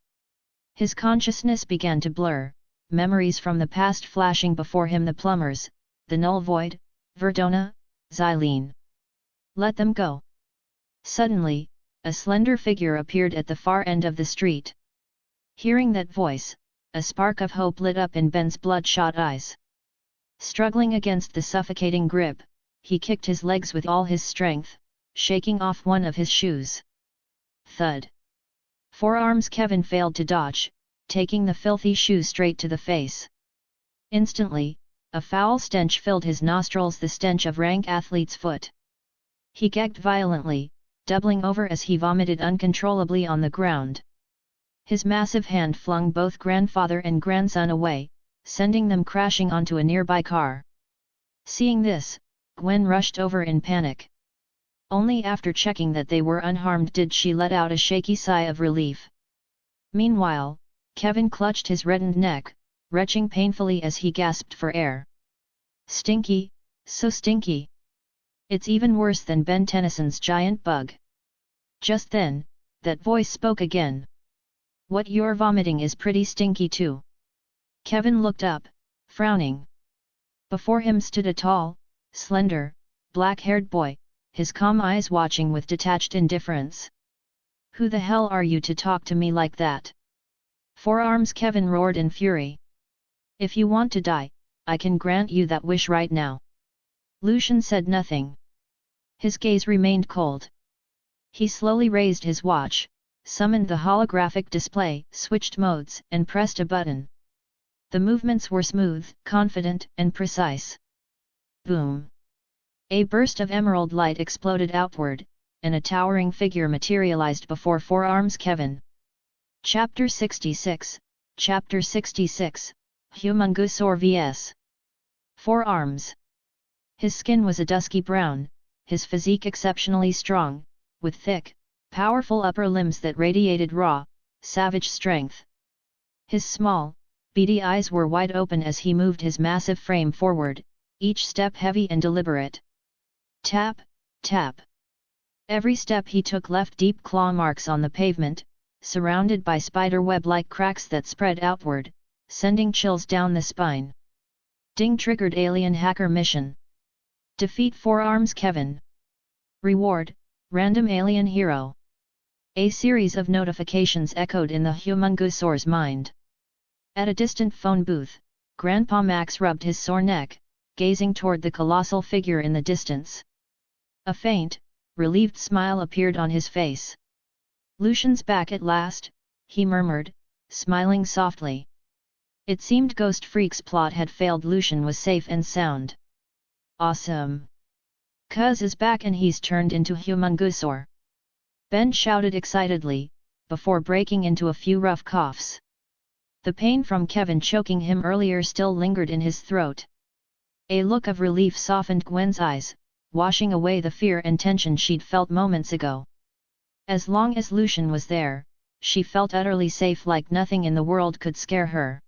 His consciousness began to blur, memories from the past flashing before him: the plumbers, the null void, Verdona, Xylene. Let them go. Suddenly, a slender figure appeared at the far end of the street. Hearing that voice, a spark of hope lit up in Ben's bloodshot eyes. Struggling against the suffocating grip, he kicked his legs with all his strength, shaking off one of his shoes. Thud. Forearms. Kevin failed to dodge, taking the filthy shoe straight to the face. Instantly, a foul stench filled his nostrils, the stench of rank athlete's foot. He gagged violently, doubling over as he vomited uncontrollably on the ground. His massive hand flung both grandfather and grandson away, sending them crashing onto a nearby car. Seeing this, Gwen rushed over in panic. Only after checking that they were unharmed did she let out a shaky sigh of relief. Meanwhile, Kevin clutched his reddened neck, retching painfully as he gasped for air. Stinky, so stinky. It's even worse than Ben Tennyson's giant bug. Just then, that voice spoke again. What you're vomiting is pretty stinky too. Kevin looked up, frowning. Before him stood a tall, slender, black-haired boy, his calm eyes watching with detached indifference. Who the hell are you to talk to me like that? Forearms. Kevin roared in fury. If you want to die, I can grant you that wish right now. Lucian said nothing. His gaze remained cold. He slowly raised his watch, summoned the holographic display, switched modes, and pressed a button. The movements were smooth, confident, and precise. Boom! A burst of emerald light exploded outward, and a towering figure materialized before Forearms. Kevin. Chapter 66, Chapter 66, Humongousaur vs. Forearms. His skin was a dusky brown, his physique exceptionally strong, with thick, powerful upper limbs that radiated raw, savage strength. His small, beady eyes were wide open as he moved his massive frame forward, each step heavy and deliberate. Tap, tap. Every step he took left deep claw marks on the pavement, surrounded by spider-web-like cracks that spread outward, sending chills down the spine. Ding triggered alien hacker mission. Defeat 4 Arms Kevin. Reward, random alien hero. A series of notifications echoed in the homungusaur's mind. At a distant phone booth, Grandpa Max rubbed his sore neck, gazing toward the colossal figure in the distance. A faint, relieved smile appeared on his face. Lucian's back at last, he murmured, smiling softly. It seemed Ghost Freak's plot had failed. Lucian was safe and sound. Awesome! Cuz is back and he's turned into homungusaur. Ben shouted excitedly, before breaking into a few rough coughs. The pain from Kevin choking him earlier still lingered in his throat. A look of relief softened Gwen's eyes, washing away the fear and tension she'd felt moments ago. As long as Lucian was there, she felt utterly safe, like nothing in the world could scare her.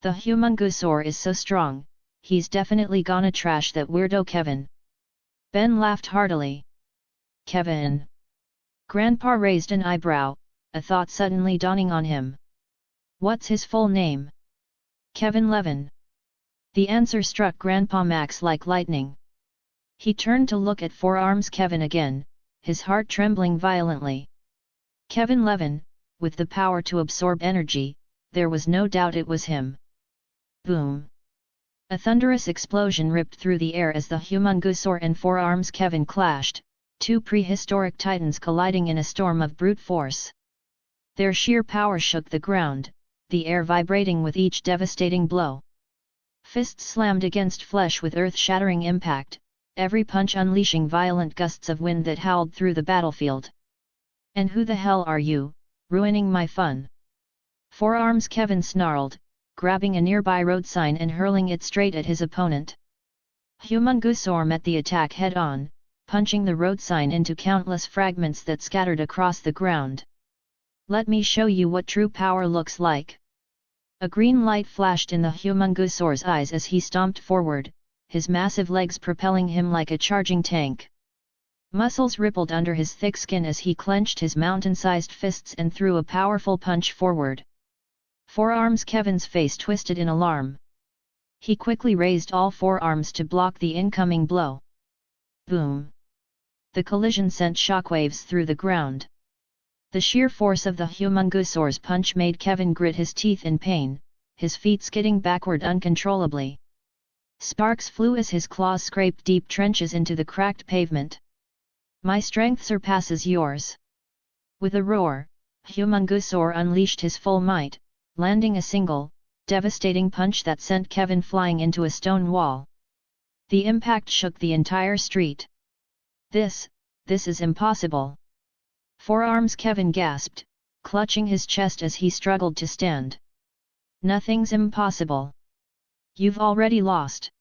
The homungusaur is so strong, he's definitely gonna trash that weirdo Kevin. Ben laughed heartily. Kevin? Grandpa raised an eyebrow, a thought suddenly dawning on him. What's his full name? Kevin Levin. The answer struck Grandpa Max like lightning. He turned to look at 4 Arms Kevin again, his heart trembling violently. Kevin Levin, with the power to absorb energy, there was no doubt it was him. Boom! A thunderous explosion ripped through the air as the homungusaur and 4 Arms Kevin clashed, 2 prehistoric titans colliding in a storm of brute force. Their sheer power shook the ground, the air vibrating with each devastating blow. Fists slammed against flesh with earth-shattering impact, every punch unleashing violent gusts of wind that howled through the battlefield. And who the hell are you, ruining my fun? 4 Arms Kevin snarled, grabbing a nearby road sign and hurling it straight at his opponent. Homungusaur met the attack head-on, punching the road sign into countless fragments that scattered across the ground. Let me show you what true power looks like. A green light flashed in the homungusaur's eyes as he stomped forward, his massive legs propelling him like a charging tank. Muscles rippled under his thick skin as he clenched his mountain-sized fists and threw a powerful punch forward. 4 Arms Kevin's face twisted in alarm. He quickly raised all 4 arms to block the incoming blow. Boom! The collision sent shockwaves through the ground. The sheer force of the homungusaur's punch made Kevin grit his teeth in pain, his feet skidding backward uncontrollably. Sparks flew as his claws scraped deep trenches into the cracked pavement. My strength surpasses yours. With a roar, homungusaur unleashed his full might, landing a single, devastating punch that sent Kevin flying into a stone wall. The impact shook the entire street. This is impossible. 4 Arms Kevin gasped, clutching his chest as he struggled to stand. Nothing's impossible. You've already lost.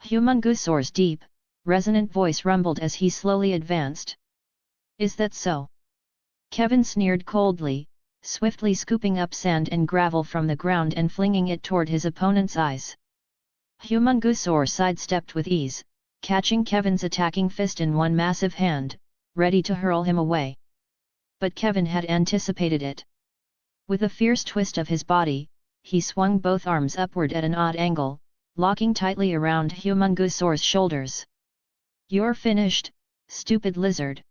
Homungusaur's deep, resonant voice rumbled as he slowly advanced. Is that so? Kevin sneered coldly, swiftly scooping up sand and gravel from the ground and flinging it toward his opponent's eyes. Homungusaur sidestepped with ease, catching Kevin's attacking fist in one massive hand, ready to hurl him away. But Kevin had anticipated it. With a fierce twist of his body, he swung both arms upward at an odd angle, locking tightly around homungusaur's shoulders. You're finished, stupid lizard!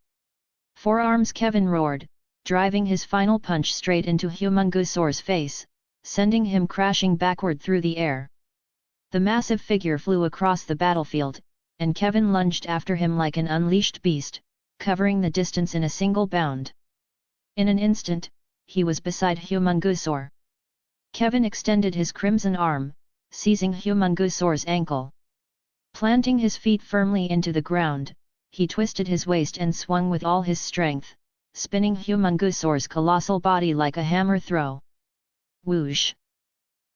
4 Arms Kevin roared, driving his final punch straight into homungusaur's face, sending him crashing backward through the air. The massive figure flew across the battlefield, and Kevin lunged after him like an unleashed beast, covering the distance in a single bound. In an instant, he was beside homungusaur. Kevin extended his crimson arm, seizing homungusaur's ankle. Planting his feet firmly into the ground, he twisted his waist and swung with all his strength, spinning homungusaur's colossal body like a hammer throw. Whoosh!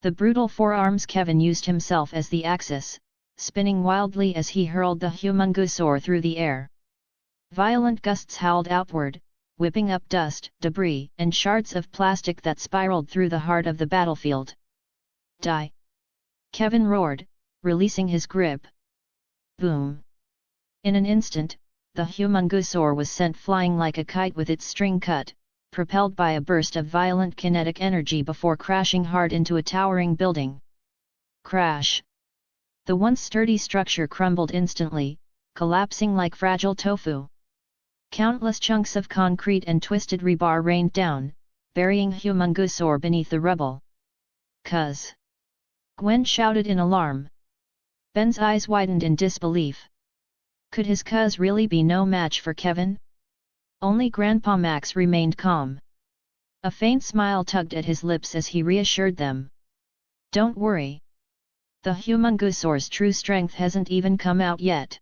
The brutal 4 Arms Kevin used himself as the axis, spinning wildly as he hurled the homungusaur through the air. Violent gusts howled outward, whipping up dust, debris, and shards of plastic that spiraled through the heart of the battlefield. Die! Kevin roared, releasing his grip. Boom! In an instant, the Humungusaur was sent flying like a kite with its string cut, propelled by a burst of violent kinetic energy before crashing hard into a towering building. Crash! The once sturdy structure crumbled instantly, collapsing like fragile tofu. Countless chunks of concrete and twisted rebar rained down, burying Humungusaur beneath the rubble. "Cuz!" Gwen shouted in alarm. Ben's eyes widened in disbelief. Could his cuz really be no match for Kevin? Only Grandpa Max remained calm. A faint smile tugged at his lips as he reassured them. "Don't worry. The Humungusaur's true strength hasn't even come out yet."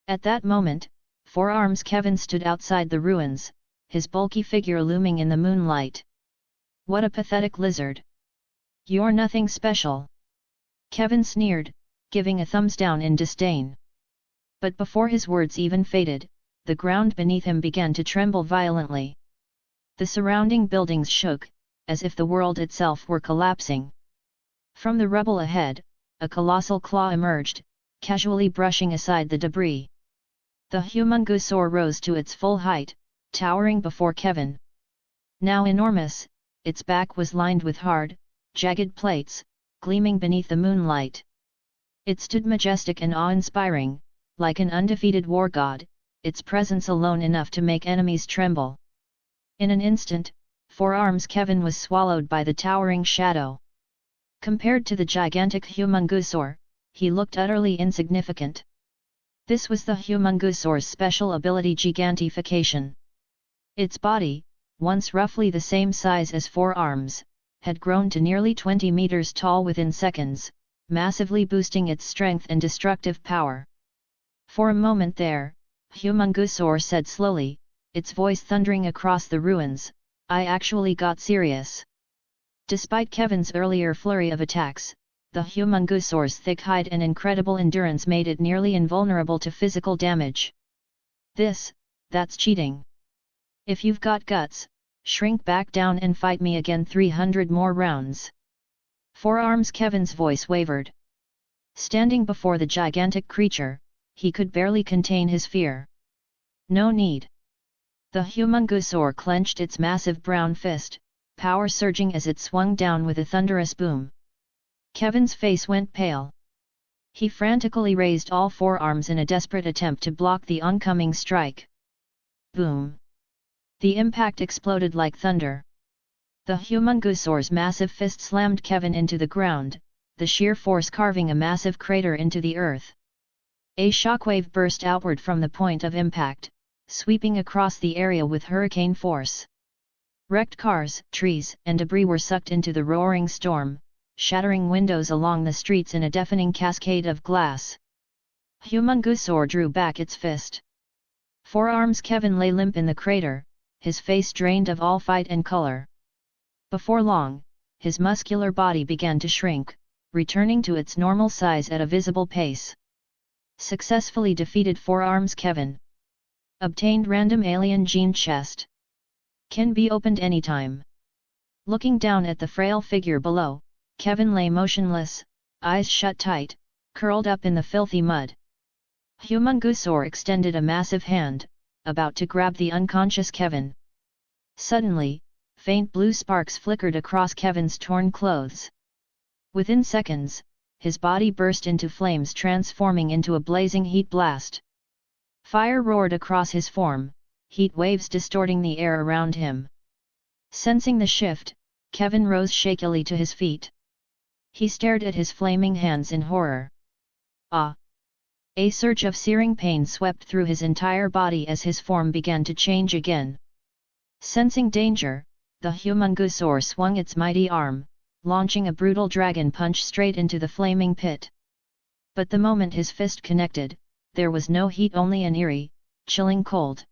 At that moment, 4 Arms Kevin stood outside the ruins, his bulky figure looming in the moonlight. "What a pathetic lizard! You're nothing special." Kevin sneered, giving a thumbs down in disdain. But before his words even faded, the ground beneath him began to tremble violently. The surrounding buildings shook, as if the world itself were collapsing. From the rubble ahead, a colossal claw emerged, casually brushing aside the debris. The Humungusaur rose to its full height, towering before Kevin. Now enormous, its back was lined with hard, jagged plates, gleaming beneath the moonlight. It stood majestic and awe-inspiring, like an undefeated war god, its presence alone enough to make enemies tremble. In an instant, 4 Arms Kevin was swallowed by the towering shadow. Compared to the gigantic Humungusaur, he looked utterly insignificant. This was the Humungusaur's special ability, gigantification. Its body, once roughly the same size as 4 Arms, had grown to nearly 20 meters tall within seconds, massively boosting its strength and destructive power. For a moment there, Humungusaur said slowly, its voice thundering across the ruins, "I actually got serious." Despite Kevin's earlier flurry of attacks, the Humungusaur's thick hide and incredible endurance made it nearly invulnerable to physical damage. That's cheating. If you've got guts, shrink back down and fight me again 300 more rounds. 4 Arms Kevin's voice wavered. Standing before the gigantic creature, he could barely contain his fear. "No need." The Humungusaur clenched its massive brown fist, power surging as it swung down with a thunderous boom. Kevin's face went pale. He frantically raised all 4 arms in a desperate attempt to block the oncoming strike. Boom! The impact exploded like thunder. The Humungusaur's massive fist slammed Kevin into the ground, the sheer force carving a massive crater into the earth. A shockwave burst outward from the point of impact, sweeping across the area with hurricane force. Wrecked cars, trees, and debris were sucked into the roaring storm, shattering windows along the streets in a deafening cascade of glass. Humungusaur drew back its fist. 4 Arms Kevin lay limp in the crater, his face drained of all fight and color. Before long, his muscular body began to shrink, returning to its normal size at a visible pace. Successfully defeated 4 Arms Kevin. Obtained random alien gene chest. Can be opened anytime. Looking down at the frail figure below, Kevin lay motionless, eyes shut tight, curled up in the filthy mud. Humungusaur extended a massive hand, about to grab the unconscious Kevin. Suddenly, faint blue sparks flickered across Kevin's torn clothes. Within seconds, his body burst into flames, transforming into a blazing heat blast. Fire roared across his form, heat waves distorting the air around him. Sensing the shift, Kevin rose shakily to his feet. He stared at his flaming hands in horror. Ah! A surge of searing pain swept through his entire body as his form began to change again. Sensing danger, the Humungusaur swung its mighty arm, launching a brutal dragon punch straight into the flaming pit. But the moment his fist connected, there was no heat, only an eerie, chilling cold.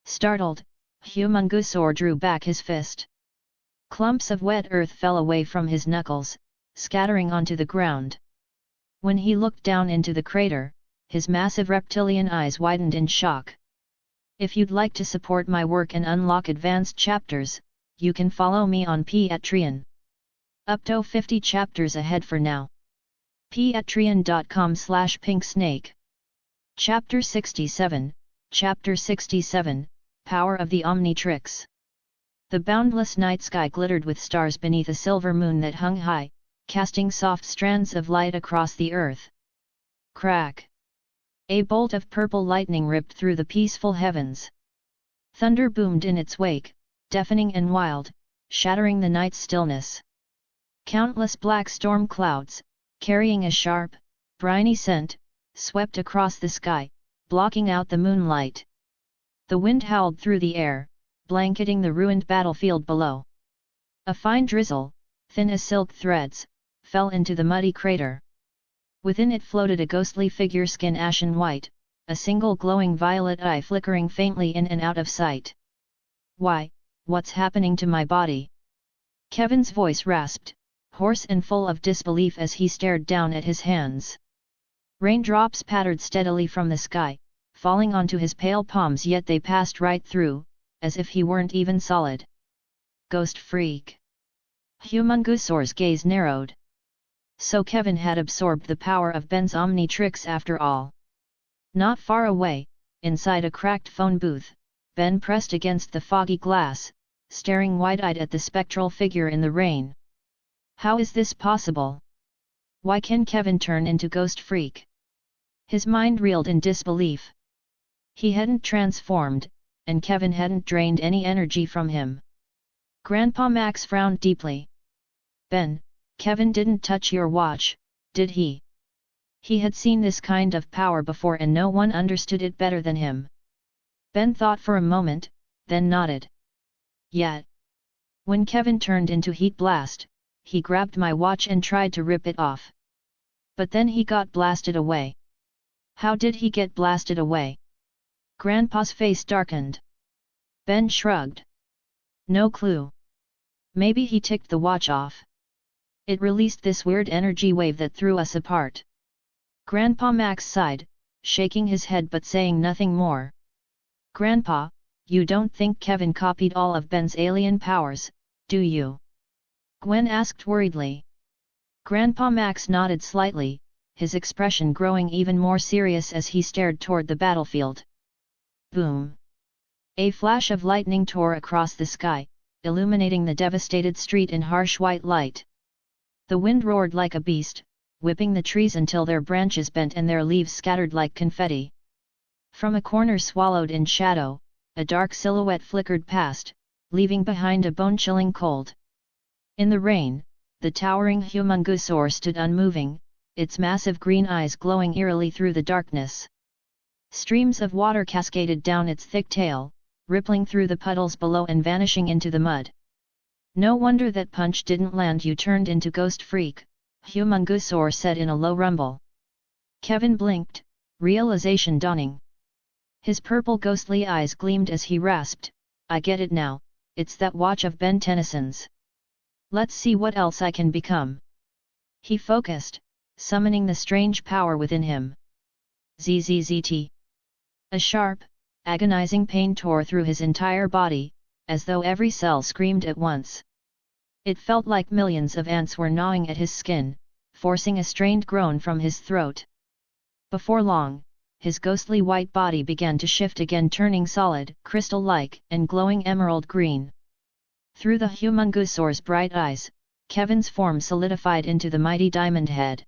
Startled, Humungusaur drew back his fist. Clumps of wet earth fell away from his knuckles, scattering onto the ground. When he looked down into the crater, his massive reptilian eyes widened in shock. If you'd like to support my work and unlock advanced chapters, you can follow me on Patreon. Up to 50 chapters ahead for now. Patreon.com/pinksnake. Chapter 67, Chapter 67, Power of the Omnitrix. The boundless night sky glittered with stars beneath a silver moon that hung high, casting soft strands of light across the earth. Crack! A bolt of purple lightning ripped through the peaceful heavens. Thunder boomed in its wake, deafening and wild, shattering the night's stillness. Countless black storm clouds, carrying a sharp, briny scent, swept across the sky, blocking out the moonlight. The wind howled through the air, blanketing the ruined battlefield below. A fine drizzle, thin as silk threads, fell into the muddy crater. Within it floated a ghostly figure, skin ashen white, a single glowing violet eye flickering faintly in and out of sight. "Why, what's happening to my body?" Kevin's voice rasped, hoarse and full of disbelief as he stared down at his hands. Raindrops pattered steadily from the sky, falling onto his pale palms, yet they passed right through, as if he weren't even solid. Ghost freak. Humungusor's gaze narrowed. So Kevin had absorbed the power of Ben's Omnitrix after all. Not far away, inside a cracked phone booth, Ben pressed against the foggy glass, staring wide-eyed at the spectral figure in the rain. How is this possible? Why can Kevin turn into Ghost Freak? His mind reeled in disbelief. He hadn't transformed, and Kevin hadn't drained any energy from him. Grandpa Max frowned deeply. "Ben, Kevin didn't touch your watch, did he?" He had seen this kind of power before and no one understood it better than him. Ben thought for a moment, then nodded. "Yet. When Kevin turned into Heat Blast, he grabbed my watch and tried to rip it off. But then he got blasted away." "How did he get blasted away?" Grandpa's face darkened. Ben shrugged. "No clue. Maybe he ticked the watch off. It released this weird energy wave that threw us apart." Grandpa Max sighed, shaking his head but saying nothing more. "Grandpa, you don't think Kevin copied all of Ben's alien powers, do you?" Gwen asked worriedly. Grandpa Max nodded slightly, his expression growing even more serious as he stared toward the battlefield. Boom! A flash of lightning tore across the sky, illuminating the devastated street in harsh white light. The wind roared like a beast, whipping the trees until their branches bent and their leaves scattered like confetti. From a corner swallowed in shadow, a dark silhouette flickered past, leaving behind a bone-chilling cold. In the rain, the towering Humungusor stood unmoving, its massive green eyes glowing eerily through the darkness. Streams of water cascaded down its thick tail, rippling through the puddles below and vanishing into the mud. "No wonder that punch didn't land. You turned into Ghost Freak," Humungusor said in a low rumble. Kevin blinked, realization dawning. His purple ghostly eyes gleamed as he rasped, "I get it now, it's that watch of Ben Tennyson's. Let's see what else I can become." He focused, summoning the strange power within him. ZZZT. A sharp, agonizing pain tore through his entire body, as though every cell screamed at once. It felt like millions of ants were gnawing at his skin, forcing a strained groan from his throat. Before long, his ghostly white body began to shift again, turning solid, crystal-like, and glowing emerald green. Through the Humungusor's bright eyes, Kevin's form solidified into the mighty diamond head.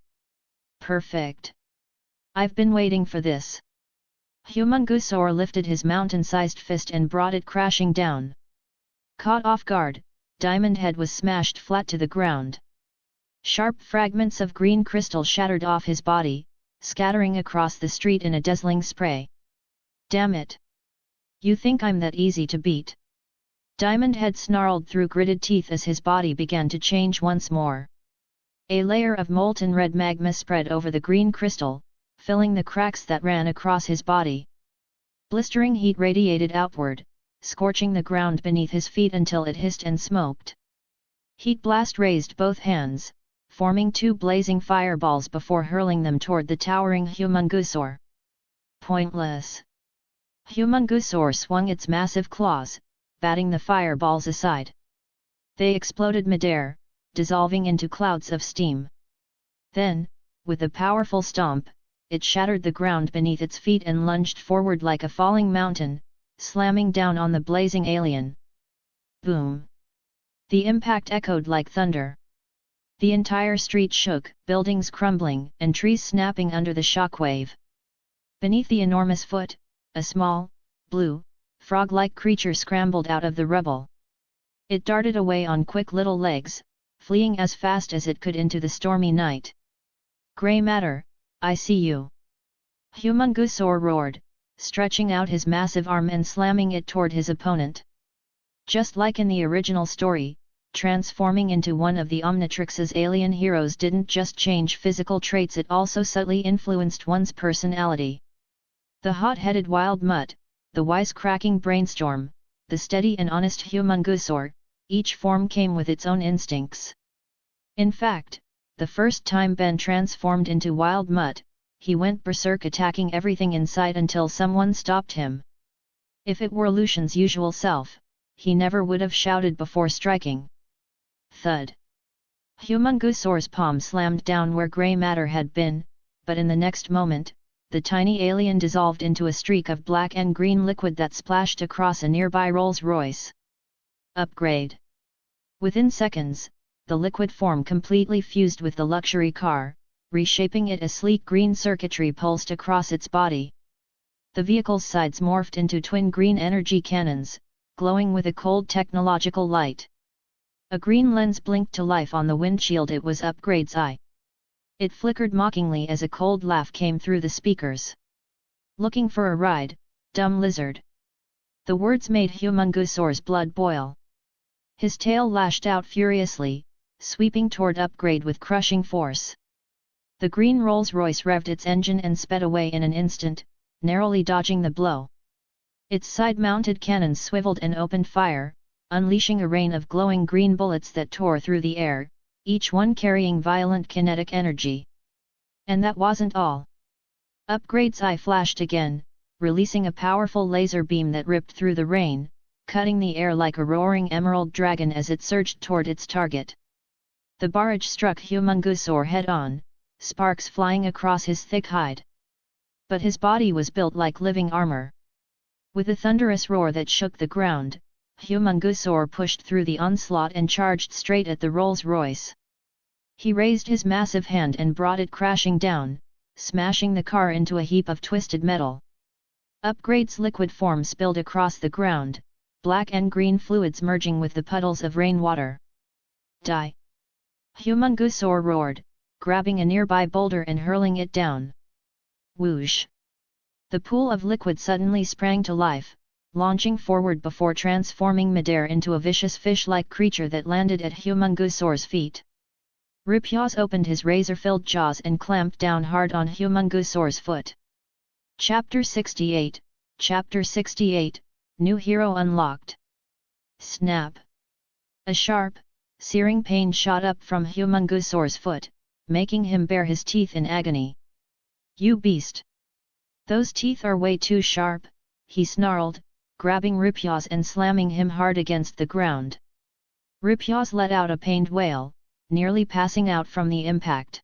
"Perfect! I've been waiting for this." Humungusor lifted his mountain-sized fist and brought it crashing down. Caught off guard, Diamond Head was smashed flat to the ground. Sharp fragments of green crystal shattered off his body, scattering across the street in a dazzling spray. "Damn it! You think I'm that easy to beat?" Diamond Head snarled through gritted teeth as his body began to change once more. A layer of molten red magma spread over the green crystal, filling the cracks that ran across his body. Blistering heat radiated outward, scorching the ground beneath his feet until it hissed and smoked. Heat Blast raised both hands, forming two blazing fireballs before hurling them toward the towering Humungusor. Pointless! Humungusor swung its massive claws, batting the fireballs aside. They exploded midair, dissolving into clouds of steam. Then, with a powerful stomp, it shattered the ground beneath its feet and lunged forward like a falling mountain, slamming down on the blazing alien. Boom! The impact echoed like thunder. The entire street shook, buildings crumbling and trees snapping under the shockwave. Beneath the enormous foot, a small, blue, frog-like creature scrambled out of the rubble. It darted away on quick little legs, fleeing as fast as it could into the stormy night. "Grey matter, I see you!" Humongousaur roared, stretching out his massive arm and slamming it toward his opponent. Just like in the original story, transforming into one of the Omnitrix's alien heroes didn't just change physical traits, it also subtly influenced one's personality. The hot-headed wild mutt, the wisecracking brainstorm, the steady and honest Humongousaur, each form came with its own instincts. In fact, the first time Ben transformed into wild mutt, he went berserk, attacking everything in sight until someone stopped him. If it were Lucian's usual self, he never would have shouted before striking. Thud! Humongousaur's palm slammed down where grey matter had been, but in the next moment, the tiny alien dissolved into a streak of black and green liquid that splashed across a nearby Rolls-Royce. Upgrade! Within seconds, the liquid form completely fused with the luxury car, reshaping it as sleek green circuitry pulsed across its body. The vehicle's sides morphed into twin green energy cannons, glowing with a cold technological light. A green lens blinked to life on the windshield. It was Upgrade's eye. It flickered mockingly as a cold laugh came through the speakers. "Looking for a ride, dumb lizard?" The words made Humongousaur's blood boil. His tail lashed out furiously, sweeping toward Upgrade with crushing force. The green Rolls-Royce revved its engine and sped away in an instant, narrowly dodging the blow. Its side-mounted cannons swiveled and opened fire, unleashing a rain of glowing green bullets that tore through the air, each one carrying violent kinetic energy. And that wasn't all. Upgrade's eye flashed again, releasing a powerful laser beam that ripped through the rain, cutting the air like a roaring emerald dragon as it surged toward its target. The barrage struck Humongousaur head-on, sparks flying across his thick hide. But his body was built like living armor. With a thunderous roar that shook the ground, Humongousaur pushed through the onslaught and charged straight at the Rolls-Royce. He raised his massive hand and brought it crashing down, smashing the car into a heap of twisted metal. Upgrade's liquid form spilled across the ground, black and green fluids merging with the puddles of rainwater. "Die!" Humongousaur roared, grabbing a nearby boulder and hurling it down. Whoosh! The pool of liquid suddenly sprang to life, launching forward before transforming midair into a vicious fish-like creature that landed at Humongousaur's feet. Ripyaws opened his razor-filled jaws and clamped down hard on Humongousaur's foot. Chapter 68, Chapter 68, New Hero Unlocked. Snap! A sharp, searing pain shot up from Humongousaur's foot, making him bare his teeth in agony. "You beast! Those teeth are way too sharp," he snarled, grabbing Ripyaws and slamming him hard against the ground. Ripyaws let out a pained wail, nearly passing out from the impact.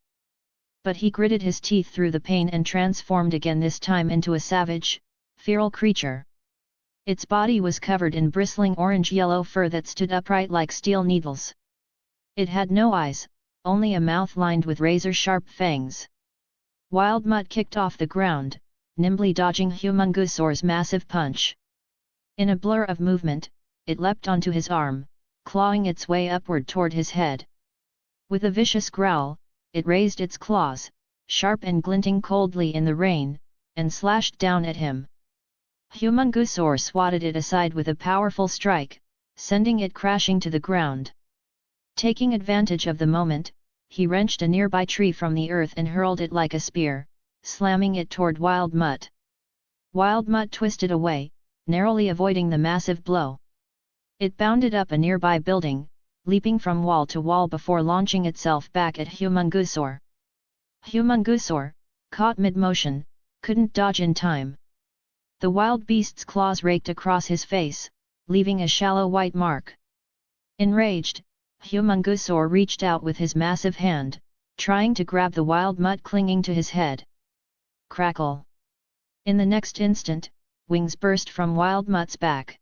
But he gritted his teeth through the pain and transformed again, this time into a savage, feral creature. Its body was covered in bristling orange-yellow fur that stood upright like steel needles. It had no eyes, only a mouth lined with razor-sharp fangs. Wild Mutt kicked off the ground, nimbly dodging Humongousaur's massive punch. In a blur of movement, it leapt onto his arm, clawing its way upward toward his head. With a vicious growl, it raised its claws, sharp and glinting coldly in the rain, and slashed down at him. Humongousaur swatted it aside with a powerful strike, sending it crashing to the ground. Taking advantage of the moment, he wrenched a nearby tree from the earth and hurled it like a spear, slamming it toward Wild Mutt. Wild Mutt twisted away, narrowly avoiding the massive blow. It bounded up a nearby building, leaping from wall to wall before launching itself back at Humongousaur. Humongousaur, caught mid-motion, couldn't dodge in time. The wild beast's claws raked across his face, leaving a shallow white mark. Enraged, Humungusor reached out with his massive hand, trying to grab the wild mutt clinging to his head. Crackle! In the next instant, wings burst from wild mutt's back.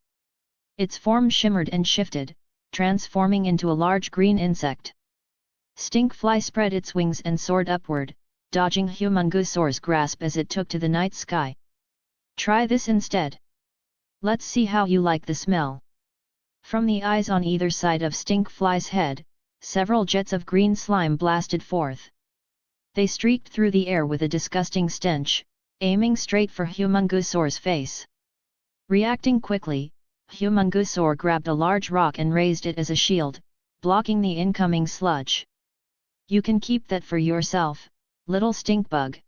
Its form shimmered and shifted, transforming into a large green insect. Stinkfly spread its wings and soared upward, dodging Humungusor's grasp as it took to the night sky. Try this instead. Let's see how you like the smell. From the eyes on either side of Stinkfly's head, several jets of green slime blasted forth. They streaked through the air with a disgusting stench, aiming straight for Humungusor's face. Reacting quickly, Humungusor grabbed a large rock and raised it as a shield, blocking the incoming sludge. You can keep that for yourself, little stinkbug.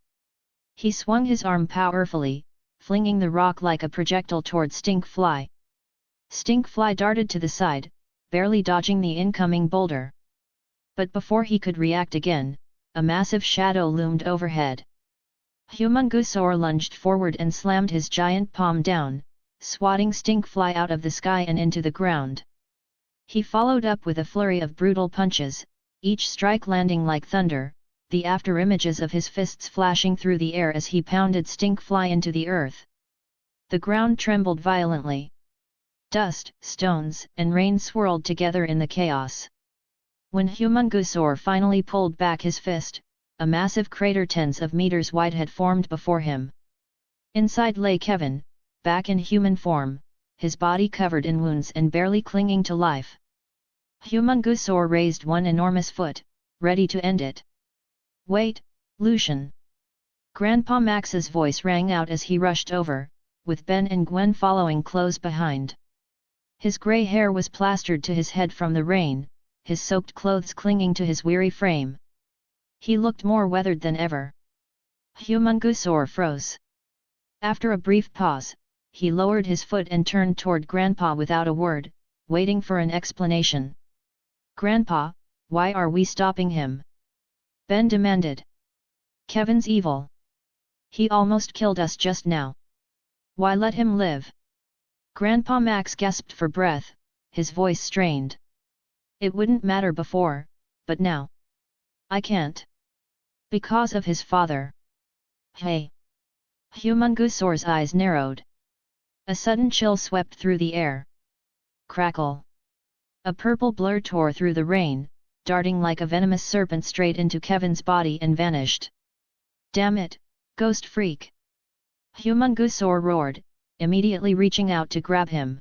He swung his arm powerfully, flinging the rock like a projectile toward Stinkfly. Stinkfly darted to the side, barely dodging the incoming boulder. But before he could react again, a massive shadow loomed overhead. Humungusor lunged forward and slammed his giant palm down, swatting Stinkfly out of the sky and into the ground. He followed up with a flurry of brutal punches, each strike landing like thunder, the afterimages of his fists flashing through the air as he pounded Stinkfly into the earth. The ground trembled violently. Dust, stones, and rain swirled together in the chaos. When Humungusor finally pulled back his fist, a massive crater tens of meters wide had formed before him. Inside lay Kevin, back in human form, his body covered in wounds and barely clinging to life. Humungusor raised one enormous foot, ready to end it. Wait, Lucian! Grandpa Max's voice rang out as he rushed over, with Ben and Gwen following close behind. His grey hair was plastered to his head from the rain, his soaked clothes clinging to his weary frame. He looked more weathered than ever. Humungusor froze. After a brief pause, he lowered his foot and turned toward Grandpa without a word, waiting for an explanation. Grandpa, why are we stopping him? Ben demanded. Kevin's evil. He almost killed us just now. Why let him live? Grandpa Max gasped for breath, his voice strained. It wouldn't matter before, but now. I can't. Because of his father. Hey! Humungusor's eyes narrowed. A sudden chill swept through the air. Crackle! A purple blur tore through the rain, darting like a venomous serpent straight into Kevin's body and vanished. Damn it, ghost freak! Humungusor roared, immediately reaching out to grab him.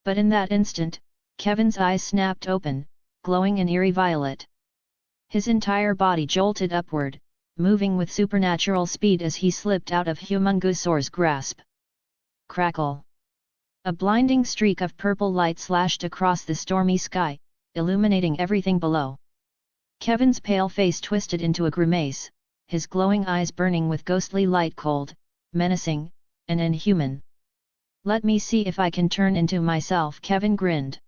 But in that instant, Kevin's eyes snapped open, glowing an eerie violet. His entire body jolted upward, moving with supernatural speed as he slipped out of Humungusor's grasp. Crackle! A blinding streak of purple light slashed across the stormy sky, illuminating everything below. Kevin's pale face twisted into a grimace, his glowing eyes burning with ghostly light, cold, menacing, and inhuman. Let me see if I can turn into myself, Kevin grinned.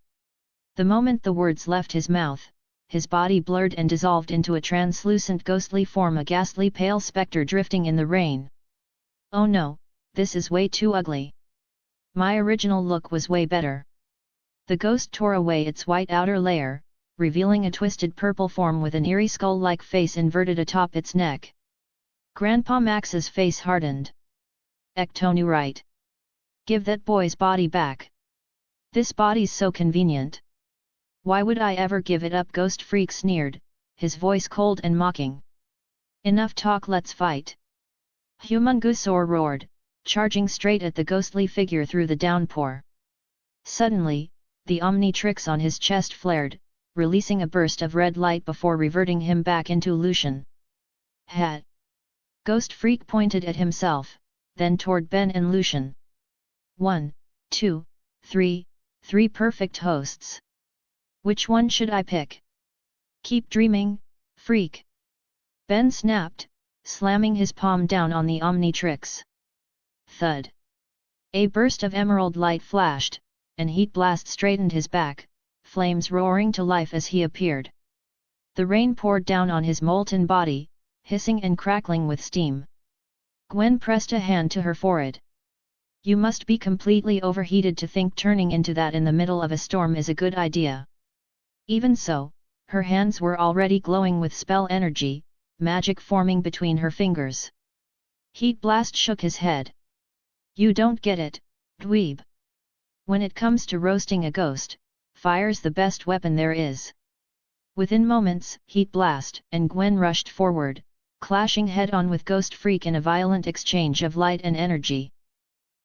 The moment the words left his mouth, his body blurred and dissolved into a translucent ghostly form, a ghastly pale spectre drifting in the rain. Oh no, this is way too ugly. My original look was way better. The ghost tore away its white outer layer, revealing a twisted purple form with an eerie skull-like face inverted atop its neck. Grandpa Max's face hardened. Ectonu right. Give that boy's body back. This body's so convenient. Why would I ever give it up? Ghost freak sneered, his voice cold and mocking. Enough talk, let's fight. Humungusor roared, charging straight at the ghostly figure through the downpour. Suddenly, the Omnitrix on his chest flared, releasing a burst of red light before reverting him back into Lucian. Hat! Ghost freak pointed at himself, then toward Ben and Lucian. 1, 2, 3, 3 perfect hosts. Which one should I pick? Keep dreaming, freak! Ben snapped, slamming his palm down on the Omnitrix. Thud! A burst of emerald light flashed, and heat blast straightened his back, flames roaring to life as he appeared. The rain poured down on his molten body, hissing and crackling with steam. Gwen pressed a hand to her forehead. You must be completely overheated to think turning into that in the middle of a storm is a good idea. Even so, her hands were already glowing with spell energy, magic forming between her fingers. Heat Blast shook his head. You don't get it, dweeb. When it comes to roasting a ghost, fire's the best weapon there is. Within moments, Heat Blast and Gwen rushed forward, clashing head-on with Ghost Freak in a violent exchange of light and energy.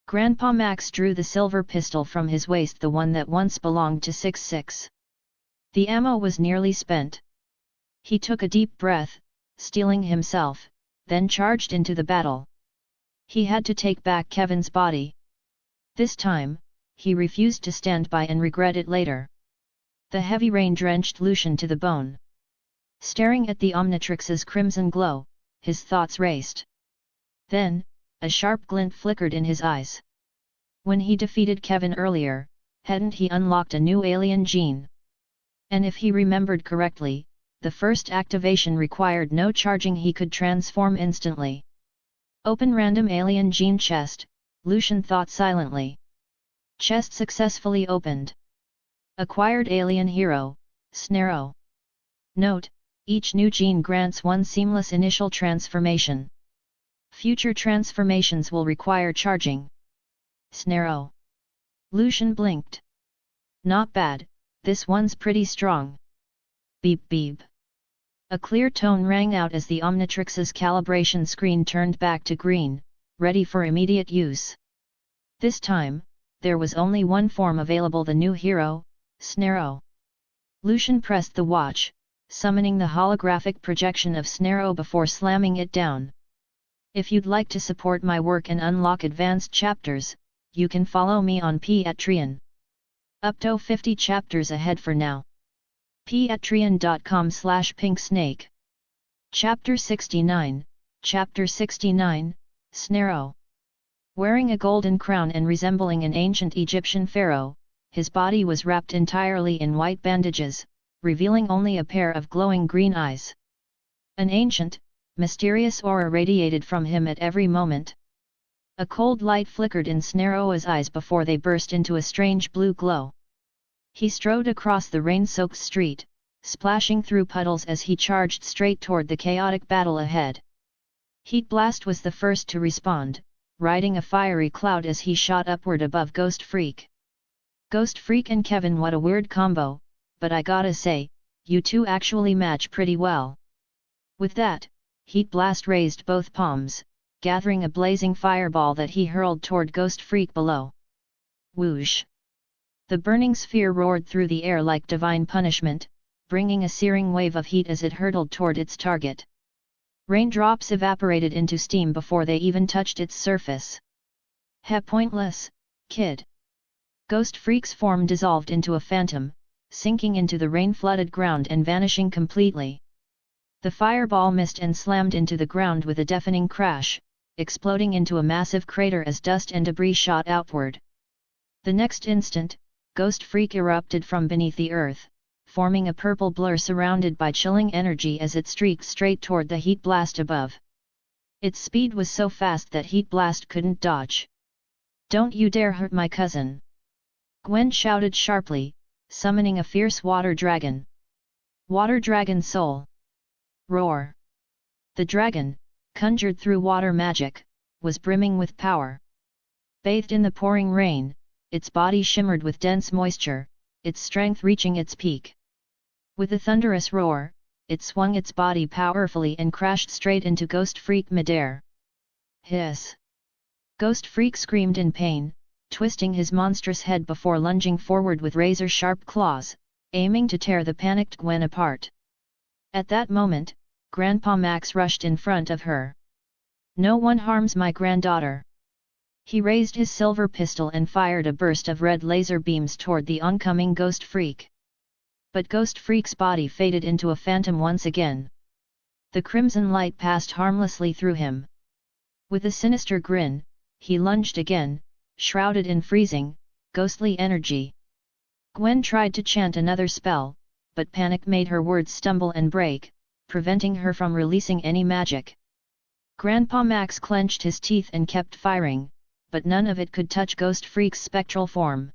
Grandpa Max drew the silver pistol from his waist, the one that once belonged to 6-6. The ammo was nearly spent. He took a deep breath, steeling himself, then charged into the battle. He had to take back Kevin's body. This time, he refused to stand by and regret it later. The heavy rain drenched Lucian to the bone. Staring at the Omnitrix's crimson glow, his thoughts raced. Then, a sharp glint flickered in his eyes. When he defeated Kevin earlier, hadn't he unlocked a new alien gene? And if he remembered correctly, the first activation required no charging, he could transform instantly. Open random alien gene chest, Lucian thought silently. Chest successfully opened. Acquired alien hero, Snarrow. Note: each new gene grants one seamless initial transformation. Future transformations will require charging. Snarrow. Lucian blinked. Not bad, this one's pretty strong. Beep beep. A clear tone rang out as the Omnitrix's calibration screen turned back to green, ready for immediate use. This time, there was only one form available: the new hero, Snarrow. Lucian pressed the watch, summoning the holographic projection of Snarrow before slamming it down. If you'd like to support my work and unlock advanced chapters, you can follow me on Patreon. Up to 50 chapters ahead for now. Patreon.com/pinksnake. Chapter 69, Chapter 69, Snarrow. Wearing a golden crown and resembling an ancient Egyptian pharaoh, his body was wrapped entirely in white bandages, revealing only a pair of glowing green eyes. An ancient, mysterious aura radiated from him at every moment. A cold light flickered in Snarrow's eyes before they burst into a strange blue glow. He strode across the rain-soaked street, splashing through puddles as he charged straight toward the chaotic battle ahead. Heat Blast was the first to respond, riding a fiery cloud as he shot upward above Ghost Freak. Ghost Freak and Kevin, what a weird combo, but I gotta say, you two actually match pretty well. With that, Heat Blast raised both palms, gathering a blazing fireball that he hurled toward Ghost Freak below. Whoosh! The burning sphere roared through the air like divine punishment, bringing a searing wave of heat as it hurtled toward its target. Raindrops evaporated into steam before they even touched its surface. Pointless, kid! Ghost Freak's form dissolved into a phantom, sinking into the rain-flooded ground and vanishing completely. The fireball missed and slammed into the ground with a deafening crash, exploding into a massive crater as dust and debris shot outward. The next instant, Ghost Freak erupted from beneath the earth, forming a purple blur surrounded by chilling energy as it streaked straight toward the Heat Blast above. Its speed was so fast that Heat Blast couldn't dodge. "Don't you dare hurt my cousin!" Gwen shouted sharply, summoning a fierce water dragon. Water Dragon Soul! Roar! The dragon, conjured through water magic, was brimming with power. Bathed in the pouring rain, its body shimmered with dense moisture, its strength reaching its peak. With a thunderous roar, it swung its body powerfully and crashed straight into Ghost Freak midair. Hiss! Ghost Freak screamed in pain, twisting his monstrous head before lunging forward with razor-sharp claws, aiming to tear the panicked Gwen apart. At that moment, Grandpa Max rushed in front of her. "No one harms my granddaughter." He raised his silver pistol and fired a burst of red laser beams toward the oncoming Ghost Freak. But Ghost Freak's body faded into a phantom once again. The crimson light passed harmlessly through him. With a sinister grin, he lunged again, shrouded in freezing, ghostly energy. Gwen tried to chant another spell, but panic made her words stumble and break, preventing her from releasing any magic. Grandpa Max clenched his teeth and kept firing, but none of it could touch Ghost Freak's spectral form.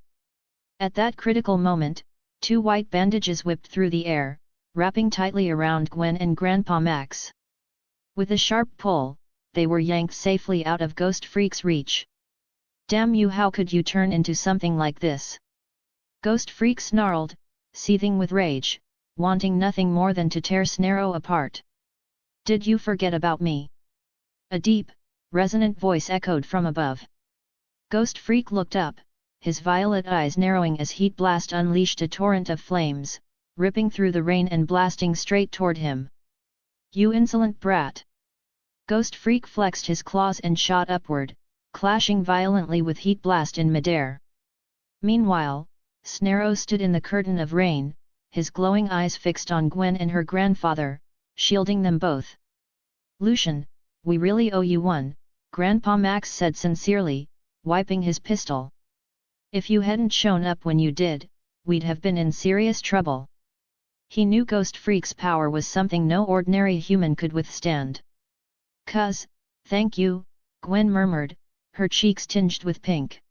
At that critical moment, 2 white bandages whipped through the air, wrapping tightly around Gwen and Grandpa Max. With a sharp pull, they were yanked safely out of Ghost Freak's reach. "Damn you, how could you turn into something like this?" Ghost Freak snarled, seething with rage, wanting nothing more than to tear Snarrow apart. "Did you forget about me?" A deep, resonant voice echoed from above. Ghost Freak looked up, his violet eyes narrowing as Heat Blast unleashed a torrent of flames, ripping through the rain and blasting straight toward him. "You insolent brat!" Ghost Freak flexed his claws and shot upward, clashing violently with Heat Blast in midair. Meanwhile, Snarrow stood in the curtain of rain, his glowing eyes fixed on Gwen and her grandfather, shielding them both. "Lucian, we really owe you one," Grandpa Max said sincerely, wiping his pistol. "If you hadn't shown up when you did, we'd have been in serious trouble." He knew Ghost Freak's power was something no ordinary human could withstand. "Cuz, thank you," Gwen murmured, her cheeks tinged with pink.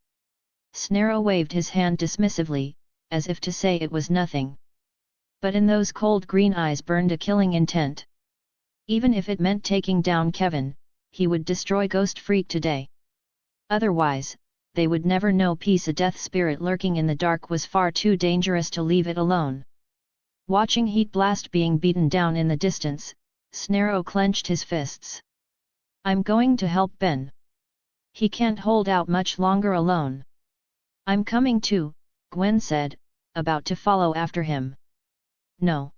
Snarrow waved his hand dismissively, as if to say it was nothing. But in those cold green eyes burned a killing intent. Even if it meant taking down Kevin, he would destroy Ghost Freak today. Otherwise, they would never know peace. A death spirit lurking in the dark was far too dangerous to leave it alone. Watching Heat Blast being beaten down in the distance, Snarrow clenched his fists. "I'm going to help Ben. He can't hold out much longer alone." "I'm coming too," Gwen said, about to follow after him. "No."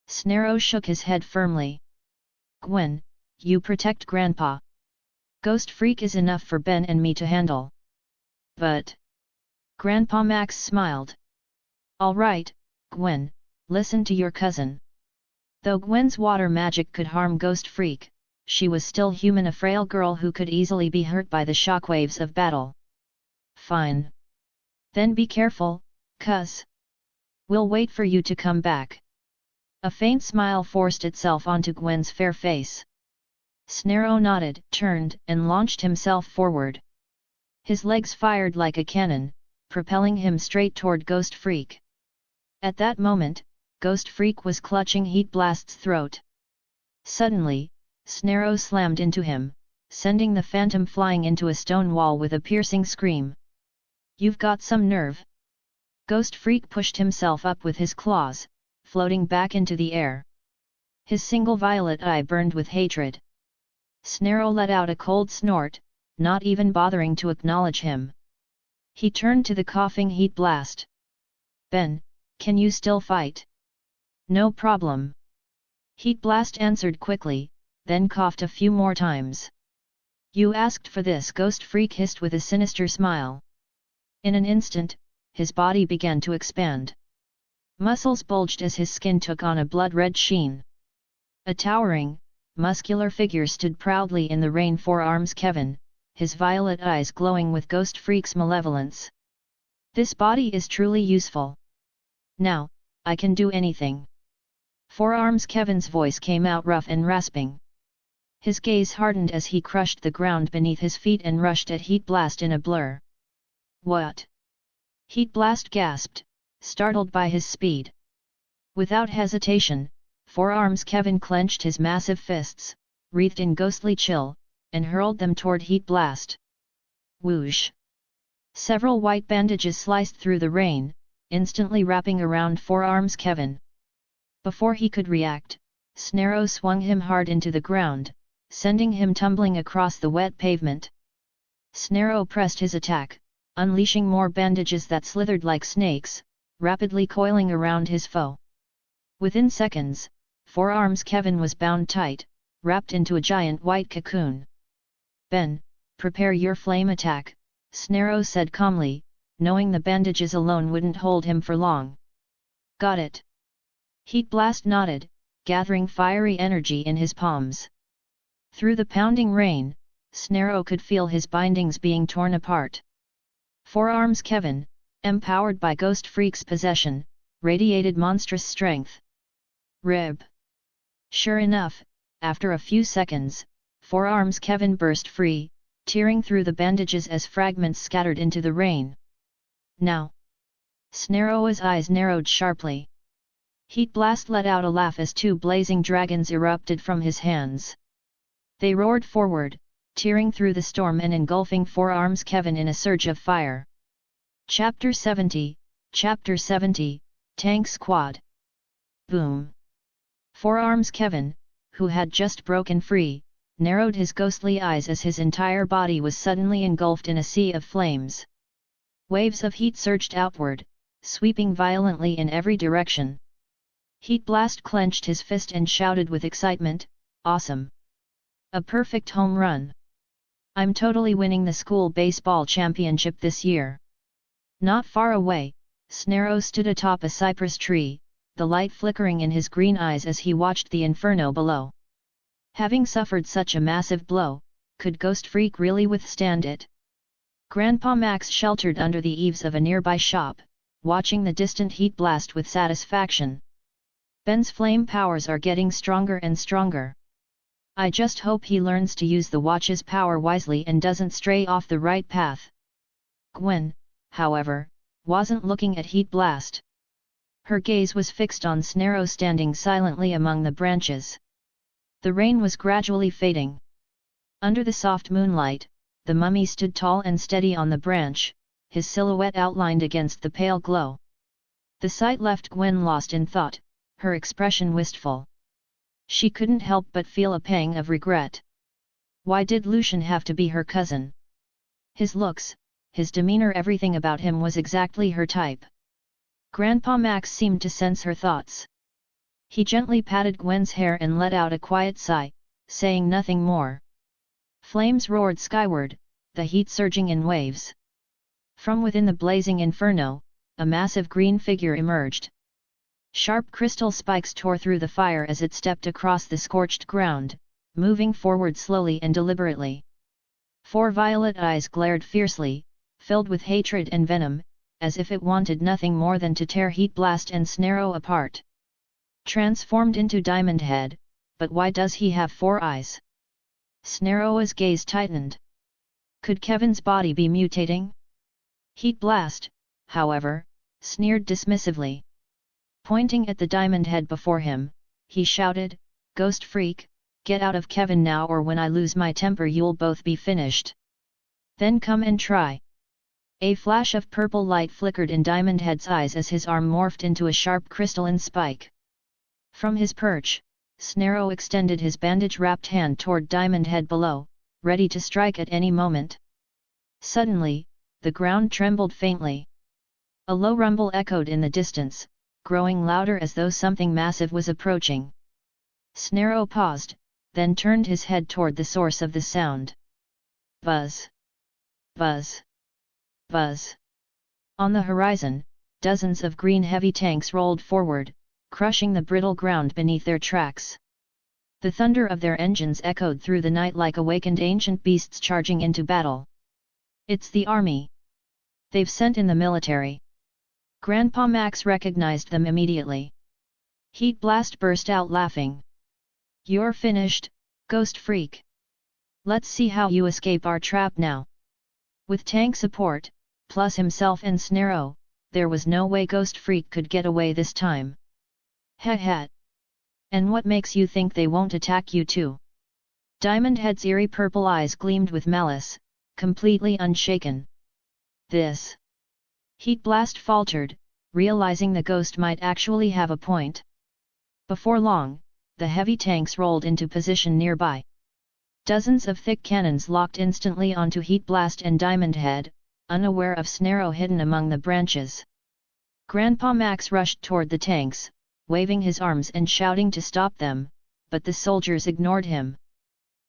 Snarrow shook his head firmly. "Gwen, you protect Grandpa. Ghost Freak is enough for Ben and me to handle." "But..." Grandpa Max smiled. "All right, Gwen, listen to your cousin." Though Gwen's water magic could harm Ghost Freak, she was still human, a frail girl who could easily be hurt by the shockwaves of battle. "Fine. Then be careful, cuz. We'll wait for you to come back." A faint smile forced itself onto Gwen's fair face. Snarrow nodded, turned, and launched himself forward. His legs fired like a cannon, propelling him straight toward Ghost Freak. At that moment, Ghost Freak was clutching Heat Blast's throat. Suddenly, Snarrow slammed into him, sending the phantom flying into a stone wall with a piercing scream. "You've got some nerve." Ghost Freak pushed himself up with his claws, floating back into the air. His single violet eye burned with hatred. Snarrow let out a cold snort, not even bothering to acknowledge him. He turned to the coughing Heat Blast. "Ben, can you still fight?" "No problem." Heat Blast answered quickly, then coughed a few more times. "You asked for this," Ghost Freak hissed with a sinister smile. In an instant, his body began to expand. Muscles bulged as his skin took on a blood-red sheen. A towering, muscular figure stood proudly in the rain. 4 arms Kevin, his violet eyes glowing with Ghost Freak's malevolence. "This body is truly useful. Now, I can do anything." 4 arms Kevin's voice came out rough and rasping. His gaze hardened as he crushed the ground beneath his feet and rushed at Heat Blast in a blur. "What?" Heat Blast gasped, startled by his speed. Without hesitation, 4 arms Kevin clenched his massive fists, wreathed in ghostly chill, and hurled them toward Heat Blast. Whoosh! Several white bandages sliced through the rain, instantly wrapping around 4 arms Kevin. Before he could react, Snarrow swung him hard into the ground, sending him tumbling across the wet pavement. Snarrow pressed his attack, unleashing more bandages that slithered like snakes, rapidly coiling around his foe. Within seconds, 4 arms Kevin was bound tight, wrapped into a giant white cocoon. "Ben, prepare your flame attack," Snarrow said calmly, knowing the bandages alone wouldn't hold him for long. "Got it." Heat Blast nodded, gathering fiery energy in his palms. Through the pounding rain, Snarrow could feel his bindings being torn apart. 4 arms Kevin, empowered by Ghost Freak's possession, radiated monstrous strength. Rib. Sure enough, after a few seconds, 4 arms Kevin burst free, tearing through the bandages as fragments scattered into the rain. "Now!" Snaroa's eyes narrowed sharply. Heat Blast let out a laugh as two blazing dragons erupted from his hands. They roared forward, tearing through the storm and engulfing Four Arms Kevin in a surge of fire. Chapter 70, Tank Squad. Boom! Four Arms Kevin, who had just broken free, narrowed his ghostly eyes as his entire body was suddenly engulfed in a sea of flames. Waves of heat surged outward, sweeping violently in every direction. Heat Blast clenched his fist and shouted with excitement, "Awesome! A perfect home run! I'm totally winning the school baseball championship this year!" Not far away, Snarrow stood atop a cypress tree, the light flickering in his green eyes as he watched the inferno below. Having suffered such a massive blow, could Ghost Freak really withstand it? Grandpa Max sheltered under the eaves of a nearby shop, watching the distant heat blast with satisfaction. Ben's flame powers are getting stronger and stronger. I just hope he learns to use the watch's power wisely and doesn't stray off the right path. Gwen, however, wasn't looking at Heat Blast. Her gaze was fixed on Snarrow standing silently among the branches. The rain was gradually fading. Under the soft moonlight, the mummy stood tall and steady on the branch, his silhouette outlined against the pale glow. The sight left Gwen lost in thought, her expression wistful. She couldn't help but feel a pang of regret. Why did Lucian have to be her cousin? His looks, his demeanor, everything about him was exactly her type. Grandpa Max seemed to sense her thoughts. He gently patted Gwen's hair and let out a quiet sigh, saying nothing more. Flames roared skyward, the heat surging in waves. From within the blazing inferno, a massive green figure emerged. Sharp crystal spikes tore through the fire as it stepped across the scorched ground, moving forward slowly and deliberately. Four violet eyes glared fiercely, filled with hatred and venom, as if it wanted nothing more than to tear Heat Blast and Snarrow apart. Transformed into Diamond Head, but why does he have four eyes? Snarrow's gaze tightened. Could Kevin's body be mutating? Heat Blast, however, sneered dismissively. Pointing at the Diamond Head before him, he shouted, "Ghost Freak, get out of Kevin now, or when I lose my temper you'll both be finished. Then come and try." A flash of purple light flickered in Diamond Head's eyes as his arm morphed into a sharp crystalline spike. From his perch, Snarrow extended his bandage-wrapped hand toward Diamond Head below, ready to strike at any moment. Suddenly, the ground trembled faintly. A low rumble echoed in the distance, growing louder as though something massive was approaching. Snarrow paused, then turned his head toward the source of the sound. Buzz! Buzz! Buzz! On the horizon, dozens of green heavy tanks rolled forward, crushing the brittle ground beneath their tracks. The thunder of their engines echoed through the night like awakened ancient beasts charging into battle. "It's the army! They've sent in the military!" Grandpa Max recognized them immediately. Heat Blast burst out laughing. "You're finished, Ghost Freak! Let's see how you escape our trap now." With tank support, plus himself and Snarrow, there was no way Ghost Freak could get away this time. "Heh heh! And what makes you think they won't attack you too?" Diamond Head's eerie purple eyes gleamed with malice, completely unshaken. "This..." Heat Blast faltered, realizing the ghost might actually have a point. Before long, the heavy tanks rolled into position nearby. Dozens of thick cannons locked instantly onto Heat Blast and Diamond Head, unaware of Snarrow hidden among the branches. Grandpa Max rushed toward the tanks, waving his arms and shouting to stop them, but the soldiers ignored him.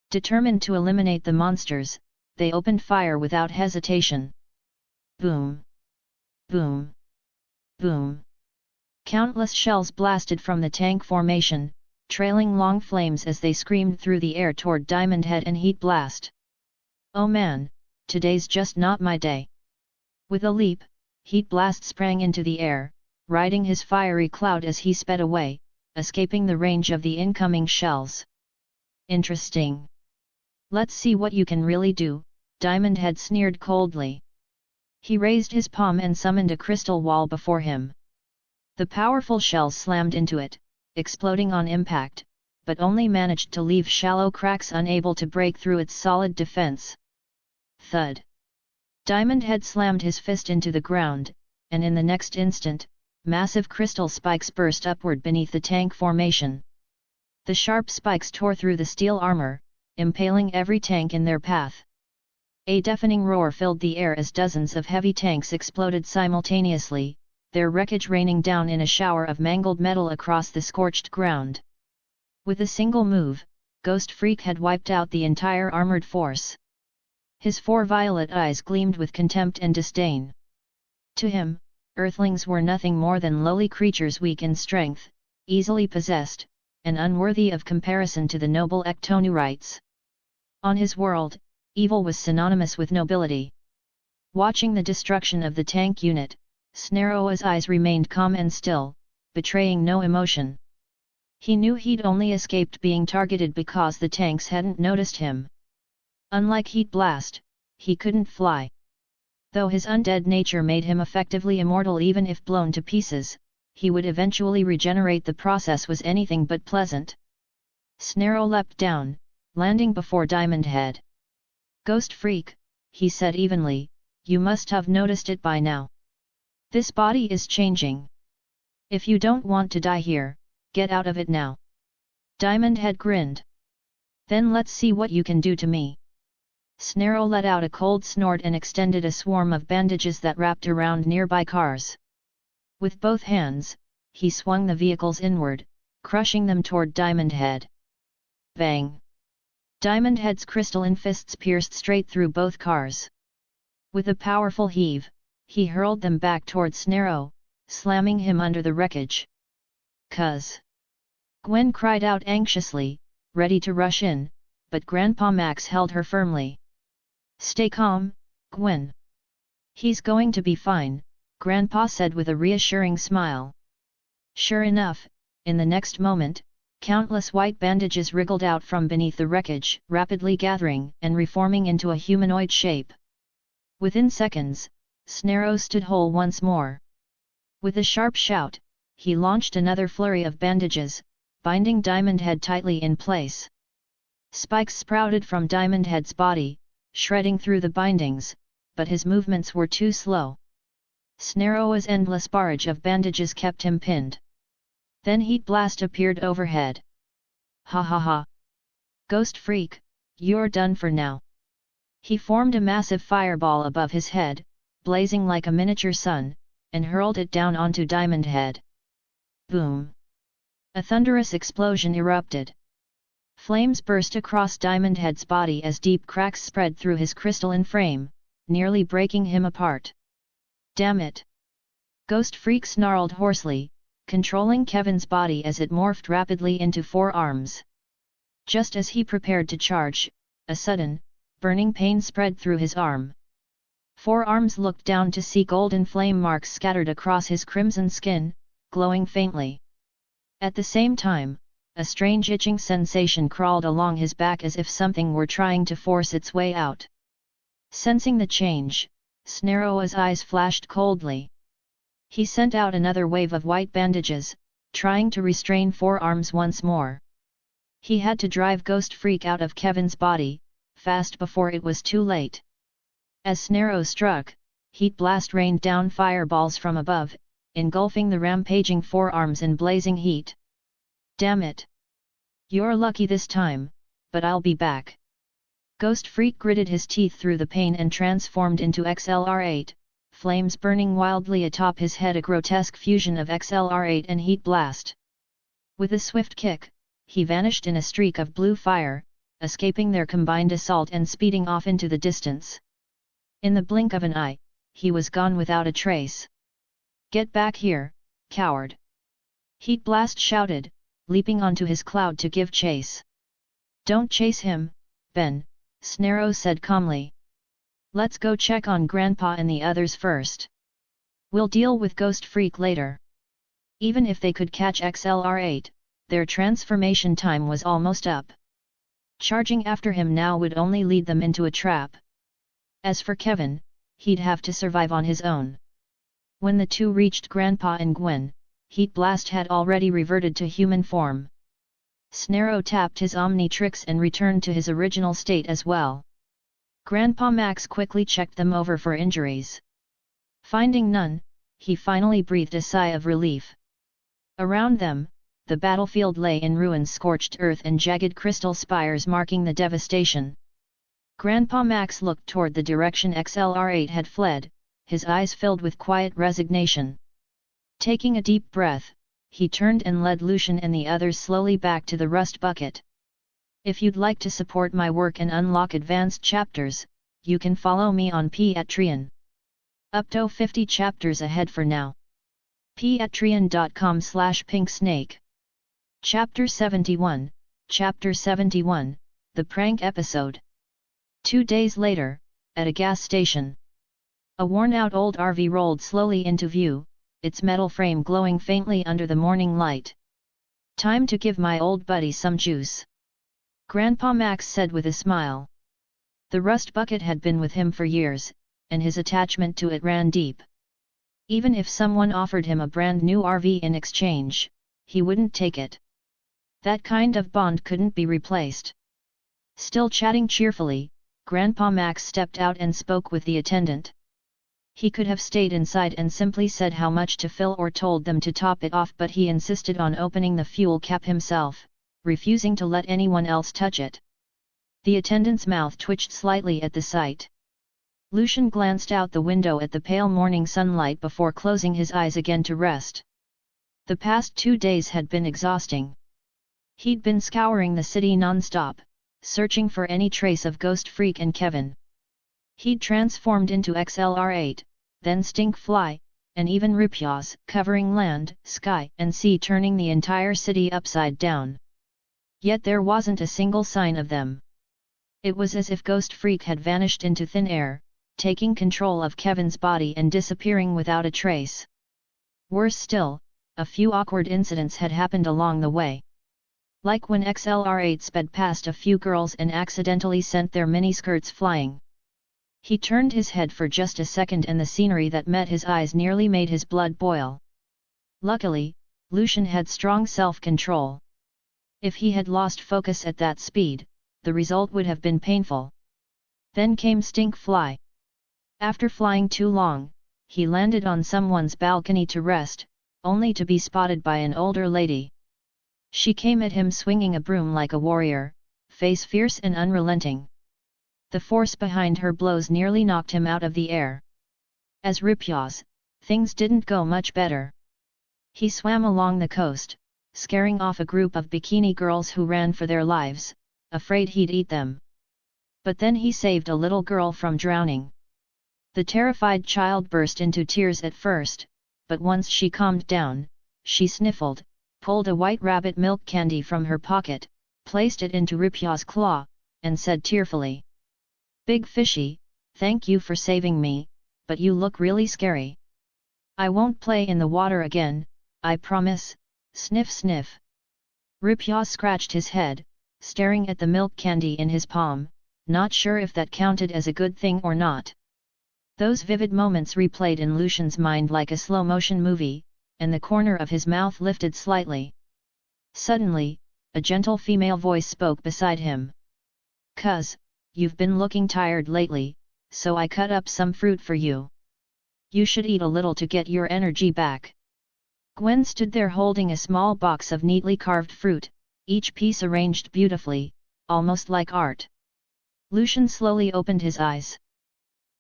Determined to eliminate the monsters, they opened fire without hesitation. Boom! Boom! Boom! Countless shells blasted from the tank formation, trailing long flames as they screamed through the air toward Diamond Head and Heat Blast. "Oh man, today's just not my day." With a leap, Heat Blast sprang into the air, riding his fiery cloud as he sped away, escaping the range of the incoming shells. "Interesting. Let's see what you can really do," Diamond Head sneered coldly. He raised his palm and summoned a crystal wall before him. The powerful shells slammed into it, exploding on impact, but only managed to leave shallow cracks unable to break through its solid defense. Thud! Diamond Head slammed his fist into the ground, and in the next instant, massive crystal spikes burst upward beneath the tank formation. The sharp spikes tore through the steel armor, impaling every tank in their path. A deafening roar filled the air as dozens of heavy tanks exploded simultaneously, their wreckage raining down in a shower of mangled metal across the scorched ground. With a single move, Ghost Freak had wiped out the entire armored force. His 4 violet eyes gleamed with contempt and disdain. To him, Earthlings were nothing more than lowly creatures weak in strength, easily possessed, and unworthy of comparison to the noble Ectonurites. On his world, evil was synonymous with nobility. Watching the destruction of the tank unit, Snaroa's eyes remained calm and still, betraying no emotion. He knew he'd only escaped being targeted because the tanks hadn't noticed him. Unlike Heat Blast, he couldn't fly. Though his undead nature made him effectively immortal even if blown to pieces, he would eventually regenerate. The process was anything but pleasant. Snarrow leapt down, landing before Diamond Head. "Ghost Freak," he said evenly, "you must have noticed it by now. This body is changing. If you don't want to die here, get out of it now." Diamond Head grinned. "Then let's see what you can do to me." Snarrow let out a cold snort and extended a swarm of bandages that wrapped around nearby cars. With both hands, he swung the vehicles inward, crushing them toward Diamond Head. Bang! Diamond Head's crystalline fists pierced straight through both cars. With a powerful heave, he hurled them back toward Snarrow, slamming him under the wreckage. "Cuz!" Gwen cried out anxiously, ready to rush in, but Grandpa Max held her firmly. "Stay calm, Gwen. He's going to be fine," Grandpa said with a reassuring smile. Sure enough, in the next moment, countless white bandages wriggled out from beneath the wreckage, rapidly gathering and reforming into a humanoid shape. Within seconds, Snarrow stood whole once more. With a sharp shout, he launched another flurry of bandages, binding Diamond Head tightly in place. Spikes sprouted from Diamond Head's body, shredding through the bindings, but his movements were too slow. Snarrow's endless barrage of bandages kept him pinned. Then Heat Blast appeared overhead. "Ha ha ha! Ghost Freak, you're done for now." He formed a massive fireball above his head, blazing like a miniature sun, and hurled it down onto Diamond Head. Boom! A thunderous explosion erupted. Flames burst across Diamond Head's body as deep cracks spread through his crystalline frame, nearly breaking him apart. "Damn it!" Ghost Freak snarled hoarsely, controlling Kevin's body as it morphed rapidly into 4 arms. Just as he prepared to charge, a sudden, burning pain spread through his arm. 4 arms looked down to see golden flame marks scattered across his crimson skin, glowing faintly. At the same time, a strange itching sensation crawled along his back as if something were trying to force its way out. Sensing the change, Snarrow's eyes flashed coldly. He sent out another wave of white bandages, trying to restrain 4 arms once more. He had to drive Ghost Freak out of Kevin's body, fast before it was too late. As Snarrow struck, Heat Blast rained down fireballs from above, engulfing the rampaging 4 arms in blazing heat. "Damn it! You're lucky this time, but I'll be back." Ghost Freak gritted his teeth through the pain and transformed into XLR8, flames burning wildly atop his head, a grotesque fusion of XLR8 and Heat Blast. With a swift kick, he vanished in a streak of blue fire, escaping their combined assault and speeding off into the distance. In the blink of an eye, he was gone without a trace. "Get back here, coward!" Heat Blast shouted, leaping onto his cloud to give chase. "Don't chase him, Ben," Snarrow said calmly. "Let's go check on Grandpa and the others first. We'll deal with Ghost Freak later." Even if they could catch XLR8, their transformation time was almost up. Charging after him now would only lead them into a trap. As for Kevin, he'd have to survive on his own. When the two reached Grandpa and Gwen, Heat Blast had already reverted to human form. Snarrow tapped his Omnitrix and returned to his original state as well. Grandpa Max quickly checked them over for injuries. Finding none, he finally breathed a sigh of relief. Around them, the battlefield lay in ruins, scorched earth and jagged crystal spires marking the devastation. Grandpa Max looked toward the direction XLR-8 had fled, his eyes filled with quiet resignation. Taking a deep breath, he turned and led Lucian and the others slowly back to the rust bucket. If you'd like to support my work and unlock advanced chapters, you can follow me on Patreon. Up to 50 chapters ahead for now. Patreon.com/pinksnake. Chapter 71, Chapter 71, The Prank Episode. 2 days later, at a gas station. A worn-out old RV rolled slowly into view, its metal frame glowing faintly under the morning light. "Time to give my old buddy some juice," Grandpa Max said with a smile. The rust bucket had been with him for years, and his attachment to it ran deep. Even if someone offered him a brand new RV in exchange, he wouldn't take it. That kind of bond couldn't be replaced. Still chatting cheerfully, Grandpa Max stepped out and spoke with the attendant. He could have stayed inside and simply said how much to fill or told them to top it off, but he insisted on opening the fuel cap himself, refusing to let anyone else touch it. The attendant's mouth twitched slightly at the sight. Lucian glanced out the window at the pale morning sunlight before closing his eyes again to rest. The past 2 days had been exhausting. He'd been scouring the city non-stop, searching for any trace of Ghost Freak and Kevin. He'd transformed into XLR-8, then Stinkfly, and even Ripyaws, covering land, sky and sea, turning the entire city upside down. Yet there wasn't a single sign of them. It was as if Ghost Freak had vanished into thin air, taking control of Kevin's body and disappearing without a trace. Worse still, a few awkward incidents had happened along the way. Like when XLR-8 sped past a few girls and accidentally sent their miniskirts flying. He turned his head for just a second and the scenery that met his eyes nearly made his blood boil. Luckily, Lucian had strong self-control. If he had lost focus at that speed, the result would have been painful. Then came Stinkfly. After flying too long, he landed on someone's balcony to rest, only to be spotted by an older lady. She came at him swinging a broom like a warrior, face fierce and unrelenting. The force behind her blows nearly knocked him out of the air. As Ripyaws, things didn't go much better. He swam along the coast, scaring off a group of bikini girls who ran for their lives, afraid he'd eat them. But then he saved a little girl from drowning. The terrified child burst into tears at first, but once she calmed down, she sniffled, pulled a white rabbit milk candy from her pocket, placed it into Ripya's claw, and said tearfully, "Big Fishy, thank you for saving me, but you look really scary. I won't play in the water again, I promise." Sniff sniff. Ripya scratched his head, staring at the milk candy in his palm, not sure if that counted as a good thing or not. Those vivid moments replayed in Lucian's mind like a slow-motion movie, and the corner of his mouth lifted slightly. Suddenly, a gentle female voice spoke beside him. "Cuz, you've been looking tired lately, so I cut up some fruit for you. You should eat a little to get your energy back." Gwen stood there holding a small box of neatly carved fruit, each piece arranged beautifully, almost like art. Lucian slowly opened his eyes.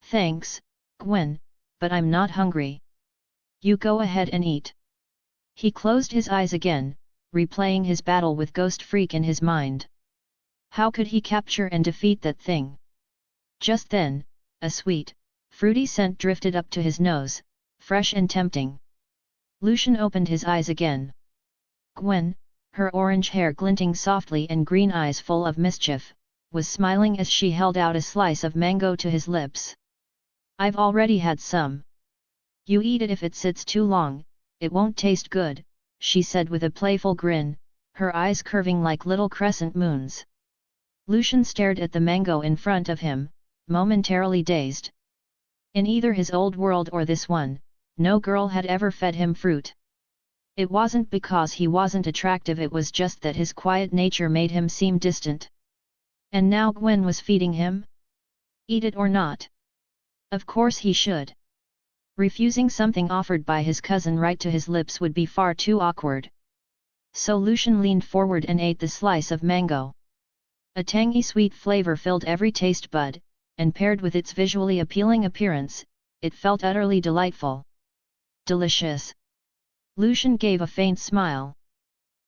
"Thanks, Gwen, but I'm not hungry. You go ahead and eat." He closed his eyes again, replaying his battle with Ghost Freak in his mind. How could he capture and defeat that thing? Just then, a sweet, fruity scent drifted up to his nose, fresh and tempting. Lucian opened his eyes again. Gwen, her orange hair glinting softly and green eyes full of mischief, was smiling as she held out a slice of mango to his lips. "I've already had some. You eat it. If it sits too long, it won't taste good," she said with a playful grin, her eyes curving like little crescent moons. Lucian stared at the mango in front of him, momentarily dazed. In either his old world or this one, no girl had ever fed him fruit. It wasn't because he wasn't attractive, it was just that his quiet nature made him seem distant. And now Gwen was feeding him? Eat it or not? Of course he should. Refusing something offered by his cousin right to his lips would be far too awkward. So Lucian leaned forward and ate the slice of mango. A tangy sweet flavor filled every taste bud, and paired with its visually appealing appearance, it felt utterly delightful. Delicious. Lucian gave a faint smile.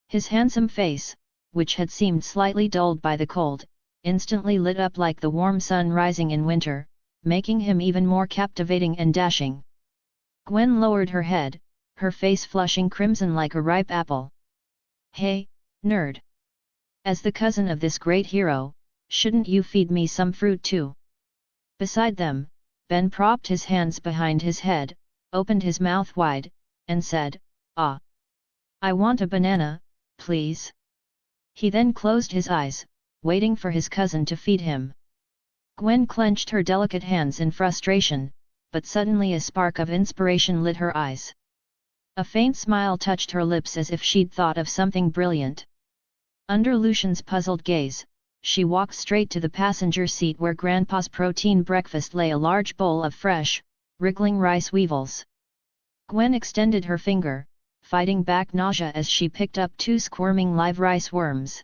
His handsome face, which had seemed slightly dulled by the cold, instantly lit up like the warm sun rising in winter, making him even more captivating and dashing. Gwen lowered her head, her face flushing crimson like a ripe apple. Hey, nerd! As the cousin of this great hero, shouldn't you feed me some fruit too? Beside them, Ben propped his hands behind his head, opened his mouth wide, and said, "Ah! I want a banana, please." He then closed his eyes, waiting for his cousin to feed him. Gwen clenched her delicate hands in frustration, but suddenly a spark of inspiration lit her eyes. A faint smile touched her lips as if she'd thought of something brilliant. Under Lucian's puzzled gaze, she walked straight to the passenger seat where Grandpa's protein breakfast lay, a large bowl of fresh, wriggling rice weevils. Gwen extended her finger, fighting back nausea as she picked up 2 squirming live rice worms.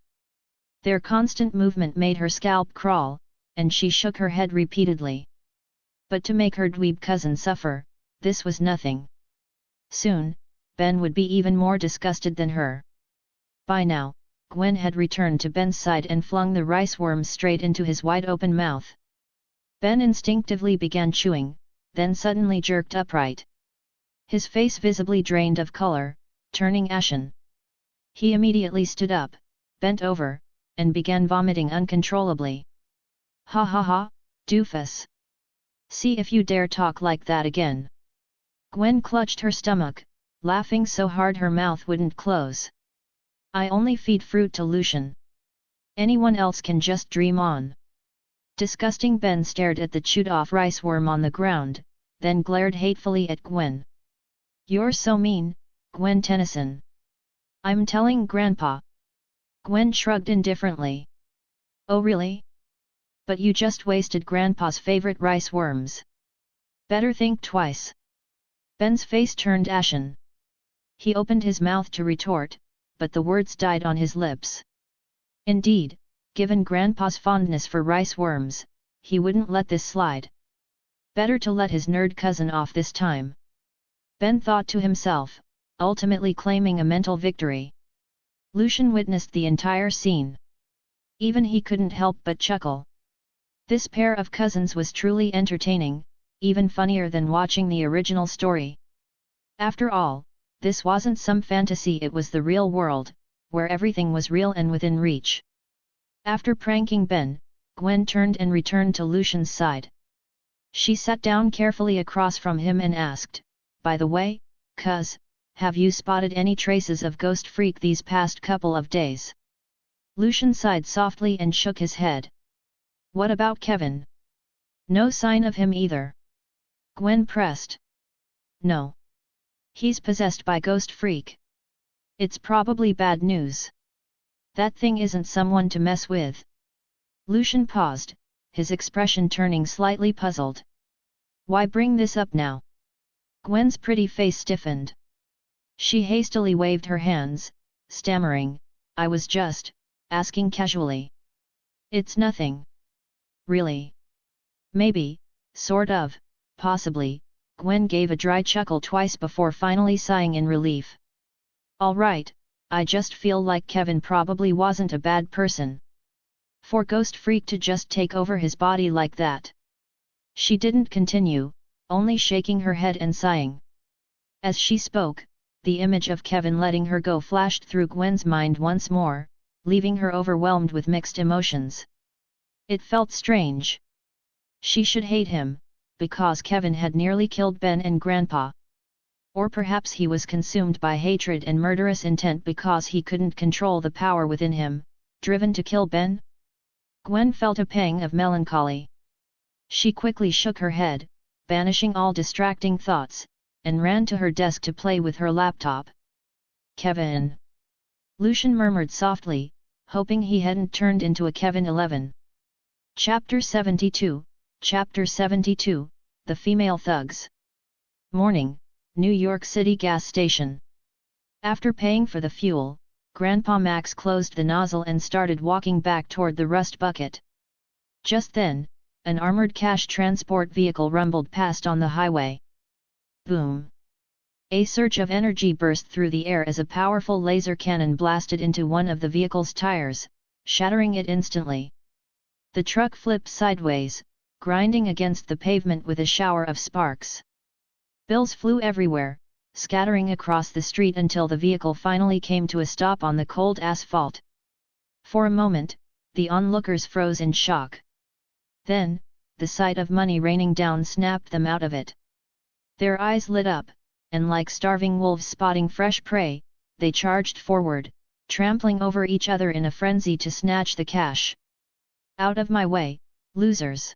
Their constant movement made her scalp crawl, and she shook her head repeatedly. But to make her dweeb cousin suffer, this was nothing. Soon, Ben would be even more disgusted than her. By now, Gwen had returned to Ben's side and flung the rice worms straight into his wide-open mouth. Ben instinctively began chewing, then suddenly jerked upright. His face visibly drained of color, turning ashen. He immediately stood up, bent over, and began vomiting uncontrollably. "Ha ha ha, doofus! See if you dare talk like that again!" Gwen clutched her stomach, laughing so hard her mouth wouldn't close. "I only feed fruit to Lucian. Anyone else can just dream on." Disgusting Ben stared at the chewed-off rice worm on the ground, then glared hatefully at Gwen. "You're so mean, Gwen Tennyson. I'm telling Grandpa." Gwen shrugged indifferently. "Oh really? But you just wasted Grandpa's favorite rice worms. Better think twice." Ben's face turned ashen. He opened his mouth to retort, but the words died on his lips. Indeed, given Grandpa's fondness for rice worms, he wouldn't let this slide. Better to let his nerd cousin off this time. Ben thought to himself, ultimately claiming a mental victory. Lucian witnessed the entire scene. Even he couldn't help but chuckle. This pair of cousins was truly entertaining, even funnier than watching the original story. After all, this wasn't some fantasy, it was the real world, where everything was real and within reach. After pranking Ben, Gwen turned and returned to Lucian's side. She sat down carefully across from him and asked, "By the way, cuz, have you spotted any traces of Ghost Freak these past couple of days?" Lucian sighed softly and shook his head. "What about Kevin? No sign of him either?" Gwen pressed. "No. He's possessed by Ghost Freak. It's probably bad news. That thing isn't someone to mess with." Lucian paused, his expression turning slightly puzzled. "Why bring this up now?" Gwen's pretty face stiffened. She hastily waved her hands, stammering, "I was just asking casually. It's nothing. Really. Maybe, sort of, possibly." Gwen gave a dry chuckle twice before finally sighing in relief. "All right, I just feel like Kevin probably wasn't a bad person. For Ghost Freak to just take over his body like that." She didn't continue, only shaking her head and sighing. As she spoke, the image of Kevin letting her go flashed through Gwen's mind once more, leaving her overwhelmed with mixed emotions. It felt strange. She should hate him, because Kevin had nearly killed Ben and Grandpa. Or perhaps he was consumed by hatred and murderous intent because he couldn't control the power within him, driven to kill Ben? Gwen felt a pang of melancholy. She quickly shook her head, banishing all distracting thoughts, and ran to her desk to play with her laptop. Kevin! Lucian murmured softly, hoping he hadn't turned into a Kevin 11. Chapter 72, Chapter 72, The Female Thugs. Morning, New York City gas station. After paying for the fuel, Grandpa Max closed the nozzle and started walking back toward the rust bucket. Just then, an armored cash transport vehicle rumbled past on the highway. Boom! A surge of energy burst through the air as a powerful laser cannon blasted into one of the vehicle's tires, shattering it instantly. The truck flipped sideways, grinding against the pavement with a shower of sparks. Bills flew everywhere, scattering across the street until the vehicle finally came to a stop on the cold asphalt. For a moment, the onlookers froze in shock. Then, the sight of money raining down snapped them out of it. Their eyes lit up, and like starving wolves spotting fresh prey, they charged forward, trampling over each other in a frenzy to snatch the cash. "Out of my way, losers!"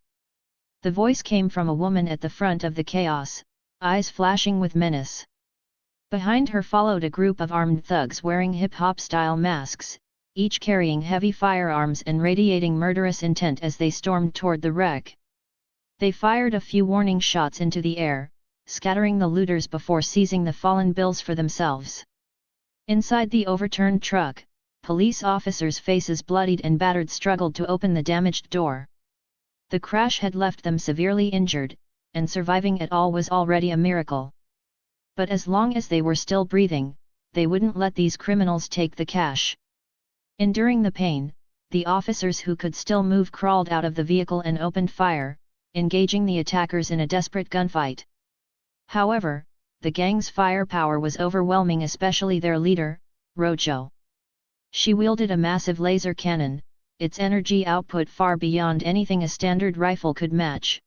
The voice came from a woman at the front of the chaos, eyes flashing with menace. Behind her followed a group of armed thugs wearing hip-hop-style masks, each carrying heavy firearms and radiating murderous intent as they stormed toward the wreck. They fired a few warning shots into the air, scattering the looters before seizing the fallen bills for themselves. Inside the overturned truck, police officers' faces bloodied and battered struggled to open the damaged door. The crash had left them severely injured, and surviving it all was already a miracle. But as long as they were still breathing, they wouldn't let these criminals take the cash. Enduring the pain, the officers who could still move crawled out of the vehicle and opened fire, engaging the attackers in a desperate gunfight. However, the gang's firepower was overwhelming, especially their leader, Rojo. She wielded a massive laser cannon, its energy output far beyond anything a standard rifle could match.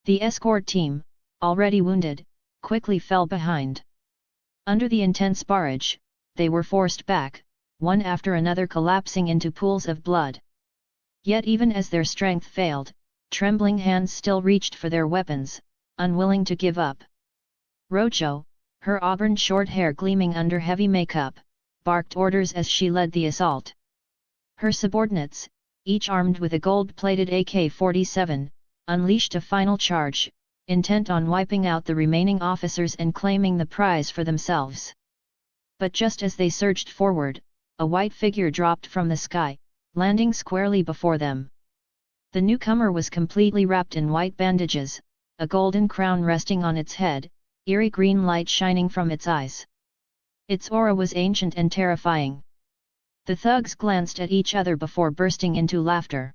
The escort team, already wounded, quickly fell behind. Under the intense barrage, they were forced back, one after another collapsing into pools of blood. Yet even as their strength failed, trembling hands still reached for their weapons, unwilling to give up. Rojo, her auburn short hair gleaming under heavy makeup, barked orders as she led the assault. Her subordinates, each armed with a gold-plated AK-47, unleashed a final charge, intent on wiping out the remaining officers and claiming the prize for themselves. But just as they surged forward, a white figure dropped from the sky, landing squarely before them. The newcomer was completely wrapped in white bandages, a golden crown resting on its head, eerie green light shining from its eyes. Its aura was ancient and terrifying. The thugs glanced at each other before bursting into laughter.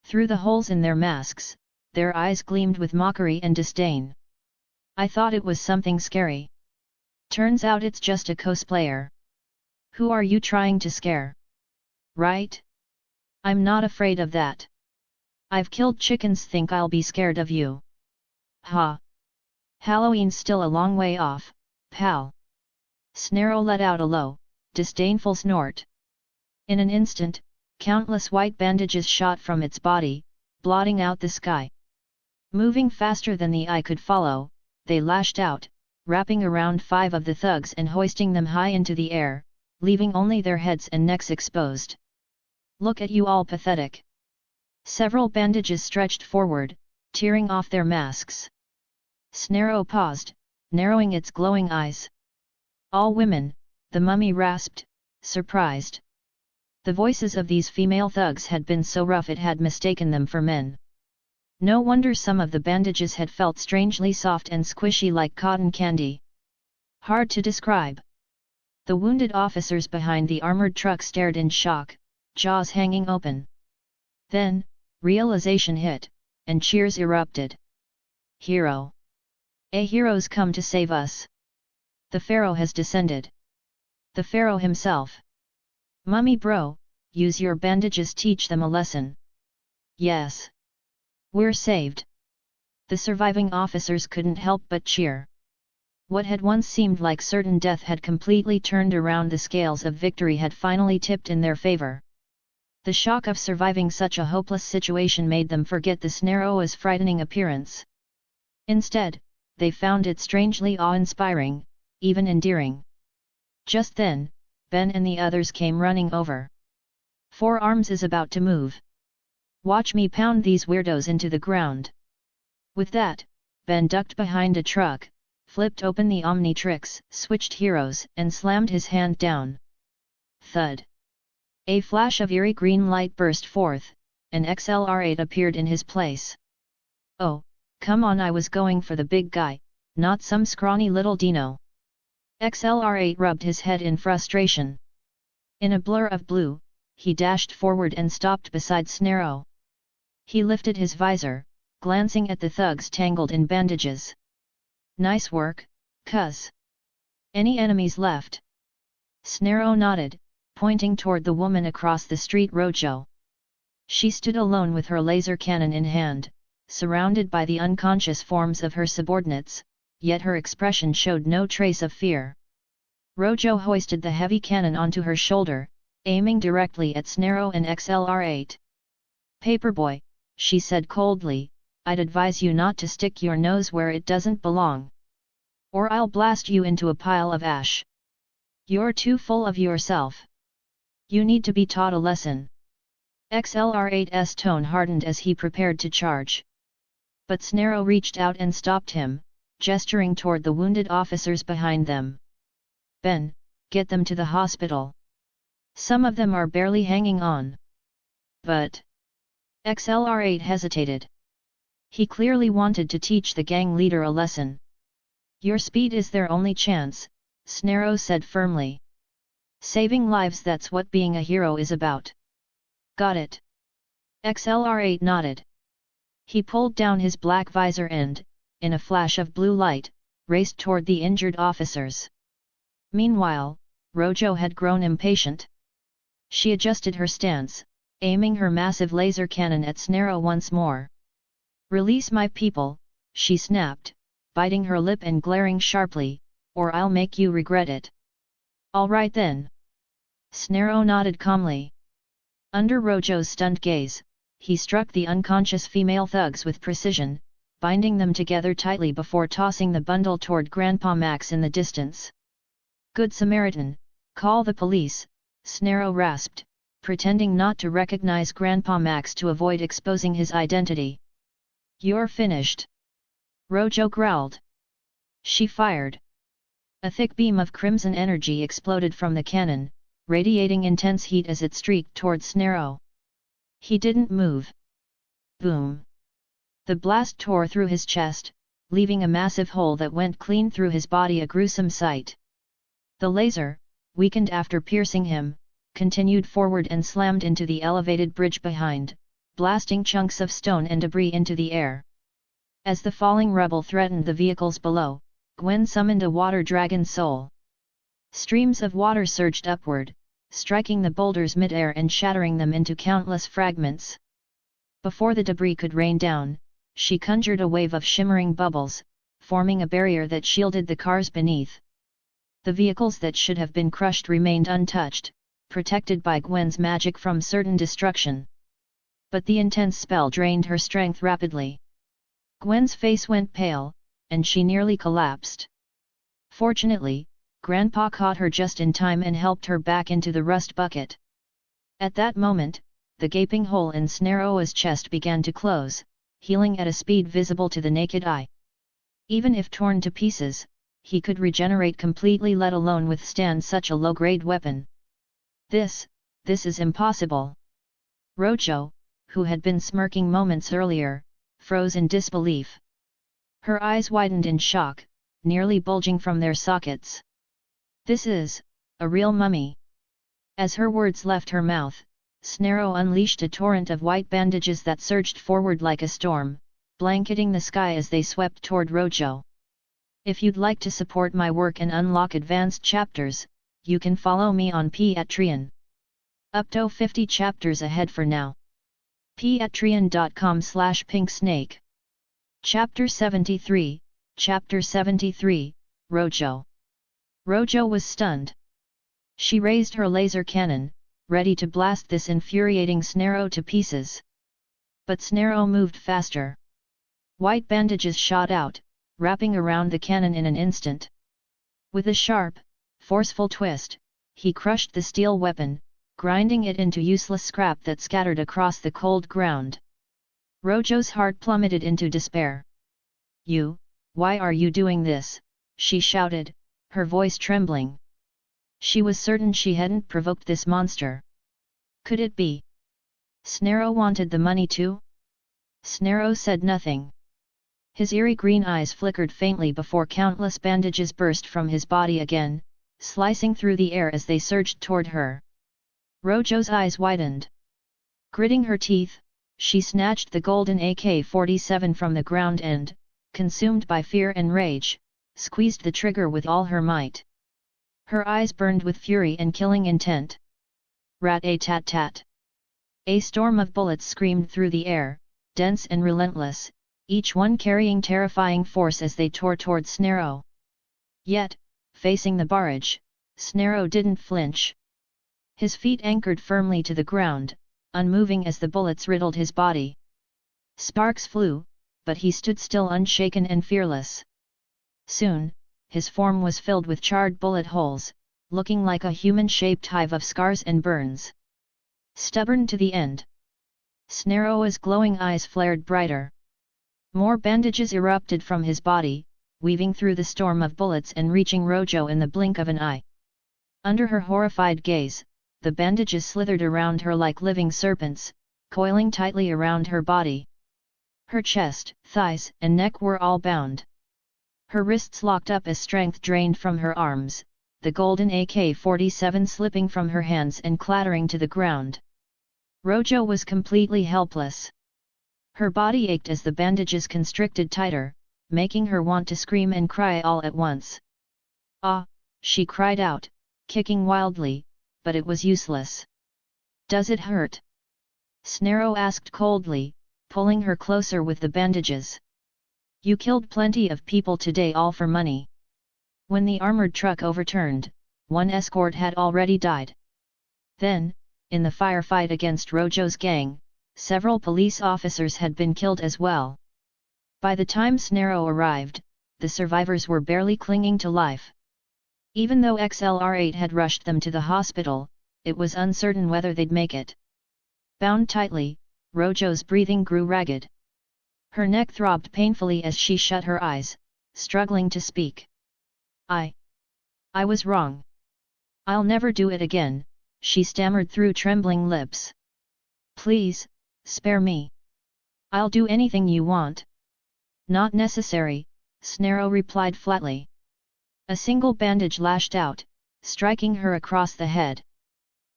Through the holes in their masks, their eyes gleamed with mockery and disdain. "I thought it was something scary. Turns out it's just a cosplayer. Who are you trying to scare? Right? I'm not afraid of that. I've killed chickens, think I'll be scared of you? Ha! Halloween's still a long way off, pal." Snarrow let out a low, disdainful snort. In an instant, countless white bandages shot from its body, blotting out the sky. Moving faster than the eye could follow, they lashed out, wrapping around 5 of the thugs and hoisting them high into the air, leaving only their heads and necks exposed. "Look at you all, pathetic." Several bandages stretched forward, tearing off their masks. Snarrow paused, narrowing its glowing eyes. "All women," the mummy rasped, surprised. The voices of these female thugs had been so rough it had mistaken them for men. No wonder some of the bandages had felt strangely soft and squishy like cotton candy. Hard to describe. The wounded officers behind the armored truck stared in shock, jaws hanging open. Then, realization hit, and cheers erupted. "Hero! A hero's come to save us! The Pharaoh has descended! The Pharaoh himself! Mummy bro, use your bandages, teach them a lesson." "Yes! We're saved!" The surviving officers couldn't help but cheer. What had once seemed like certain death had completely turned around. The scales of victory had finally tipped in their favor. The shock of surviving such a hopeless situation made them forget the Snarrow's frightening appearance. Instead, they found it strangely awe-inspiring, even endearing. Just then, Ben and the others came running over. 4 Arms is about to move. Watch me pound these weirdos into the ground. With that, Ben ducked behind a truck, flipped open the Omnitrix, switched heroes, and slammed his hand down. Thud. A flash of eerie green light burst forth, and XLR8 appeared in his place. Oh, come on, I was going for the big guy, not some scrawny little dino. XLR8 rubbed his head in frustration. In a blur of blue, he dashed forward and stopped beside Snarrow. He lifted his visor, glancing at the thugs tangled in bandages. Nice work, cuz. Any enemies left? Snarrow nodded, pointing toward the woman across the street. Rojo. She stood alone with her laser cannon in hand, surrounded by the unconscious forms of her subordinates, yet her expression showed no trace of fear. Rojo hoisted the heavy cannon onto her shoulder, aiming directly at Snarrow and XLR8. Paperboy, she said coldly, I'd advise you not to stick your nose where it doesn't belong. Or I'll blast you into a pile of ash. You're too full of yourself. You need to be taught a lesson. XLR8's tone hardened as he prepared to charge. But Snarrow reached out and stopped him, gesturing toward the wounded officers behind them. Ben, get them to the hospital. Some of them are barely hanging on. But XLR8 hesitated. He clearly wanted to teach the gang leader a lesson. Your speed is their only chance, Snarrow said firmly. Saving lives, that's what being a hero is about. Got it. XLR8 nodded. He pulled down his black visor and, in a flash of blue light, raced toward the injured officers. Meanwhile, Rojo had grown impatient. She adjusted her stance, aiming her massive laser cannon at Snarrow once more. Release my people, she snapped, biting her lip and glaring sharply, or I'll make you regret it. All right then. Snarrow nodded calmly. Under Rojo's stunned gaze, he struck the unconscious female thugs with precision, binding them together tightly before tossing the bundle toward Grandpa Max in the distance. Good Samaritan, call the police, Snarrow rasped, pretending not to recognize Grandpa Max to avoid exposing his identity. You're finished. Rojo growled. She fired. A thick beam of crimson energy exploded from the cannon, radiating intense heat as it streaked toward Snarrow. He didn't move. Boom! The blast tore through his chest, leaving a massive hole that went clean through his body, a gruesome sight. The laser, weakened after piercing him, continued forward and slammed into the elevated bridge behind, blasting chunks of stone and debris into the air. As the falling rebel threatened the vehicles below, Gwen summoned a water dragon soul. Streams of water surged upward, striking the boulders mid-air and shattering them into countless fragments. Before the debris could rain down, she conjured a wave of shimmering bubbles, forming a barrier that shielded the cars beneath. The vehicles that should have been crushed remained untouched, protected by Gwen's magic from certain destruction. But the intense spell drained her strength rapidly. Gwen's face went pale, and she nearly collapsed. Fortunately, Grandpa caught her just in time and helped her back into the rust bucket. At that moment, the gaping hole in Snarrow's chest began to close, healing at a speed visible to the naked eye. Even if torn to pieces, he could regenerate completely, let alone withstand such a low-grade weapon. This is impossible. Rojo, who had been smirking moments earlier, froze in disbelief. Her eyes widened in shock, nearly bulging from their sockets. This is a real mummy. As her words left her mouth, Snarrow unleashed a torrent of white bandages that surged forward like a storm, blanketing the sky as they swept toward Rojo. If you'd like to support my work and unlock advanced chapters, you can follow me on Patreon. Up to 50 chapters ahead for now. Patreon.com/pinksnake. Chapter 73, Chapter 73, Rojo. Rojo was stunned. She raised her laser cannon, ready to blast this infuriating Snarrow to pieces. But Snarrow moved faster. White bandages shot out, wrapping around the cannon in an instant. With a sharp, forceful twist, he crushed the steel weapon, grinding it into useless scrap that scattered across the cold ground. Rojo's heart plummeted into despair. Why are you doing this?" she shouted, her voice trembling. She was certain she hadn't provoked this monster. Could it be Snarrow wanted the money too? Snarrow said nothing. His eerie green eyes flickered faintly before countless bandages burst from his body again, slicing through the air as they surged toward her. Rojo's eyes widened. Gritting her teeth, she snatched the golden AK-47 from the ground and, consumed by fear and rage, squeezed the trigger with all her might. Her eyes burned with fury and killing intent. Rat-a-tat-tat. A storm of bullets screamed through the air, dense and relentless, each one carrying terrifying force as they tore toward Snarrow. Yet, facing the barrage, Snarrow didn't flinch. His feet anchored firmly to the ground, unmoving as the bullets riddled his body. Sparks flew, but he stood still, unshaken and fearless. Soon, his form was filled with charred bullet holes, looking like a human-shaped hive of scars and burns. Stubborn to the end. Snarrow's glowing eyes flared brighter. More bandages erupted from his body, weaving through the storm of bullets and reaching Rojo in the blink of an eye. Under her horrified gaze, the bandages slithered around her like living serpents, coiling tightly around her body. Her chest, thighs, and neck were all bound. Her wrists locked up as strength drained from her arms, the golden AK-47 slipping from her hands and clattering to the ground. Rojo was completely helpless. Her body ached as the bandages constricted tighter, making her want to scream and cry all at once. "Ah!" she cried out, kicking wildly, but it was useless. "Does it hurt?" Snarrow asked coldly, pulling her closer with the bandages. "You killed plenty of people today, all for money." When the armored truck overturned, one escort had already died. Then, in the firefight against Rojo's gang, several police officers had been killed as well. By the time Snarrow arrived, the survivors were barely clinging to life. Even though XLR-8 had rushed them to the hospital, it was uncertain whether they'd make it. Bound tightly, Rojo's breathing grew ragged. Her neck throbbed painfully as she shut her eyes, struggling to speak. I was wrong. I'll never do it again," she stammered through trembling lips. "Please, spare me. I'll do anything you want." "Not necessary," Snarrow replied flatly. A single bandage lashed out, striking her across the head.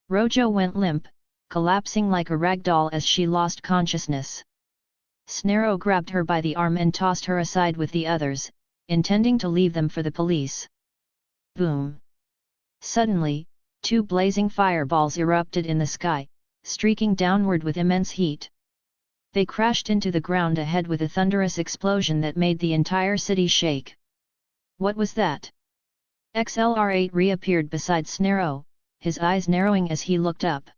Rojo went limp, collapsing like a rag doll as she lost consciousness. Snarrow grabbed her by the arm and tossed her aside with the others, intending to leave them for the police. Boom! Suddenly, two blazing fireballs erupted in the sky, streaking downward with immense heat. They crashed into the ground ahead with a thunderous explosion that made the entire city shake. What was that? XLR-8 reappeared beside Snarrow, his eyes narrowing as he looked up.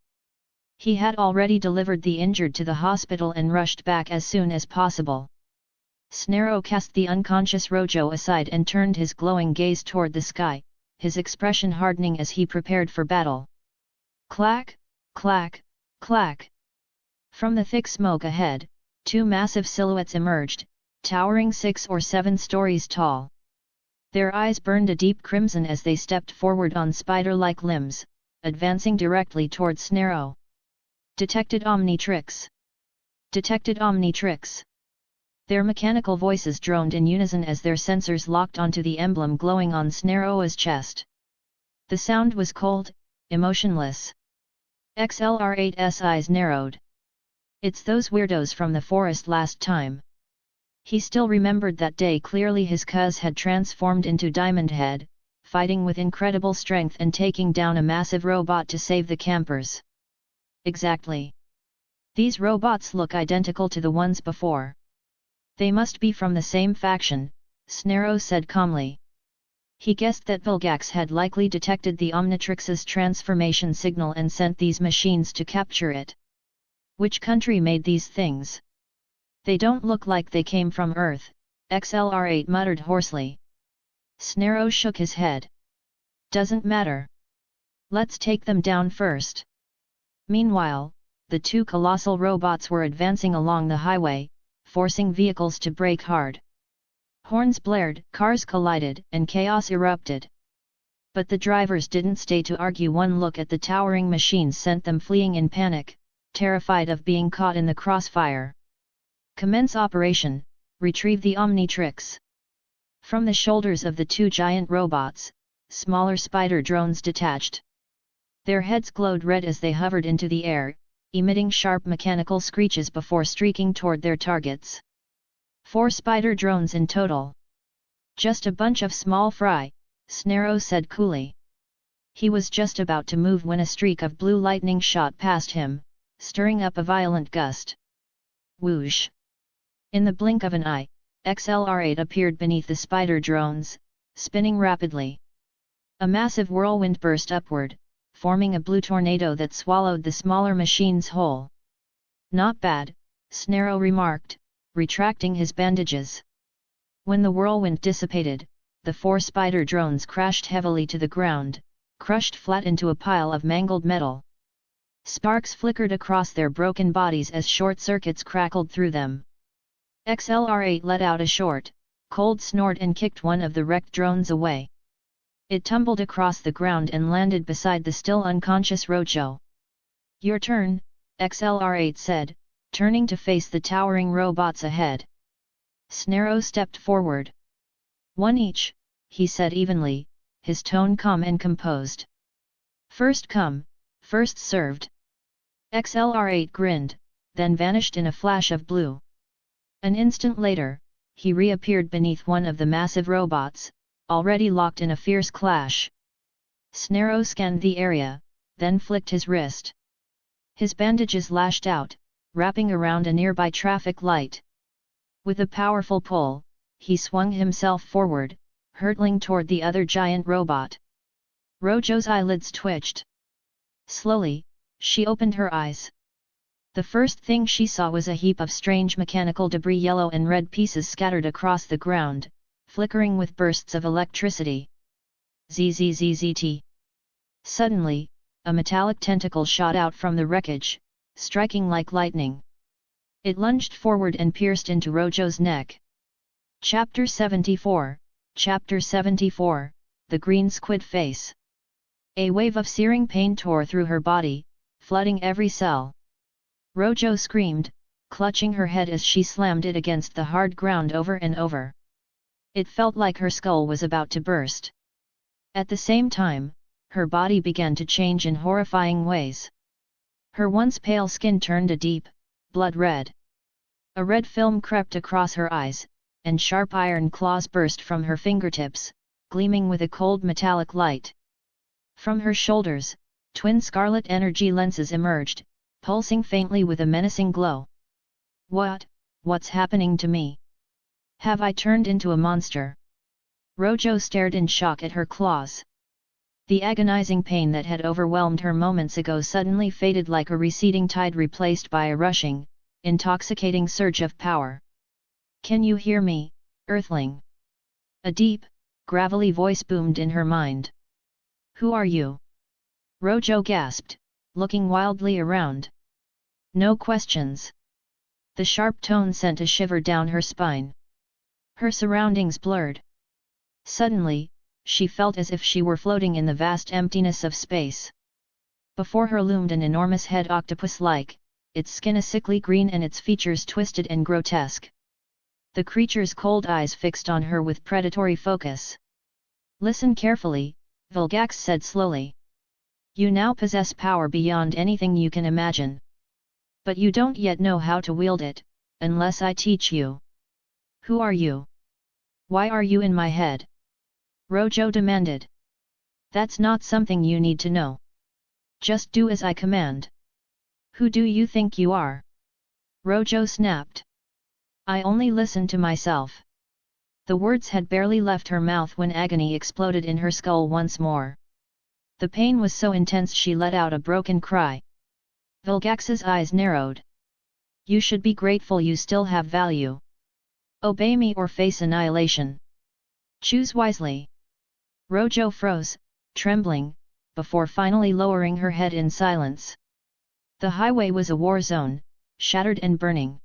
He had already delivered the injured to the hospital and rushed back as soon as possible. Snarrow cast the unconscious Rojo aside and turned his glowing gaze toward the sky, his expression hardening as he prepared for battle. Clack, clack, clack. From the thick smoke ahead, two massive silhouettes emerged, towering 6 or 7 stories tall. Their eyes burned a deep crimson as they stepped forward on spider-like limbs, advancing directly toward Snarrow. Detected Omnitrix! Detected Omnitrix! Their mechanical voices droned in unison as their sensors locked onto the emblem glowing on Snarrow's chest. The sound was cold, emotionless. XLR-8's eyes narrowed. It's those weirdos from the forest last time. He still remembered that day clearly. His cuz had transformed into Diamond Head, fighting with incredible strength and taking down a massive robot to save the campers. Exactly. These robots look identical to the ones before. They must be from the same faction, Snarrow said calmly. He guessed that Vilgax had likely detected the Omnitrix's transformation signal and sent these machines to capture it. Which country made these things? They don't look like they came from Earth, XLR8 muttered hoarsely. Snarrow shook his head. Doesn't matter. Let's take them down first. Meanwhile, the two colossal robots were advancing along the highway, forcing vehicles to brake hard. Horns blared, cars collided, and chaos erupted. But the drivers didn't stay to argue. One look at the towering machines sent them fleeing in panic, terrified of being caught in the crossfire. Commence operation, retrieve the Omnitrix. From the shoulders of the two giant robots, smaller spider drones detached. Their heads glowed red as they hovered into the air, emitting sharp mechanical screeches before streaking toward their targets. 4 spider drones in total. Just a bunch of small fry, Snarrow said coolly. He was just about to move when a streak of blue lightning shot past him, stirring up a violent gust. Whoosh! In the blink of an eye, XLR8 appeared beneath the spider drones, spinning rapidly. A massive whirlwind burst upward, forming a blue tornado that swallowed the smaller machines whole. Not bad, Snarrow remarked, retracting his bandages. When the whirlwind dissipated, the 4 spider drones crashed heavily to the ground, crushed flat into a pile of mangled metal. Sparks flickered across their broken bodies as short circuits crackled through them. XLR8 let out a short, cold snort and kicked one of the wrecked drones away. It tumbled across the ground and landed beside the still unconscious Rojo. Your turn, XLR8 said, turning to face the towering robots ahead. Snarrow stepped forward. 1 each, he said evenly, his tone calm and composed. First come, first served. XLR8 grinned, then vanished in a flash of blue. An instant later, he reappeared beneath one of the massive robots, already locked in a fierce clash. Snarrow scanned the area, then flicked his wrist. His bandages lashed out, wrapping around a nearby traffic light. With a powerful pull, he swung himself forward, hurtling toward the other giant robot. Rojo's eyelids twitched. Slowly, she opened her eyes. The first thing she saw was a heap of strange mechanical debris, yellow and red pieces scattered across the ground, flickering with bursts of electricity. ZZZZT. Suddenly, a metallic tentacle shot out from the wreckage, striking like lightning. It lunged forward and pierced into Rojo's neck. Chapter 74, Chapter 74, The Green Squid Face. A wave of searing pain tore through her body, flooding every cell. Rojo screamed, clutching her head as she slammed it against the hard ground over and over. It felt like her skull was about to burst. At the same time, her body began to change in horrifying ways. Her once pale skin turned a deep, blood red. A red film crept across her eyes, and sharp iron claws burst from her fingertips, gleaming with a cold metallic light. From her shoulders, twin scarlet energy lenses emerged, pulsing faintly with a menacing glow. What's happening to me? Have I turned into a monster? Rojo stared in shock at her claws. The agonizing pain that had overwhelmed her moments ago suddenly faded like a receding tide replaced by a rushing, intoxicating surge of power. Can you hear me, Earthling? A deep, gravelly voice boomed in her mind. Who are you? Rojo gasped, looking wildly around. No questions. The sharp tone sent a shiver down her spine. Her surroundings blurred. Suddenly, she felt as if she were floating in the vast emptiness of space. Before her loomed an enormous head, octopus-like, its skin a sickly green and its features twisted and grotesque. The creature's cold eyes fixed on her with predatory focus. Listen carefully, Vilgax said slowly. You now possess power beyond anything you can imagine. But you don't yet know how to wield it, unless I teach you. Who are you? Why are you in my head? Rojo demanded. That's not something you need to know. Just do as I command. Who do you think you are? Rojo snapped. I only listen to myself. The words had barely left her mouth when agony exploded in her skull once more. The pain was so intense she let out a broken cry. Vilgax's eyes narrowed. You should be grateful you still have value. Obey me or face annihilation. Choose wisely. Rojo froze, trembling, before finally lowering her head in silence. The highway was a war zone, shattered and burning.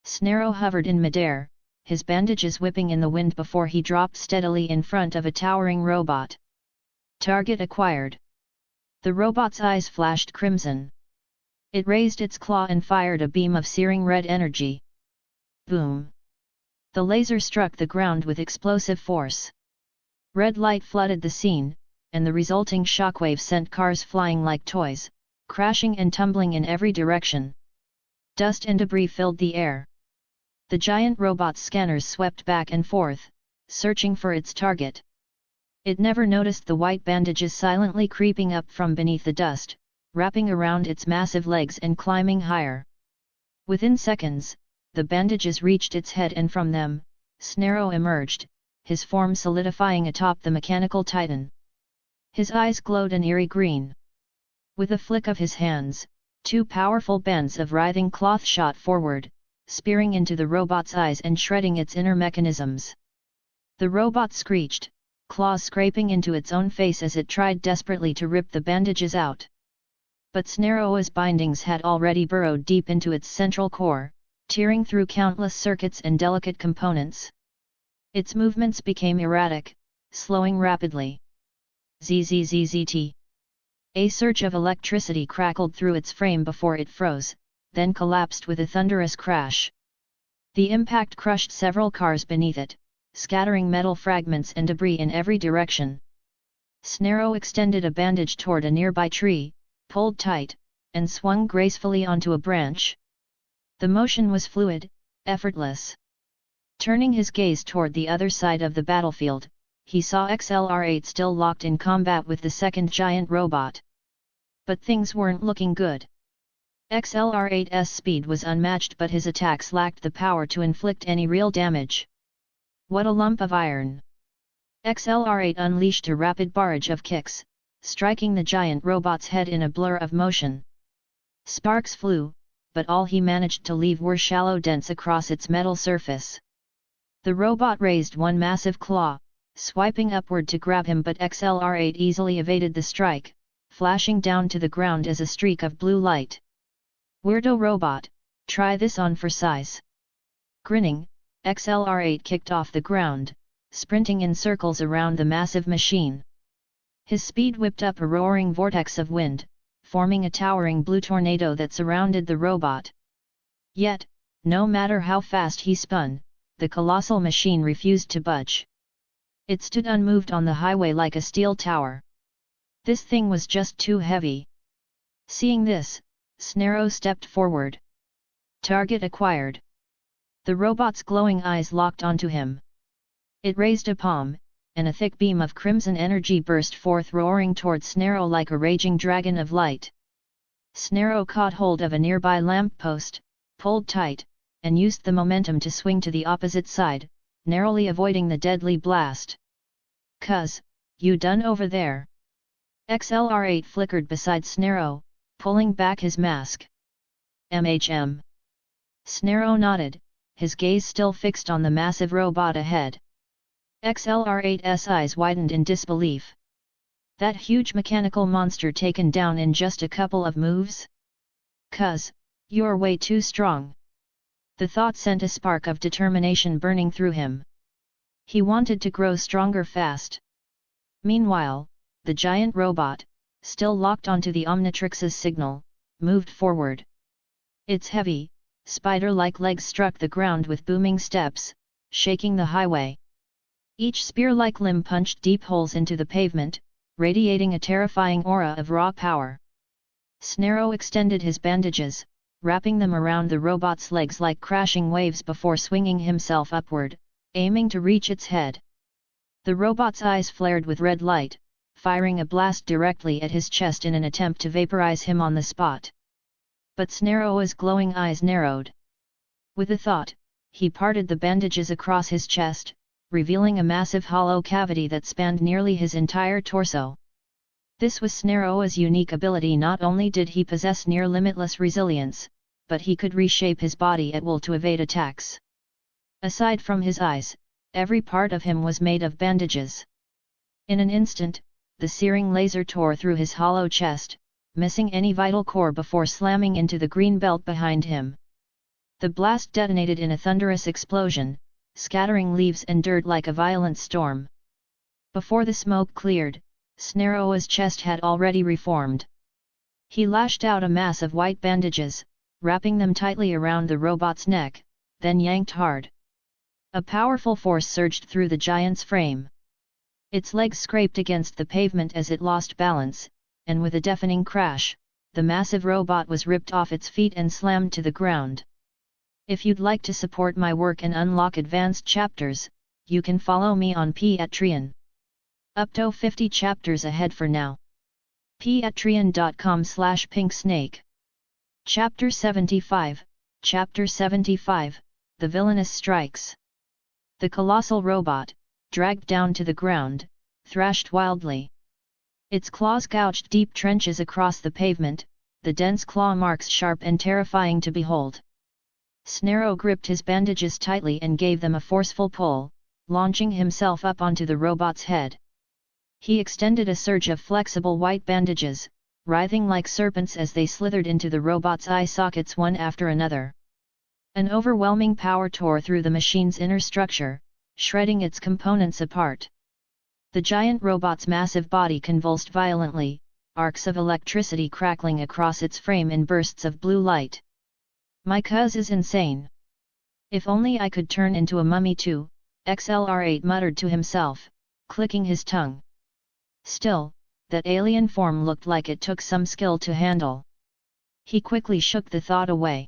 Snarrow hovered in midair, his bandages whipping in the wind before he dropped steadily in front of a towering robot. Target acquired. The robot's eyes flashed crimson. It raised its claw and fired a beam of searing red energy. Boom! The laser struck the ground with explosive force. Red light flooded the scene, and the resulting shockwave sent cars flying like toys, crashing and tumbling in every direction. Dust and debris filled the air. The giant robot's scanners swept back and forth, searching for its target. It never noticed the white bandages silently creeping up from beneath the dust, wrapping around its massive legs and climbing higher. Within seconds, the bandages reached its head and from them, Snarrow emerged, his form solidifying atop the mechanical titan. His eyes glowed an eerie green. With a flick of his hands, two powerful bands of writhing cloth shot forward, spearing into the robot's eyes and shredding its inner mechanisms. The robot screeched, claws scraping into its own face as it tried desperately to rip the bandages out. But Snarrow's bindings had already burrowed deep into its central core, tearing through countless circuits and delicate components. Its movements became erratic, slowing rapidly. Zzzt. A surge of electricity crackled through its frame before it froze, then collapsed with a thunderous crash. The impact crushed several cars beneath it, scattering metal fragments and debris in every direction. Snarrow extended a bandage toward a nearby tree, pulled tight, and swung gracefully onto a branch. The motion was fluid, effortless. Turning his gaze toward the other side of the battlefield, he saw XLR-8 still locked in combat with the second giant robot. But things weren't looking good. XLR-8's speed was unmatched, but his attacks lacked the power to inflict any real damage. What a lump of iron! XLR-8 unleashed a rapid barrage of kicks, striking the giant robot's head in a blur of motion. Sparks flew, but all he managed to leave were shallow dents across its metal surface. The robot raised one massive claw, swiping upward to grab him, but XLR-8 easily evaded the strike, flashing down to the ground as a streak of blue light. Weirdo robot, try this on for size. Grinning, XLR-8 kicked off the ground, sprinting in circles around the massive machine. His speed whipped up a roaring vortex of wind, forming a towering blue tornado that surrounded the robot. Yet, no matter how fast he spun, the colossal machine refused to budge. It stood unmoved on the highway like a steel tower. This thing was just too heavy. Seeing this, Snarrow stepped forward. Target acquired. The robot's glowing eyes locked onto him. It raised a palm, and a thick beam of crimson energy burst forth, roaring toward Snarrow like a raging dragon of light. Snarrow caught hold of a nearby lamppost, pulled tight, and used the momentum to swing to the opposite side, narrowly avoiding the deadly blast. "'Cuz, you done over there?" XLR-8 flickered beside Snarrow, pulling back his mask. "MHM." Snarrow nodded, his gaze still fixed on the massive robot ahead. XLR-8's eyes widened in disbelief. That huge mechanical monster taken down in just a couple of moves? "'Cuz, you're way too strong." The thought sent a spark of determination burning through him. He wanted to grow stronger fast. Meanwhile, the giant robot, still locked onto the Omnitrix's signal, moved forward. Its heavy, spider-like legs struck the ground with booming steps, shaking the highway. Each spear-like limb punched deep holes into the pavement, radiating a terrifying aura of raw power. Snarrow extended his bandages, wrapping them around the robot's legs like crashing waves before swinging himself upward, aiming to reach its head. The robot's eyes flared with red light, firing a blast directly at his chest in an attempt to vaporize him on the spot. But Snarrow's glowing eyes narrowed. With a thought, he parted the bandages across his chest, revealing a massive hollow cavity that spanned nearly his entire torso. This was Snarrow's unique ability. Not only did he possess near-limitless resilience, but he could reshape his body at will to evade attacks. Aside from his eyes, every part of him was made of bandages. In an instant, the searing laser tore through his hollow chest, missing any vital core before slamming into the green belt behind him. The blast detonated in a thunderous explosion, scattering leaves and dirt like a violent storm. Before the smoke cleared, Snaroa's chest had already reformed. He lashed out a mass of white bandages, wrapping them tightly around the robot's neck, then yanked hard. A powerful force surged through the giant's frame. Its legs scraped against the pavement as it lost balance, and with a deafening crash, the massive robot was ripped off its feet and slammed to the ground. If you'd like to support my work and unlock advanced chapters, you can follow me on Patreon. Up to 50 chapters ahead for now. Patreon.com/pinksnake. Chapter 75, Chapter 75, The Villainous Strikes. The colossal robot, dragged down to the ground, thrashed wildly. Its claws gouged deep trenches across the pavement, the dense claw marks sharp and terrifying to behold. Snarrow gripped his bandages tightly and gave them a forceful pull, launching himself up onto the robot's head. He extended a surge of flexible white bandages, writhing like serpents as they slithered into the robot's eye sockets one after another. An overwhelming power tore through the machine's inner structure, shredding its components apart. The giant robot's massive body convulsed violently, arcs of electricity crackling across its frame in bursts of blue light. "My cuz is insane. If only I could turn into a mummy too," XLR8 muttered to himself, clicking his tongue. Still, that alien form looked like it took some skill to handle. He quickly shook the thought away.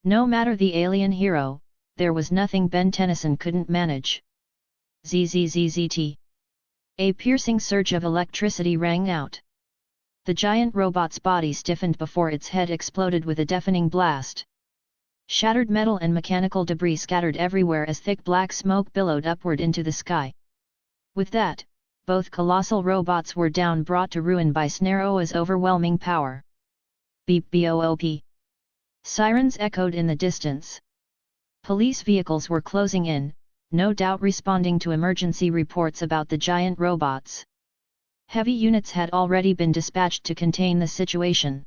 No matter the alien hero, there was nothing Ben Tennyson couldn't manage. ZZZZT. A piercing surge of electricity rang out. The giant robot's body stiffened before its head exploded with a deafening blast. Shattered metal and mechanical debris scattered everywhere as thick black smoke billowed upward into the sky. With that, both colossal robots were down, brought to ruin by Snaroa's overwhelming power. Beep boop. Sirens echoed in the distance. Police vehicles were closing in, no doubt responding to emergency reports about the giant robots. Heavy units had already been dispatched to contain the situation.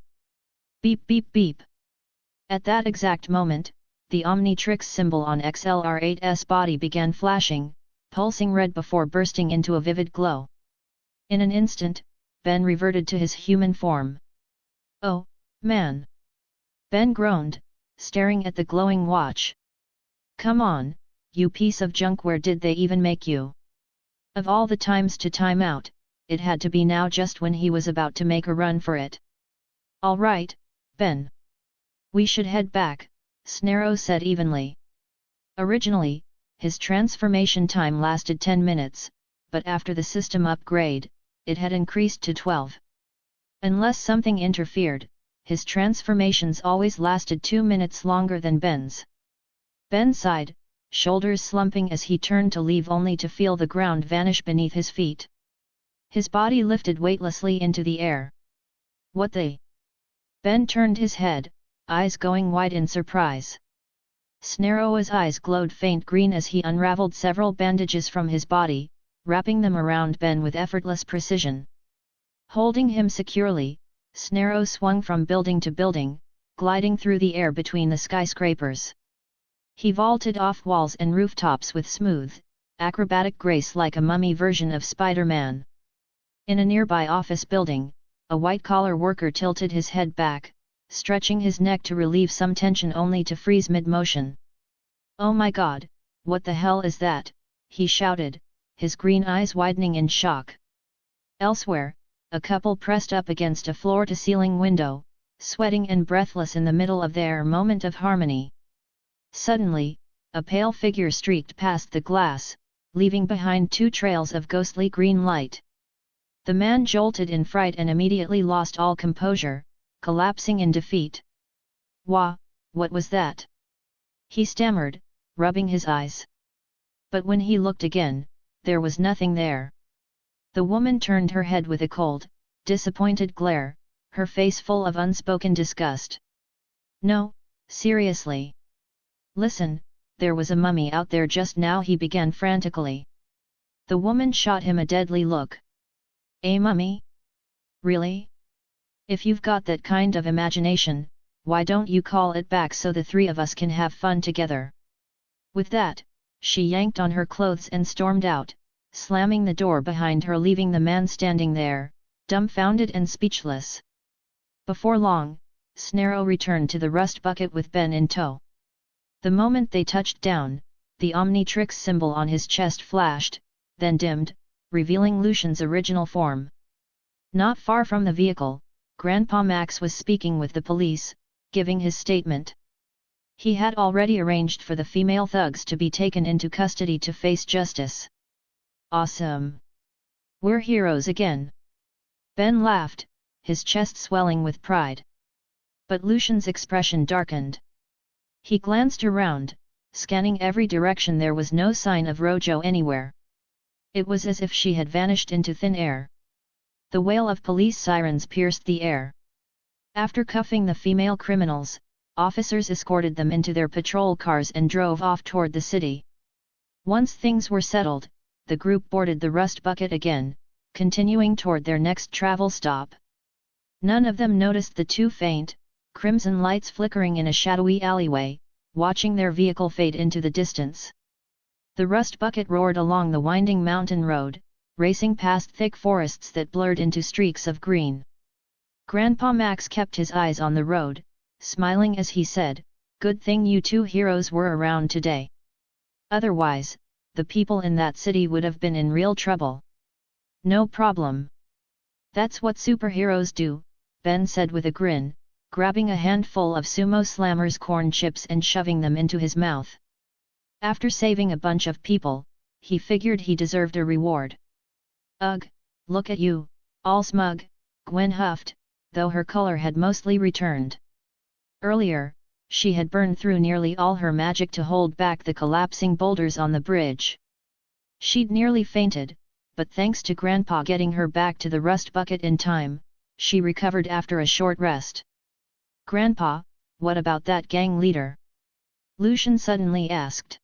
Beep beep beep. At that exact moment, the Omnitrix symbol on XLR8's body began flashing, pulsing red before bursting into a vivid glow. In an instant, Ben reverted to his human form. "Oh, man!" Ben groaned, staring at the glowing watch. "Come on, you piece of junk, where did they even make you?" Of all the times to time out, it had to be now, just when he was about to make a run for it. "All right, Ben. We should head back," Snarrow said evenly. Originally, his transformation time lasted 10 minutes, but after the system upgrade, it had increased to 12. Unless something interfered, his transformations always lasted 2 minutes longer than Ben's. Ben sighed, shoulders slumping as he turned to leave, only to feel the ground vanish beneath his feet. His body lifted weightlessly into the air. "What the?" Ben turned his head, eyes going wide in surprise. Snaroa's eyes glowed faint green as he unraveled several bandages from his body, wrapping them around Ben with effortless precision. Holding him securely, Snarrow swung from building to building, gliding through the air between the skyscrapers. He vaulted off walls and rooftops with smooth, acrobatic grace like a mummy version of Spider-Man. In a nearby office building, a white-collar worker tilted his head back, stretching his neck to relieve some tension, only to freeze mid-motion. "Oh my God, what the hell is that?" he shouted, his green eyes widening in shock. Elsewhere, a couple pressed up against a floor-to-ceiling window, sweating and breathless in the middle of their moment of harmony. Suddenly, a pale figure streaked past the glass, leaving behind 2 trails of ghostly green light. The man jolted in fright and immediately lost all composure, collapsing in defeat. "Wah, what was that?" he stammered, rubbing his eyes. But when he looked again, there was nothing there. The woman turned her head with a cold, disappointed glare, her face full of unspoken disgust. "No, Seriously. Listen, there was a mummy out there just now, he began frantically. The woman shot him a deadly look. A mummy? Really? If you've got that kind of imagination, why don't you call it back so the three of us can have fun together? With that, she yanked on her clothes and stormed out, slamming the door behind her, leaving the man standing there, dumbfounded and speechless. Before long, Snarrow returned to the rust bucket with Ben in tow. The moment they touched down, the Omnitrix symbol on his chest flashed, then dimmed, revealing Lucian's original form. Not far from the vehicle, Grandpa Max was speaking with the police, giving his statement. He had already arranged for the female thugs to be taken into custody to face justice. Awesome! We're heroes again! Ben laughed, his chest swelling with pride. But Lucian's expression darkened. He glanced around, scanning every direction. There was no sign of Rojo anywhere. It was as if she had vanished into thin air. The wail of police sirens pierced the air. After cuffing the female criminals, officers escorted them into their patrol cars and drove off toward the city. Once things were settled, the group boarded the rust bucket again, continuing toward their next travel stop. None of them noticed the two faint, crimson lights flickering in a shadowy alleyway, watching their vehicle fade into the distance. The rust bucket roared along the winding mountain road, racing past thick forests that blurred into streaks of green. Grandpa Max kept his eyes on the road, smiling as he said, "Good thing you two heroes were around today. Otherwise, the people in that city would have been in real trouble." "No problem. That's what superheroes do," Ben said with a grin, grabbing a handful of Sumo Slammer's corn chips and shoving them into his mouth. After saving a bunch of people, he figured he deserved a reward. "Ugh, look at you, all smug," Gwen huffed, though her color had mostly returned. Earlier, she had burned through nearly all her magic to hold back the collapsing boulders on the bridge. She'd nearly fainted, but thanks to Grandpa getting her back to the rust bucket in time, she recovered after a short rest. "Grandpa, what about that gang leader?" Lucian suddenly asked.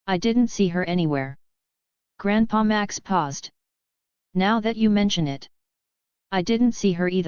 "I didn't see her anywhere." Grandpa Max paused. "Now that you mention it, I didn't see her either."